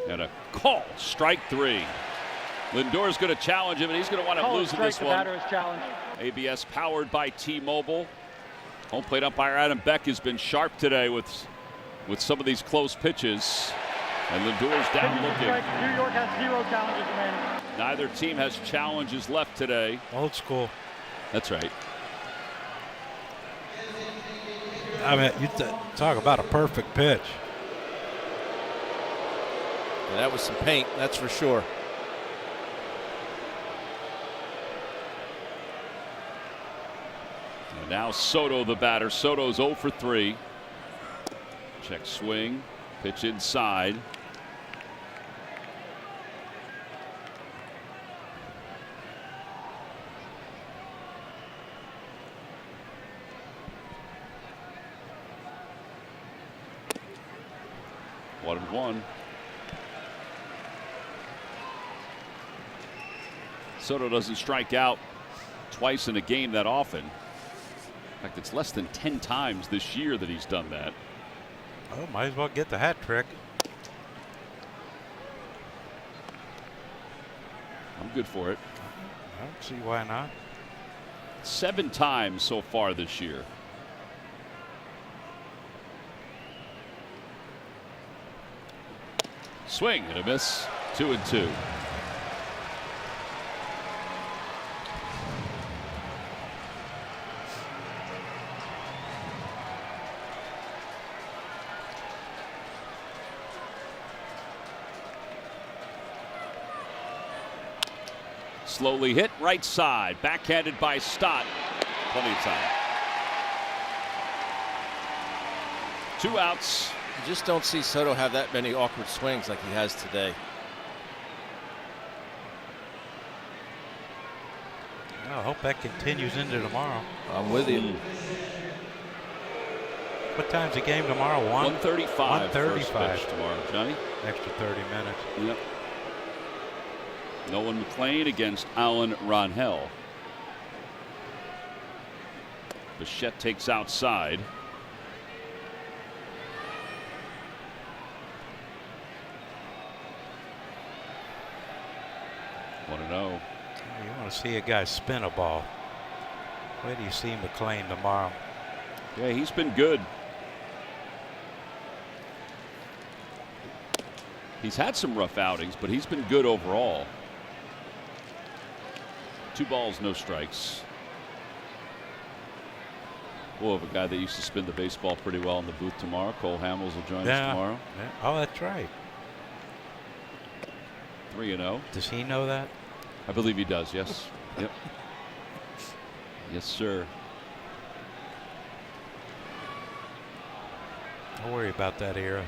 And a call, strike 3. Lindor's going to challenge him, and he's going to want to lose in this one. ABS powered by T-Mobile. Home plate umpire Adam Beck has been sharp today with some of these close pitches. And Lindor's down looking. New York has 0 challenges remaining. Neither team has challenges left today. Old school. That's right. I mean, you talk about a perfect pitch. And that was some paint, that's for sure. And now Soto the batter. Soto's 0 for 3. Check swing. Pitch inside. One and one. Soto doesn't strike out twice in a game that often. In fact, it's less than 10 times this year that he's done that. Oh, might as well get the hat trick. I'm good for it. I don't see why not. 7 times so far this year. Swing and a miss. 2-2. Slowly hit right side. Backhanded by Stott. Plenty of time. 2 outs You just don't see Soto have that many awkward swings like he has today. I hope that continues into tomorrow. I'm with you. What time's the game tomorrow? 1:35. 1:35 tomorrow, Johnny. Extra 30 minutes. Yep. Nolan McLean against Alan Ronhell. Bichette takes outside. Want to know? You want to see a guy spin a ball. Where do you see McLean tomorrow? Yeah, he's been good. He's had some rough outings, but he's been good overall. 2 balls, no strikes. We'll have a guy that used to spin the baseball pretty well in the booth tomorrow. Cole Hamels will join us tomorrow. Yeah. Oh, that's right. 3-0. Does he know that? I believe he does, yes. Yep. Yes, sir. Don't worry about that era.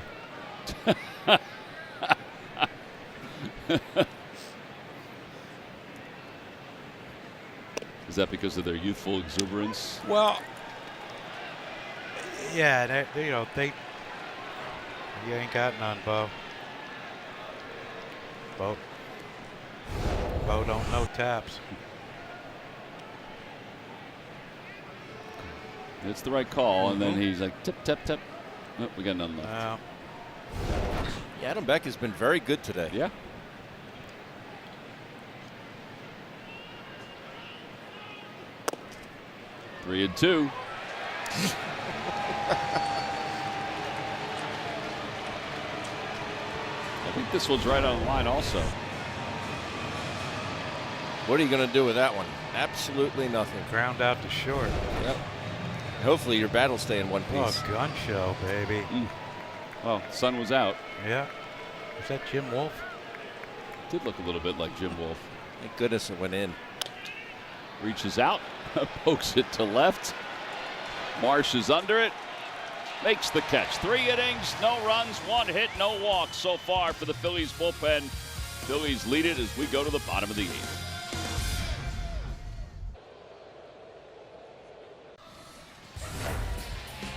Is that because of their youthful exuberance? Well, yeah, you ain't got none, Bo. Bo don't know taps. It's the right call, and then he's like, tip, tap, tap. Oh, we got none left. Yeah, Adam Beck has been very good today. Yeah. Three and two. I think this one's right on the line also. What are you going to do with that one? Absolutely nothing. Ground out to short. Yep. Hopefully your bat will stay in one piece. Oh, gun show, baby. Well, sun was out. Yeah. Is that Jim Wolf? Did look a little bit like Jim Wolf. Thank goodness it went in. Reaches out, pokes it to left. Marsh is under it. Makes the catch. 3 innings, no runs, 1 hit, no walks so far for the Phillies bullpen. Phillies lead it as we go to the bottom of the 8th.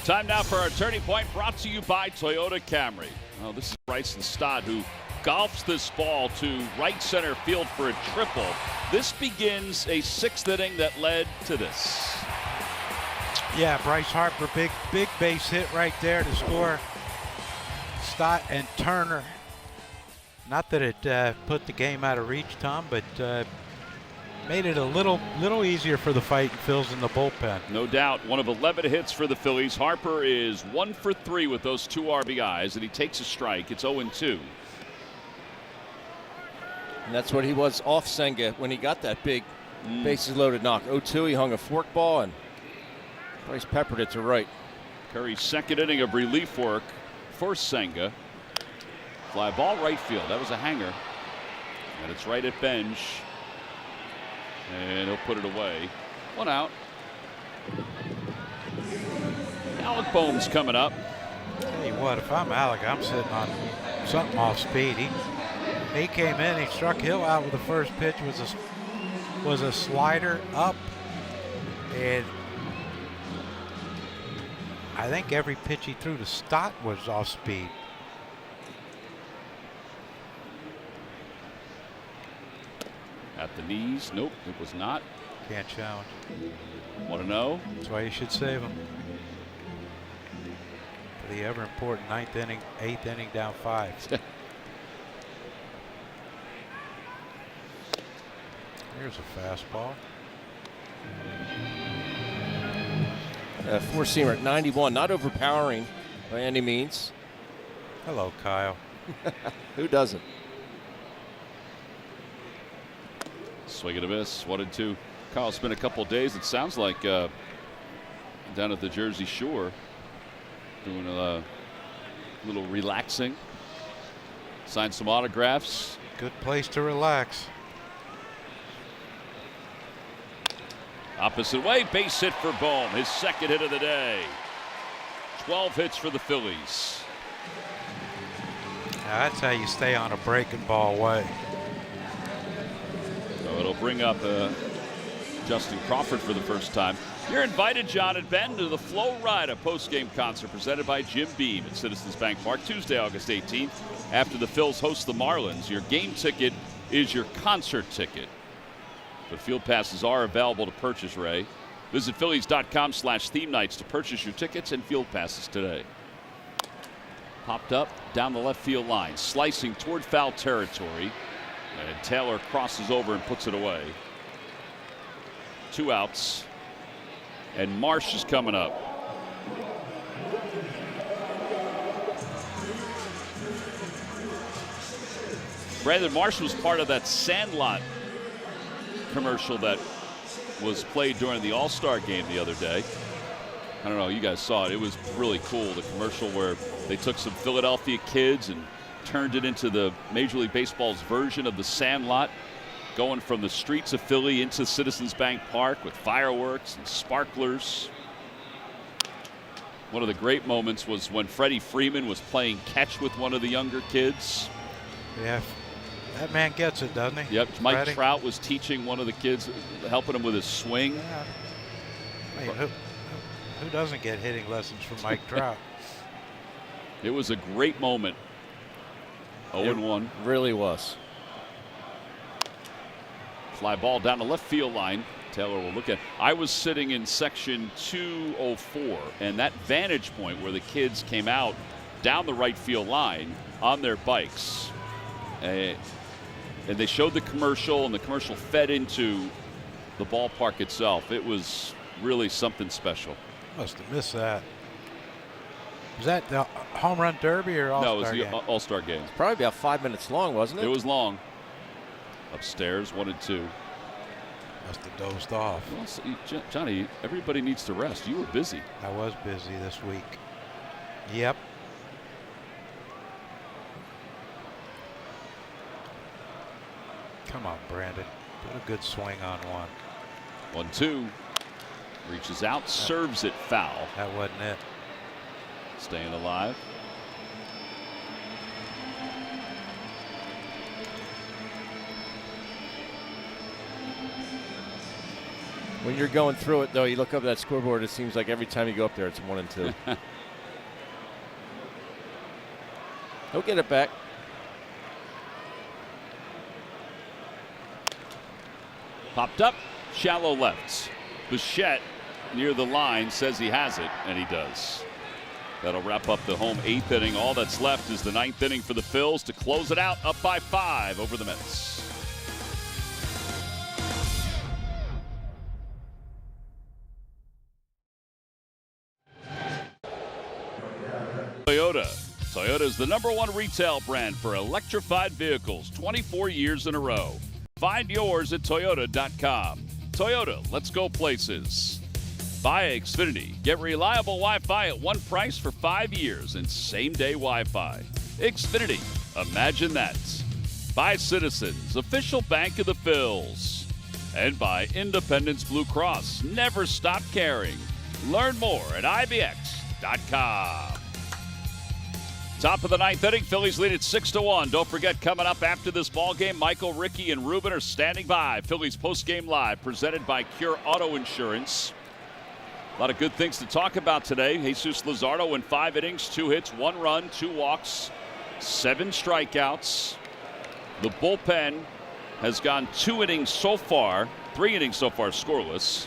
Time now for our Turning Point, brought to you by Toyota Camry. Oh, this is Bryson Stott, who golfs this ball to right center field for a triple. This begins a 6th inning that led to this. Yeah, Bryce Harper, big base hit right there to score. Stott and Turner. Not that it put the game out of reach, Tom, but made it a little easier for the fight and Phil's in the bullpen. No doubt. One of 11 hits for the Phillies. Harper is 1 for 3 with those 2 RBIs, and he takes a strike. It's 0-2. And that's what he was off Senga when he got that big bases loaded knock. 0-2, he hung a fork ball, and Bryce peppered it to right. Curry's 2nd inning of relief work for Senga. Fly ball right field. That was a hanger. And it's right at Benj. And he'll put it away. 1 out. Alec Bohm's coming up. Tell you what, if I'm Alec, I'm sitting on something off speed. He came in, he struck Hill out with the first pitch, was a slider up, and I think every pitch he threw to Stott was off speed. At the knees. Nope, it was not. Can't challenge. Want to know? That's why you should save him. For the ever important 9th inning, 8th inning, down 5. Here's a fastball. Four-seamer at 91, not overpowering by any means. Hello, Kyle. Who doesn't? Swing and a miss. 1-2. Kyle's been a couple days, it sounds like, down at the Jersey Shore, doing a little relaxing. Signed some autographs. Good place to relax. Opposite way, base hit for Bohm, his 2nd hit of the day. 12 hits for the Phillies. Now that's how you stay on a breaking ball way. So it'll bring up Justin Crawford for the first time. You're invited, John and Ben, to the Flow Rida post-game concert presented by Jim Beam at Citizens Bank Park Tuesday, August 18th. After the Phils host the Marlins, your game ticket is your concert ticket. But field passes are available to purchase, Ray. Visit Phillies.com/theme nights to purchase your tickets and field passes today. Popped up down the left field line, slicing toward foul territory. And Taylor crosses over and puts it away. 2 outs. And Marsh is coming up. Brandon Marsh was part of that Sandlot commercial that was played during the All-Star game the other day. I don't know, you guys saw it. It was really cool, the commercial where they took some Philadelphia kids and turned it into the Major League Baseball's version of the Sandlot, going from the streets of Philly into Citizens Bank Park with fireworks and sparklers. One of the great moments was when Freddie Freeman was playing catch with one of the younger kids. Yeah, that man gets it, doesn't he? Yep, Mike Freddie. Trout was teaching one of the kids, helping him with his swing. Yeah. I mean, who doesn't get hitting lessons from Mike Trout? It was a great moment. 0-1. Really was. Fly ball down the left field line. Taylor will look at. I was sitting in section 204, and that vantage point where the kids came out down the right field line on their bikes. And they showed the commercial, and the commercial fed into the ballpark itself. It was really something special. Must have missed that. Was that the home run derby or all-star No, it was the game? All-Star game. Probably about 5 minutes long, wasn't it? It was long. Upstairs, 1 and 2. Must have dozed off. Well, see, Johnny, everybody needs to rest. You were busy. I was busy this week. Yep. Come on, Brandon. Put a good swing on one. 1-2. Reaches out, serves it foul. That wasn't it. Staying alive. When you're going through it, though, you look up at that scoreboard, it seems like every time you go up there, it's 1 and 2. He'll get it back. Popped up, shallow left. Bichette near the line says he has it, and he does. That'll wrap up the home 8th inning. All that's left is the 9th inning for the Phils to close it out, up by 5 over the Mets. Toyota. Toyota is the #1 retail brand for electrified vehicles, 24 years in a row. Find yours at Toyota.com. Toyota, let's go places. Buy Xfinity. Get reliable Wi-Fi at one price for 5 years and same-day Wi-Fi. Xfinity. Imagine that. By Citizens, official bank of the Phils. And by Independence Blue Cross. Never stop caring. Learn more at IBX.com. Top of the 9th inning, Phillies lead at 6-1. Don't forget, coming up after this ball game, Michael, Ricky, and Ruben are standing by. Phillies post-game live, presented by Cure Auto Insurance. A lot of good things to talk about today. Jesus Luzardo in 5 innings, 2 hits, 1 run, 2 walks, 7 strikeouts. The bullpen has gone 2 innings so far, 3 innings so far scoreless.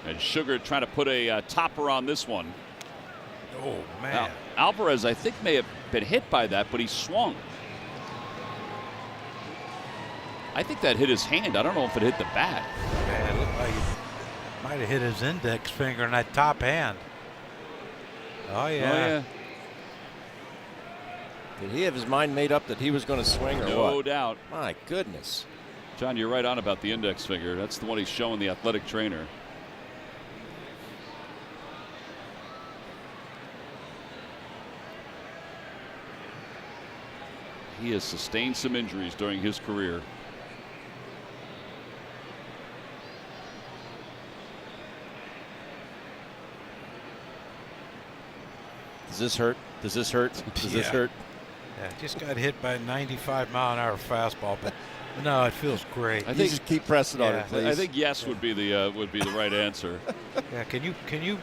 And Sugar trying to put a topper on this one. Oh, man. Now, Alvarez, I think, may have been hit by that, but he swung. I think that hit his hand. I don't know if it hit the bat. Man, it looked like it might have hit his index finger in that top hand. Oh, yeah. Oh, yeah. Did he have his mind made up that he was going to swing or what? No doubt. My goodness. John, you're right on about the index finger. That's the one he's showing the athletic trainer. He has sustained some injuries during his career. Does this hurt? Does this hurt? Does this hurt? Yeah, just got hit by a 95-mile-an-hour fastball, but no, it feels great. I think just keep pressing on it, please. I think yes would be the right answer. Yeah, can you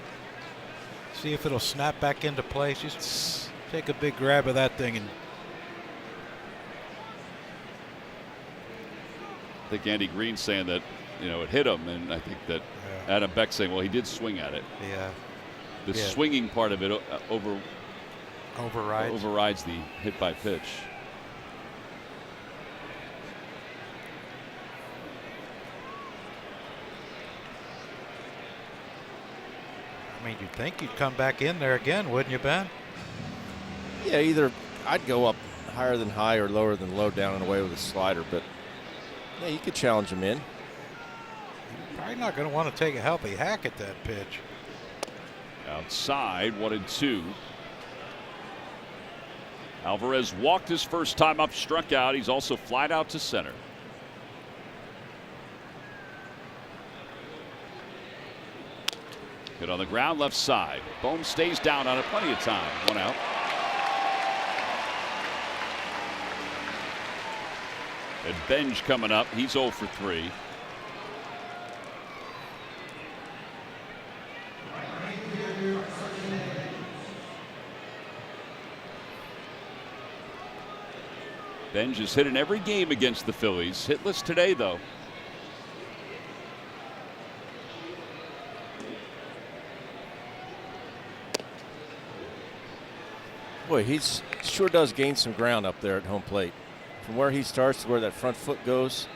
see if it'll snap back into place? Just take a big grab of that thing and. I think Andy Green's saying that it hit him, and I think that Adam Beck's saying, well, he did swing at it. Yeah. The swinging part of it overrides the hit by pitch. I mean, you'd think you'd come back in there again, wouldn't you, Ben? Yeah, either I'd go up higher than high or lower than low down and away with a slider, but yeah, you could challenge him in. You're probably not going to want to take a healthy hack at that pitch. Outside, 1-2. Alvarez walked his first time up, struck out. He's also flied out to center. Hit on the ground, left side. Bohm stays down on it, plenty of time. 1 out. And Benj coming up. He's 0 for 3. Benj has hit in every game against the Phillies. Hitless today, though. Boy, he sure does gain some ground up there at home plate. From where he starts to where that front foot goes,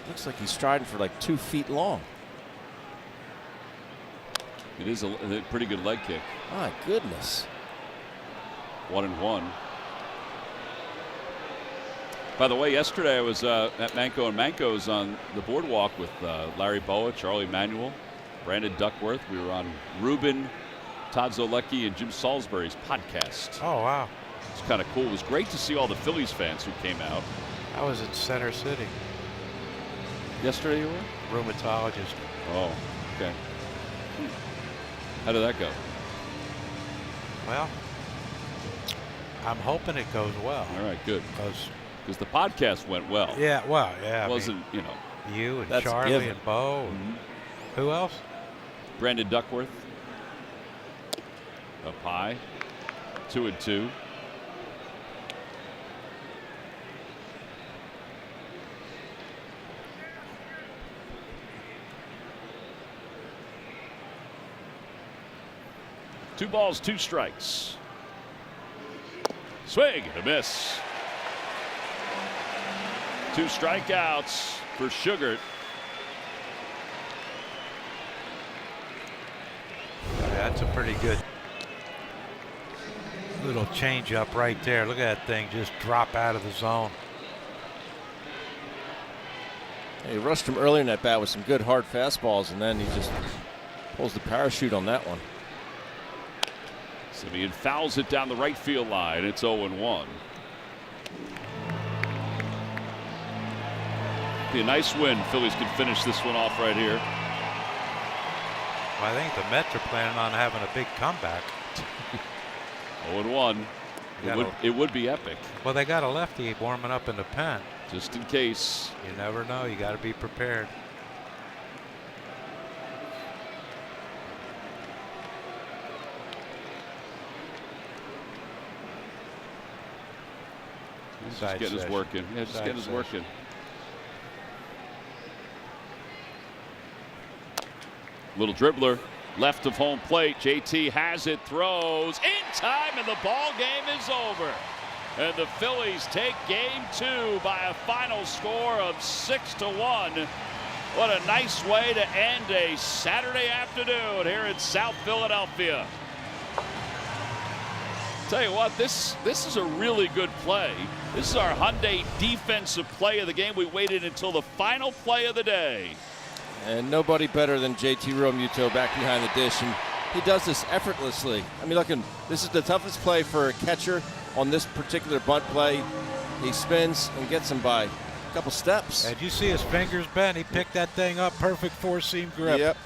looks like he's striding for like 2 feet long. It is a pretty good leg kick. My goodness. 1-1. By the way, yesterday I was at Manco and Manco's on the boardwalk with Larry Boa, Charlie Manuel, Brandon Duckworth. We were on Ruben, Todd Zolecki, and Jim Salisbury's podcast. Oh, wow. It's kind of cool. It was great to see all the Phillies fans who came out. I was in Center City. Yesterday you were? Rheumatologist. Oh, okay. How did that go? Well, I'm hoping it goes well. All right, good. Because the podcast went well. Yeah, well, yeah. It wasn't, You and That's Charlie and Bo. Mm-hmm. Who else? Brandon Duckworth. Up high. 2-2. Two balls, 2 strikes. Swing and a miss. 2 strikeouts for Sugar. That's a pretty good little change up right there. Look at that thing just drop out of the zone. He rushed him earlier in that bat with some good hard fastballs, and then he just pulls the parachute on that one. Simeon fouls it down the right field line. It's 0-1. Be a nice win. Phillies can finish this one off right here. Well, I think the Mets are planning on having a big comeback. 0-1. It would be epic. Well, they got a lefty warming up in the pen. Just in case. You never know. You got to be prepared. Just getting his work in. Yeah, just getting his work in. Little dribbler, left of home plate. JT has it, throws in time, and the ball game is over. And the Phillies take game 2 by a final score of 6-1. What a nice way to end a Saturday afternoon here in South Philadelphia. Tell you what, this is a really good play. This is our Hyundai defensive play of the game. We waited until the final play of the day. And nobody better than JT Realmuto back behind the dish, and he does this effortlessly. I mean, look, this is the toughest play for a catcher on this particular bunt play. He spins and gets him by a couple steps. Did you see his fingers, Ben? He picked that thing up, perfect 4-seam grip. Yep.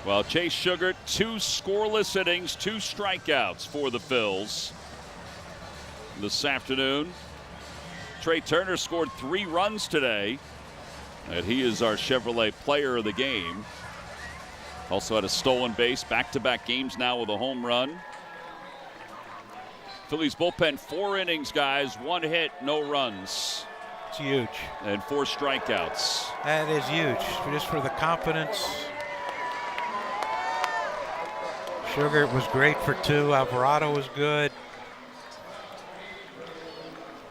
Well, Chase Sugar, 2 scoreless innings, 2 strikeouts for the Phils this afternoon. Trey Turner scored 3 runs today, and he is our Chevrolet player of the game. Also had a stolen base, back-to-back games now with a home run. Phillies bullpen, 4 innings, guys, 1 hit, no runs. It's huge. And 4 strikeouts. That is huge, just for the confidence. Sugar was great for 2. Alvarado was good.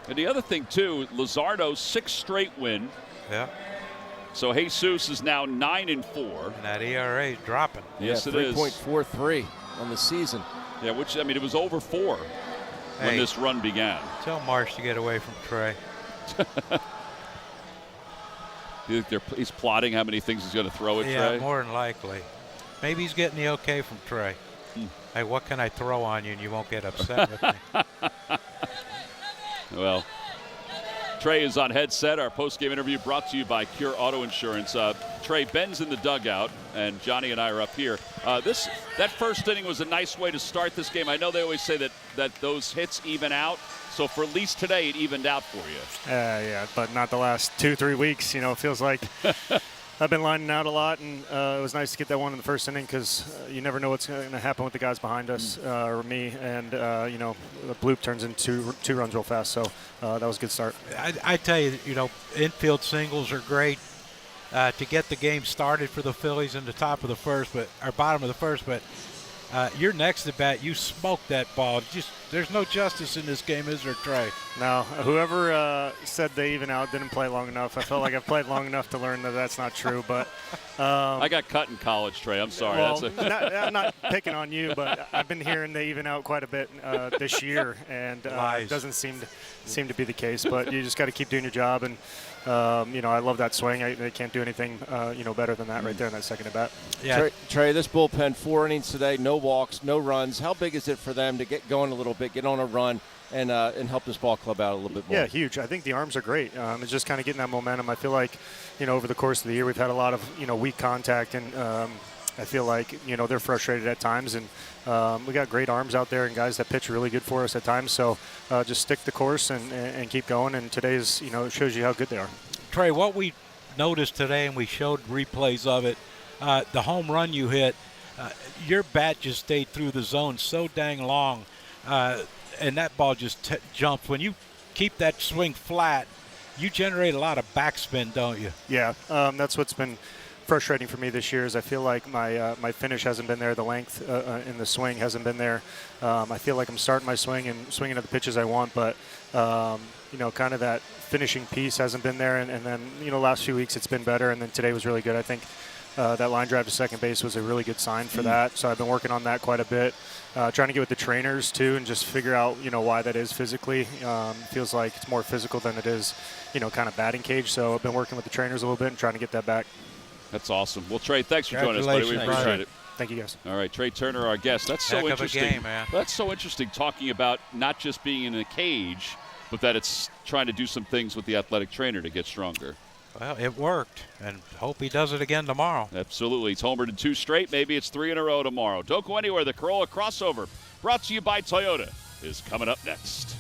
And the other thing, too, Luzardo's 6th straight win. Yeah. So Jesus is now 9-4. And that ERA is dropping. Yes, it is. 3.43 on the season. Yeah, which, I mean, it was over 4 when this run began. Tell Marsh to get away from Trey. You think he's plotting how many things he's going to throw at Trey? Yeah, more than likely. Maybe he's getting the okay from Trey. Hey, what can I throw on you and you won't get upset with me? Well, Trey is on headset. Our post-game interview brought to you by Cure Auto Insurance. Trey, Ben's in the dugout, and Johnny and I are up here. That first inning was a nice way to start this game. I know they always say that those hits even out. So for at least today, it evened out for you. Yeah, but not the last 2-3 weeks. You know, it feels like I've been lining out a lot, and it was nice to get that one in the first inning because you never know what's going to happen with the guys behind us or me. And, you know, the bloop turns into 2 runs real fast. So that was a good start. I tell you, infield singles are great to get the game started for the Phillies in the top of the first, or bottom of the first. But your next at bat, you smoked that ball. There's no justice in this game, is there, Trey? No, whoever said they even out didn't play long enough. I felt like I've played long enough to learn that that's not true. But I got cut in college, Trey. I'm sorry. Well, I'm not picking on you, but I've been hearing they even out quite a bit this year, and it doesn't seem to be the case. But you just got to keep doing your job, and I love that swing. They can't do anything better than that right there in that second at bat. Yeah. Trey, this bullpen, 4 innings today, no walks, no runs. How big is it for them to get going a little bit, get on a run, and help this ball club out a little bit more? Yeah, huge. I think the arms are great. It's just kind of getting that momentum. I feel like, over the course of the year, we've had a lot of, weak contact, and I feel like, they're frustrated at times. And we got great arms out there and guys that pitch really good for us at times. So just stick the course and keep going. And today's, it shows you how good they are. Trey, what we noticed today, and we showed replays of it, the home run you hit, your bat just stayed through the zone so dang long, and that ball just jumped. When you keep that swing flat, you generate a lot of backspin, don't you? Yeah, that's what's been frustrating for me this year is I feel like my finish hasn't been there. The length in the swing hasn't been there. I feel like I'm starting my swing and swinging at the pitches I want, but kind of that finishing piece hasn't been there. And then, last few weeks it's been better, and then today was really good. I think that line drive to second base was a really good sign for that. So I've been working on that quite a bit, trying to get with the trainers too and just figure out, why that is physically. Feels like it's more physical than it is, kind of batting cage. So I've been working with the trainers a little bit and trying to get that back. That's awesome. Well, Trey, thanks for joining us, buddy. We appreciate it. Thank you, guys. All right, Trey Turner, our guest. That's so interesting. Heck of a game, man. That's so interesting, talking about not just being in a cage, but that it's trying to do some things with the athletic trainer to get stronger. Well, it worked, and hope he does it again tomorrow. Absolutely. He's homered in 2 straight. Maybe it's 3 in a row tomorrow. Don't go anywhere. The Corolla crossover, brought to you by Toyota, is coming up next.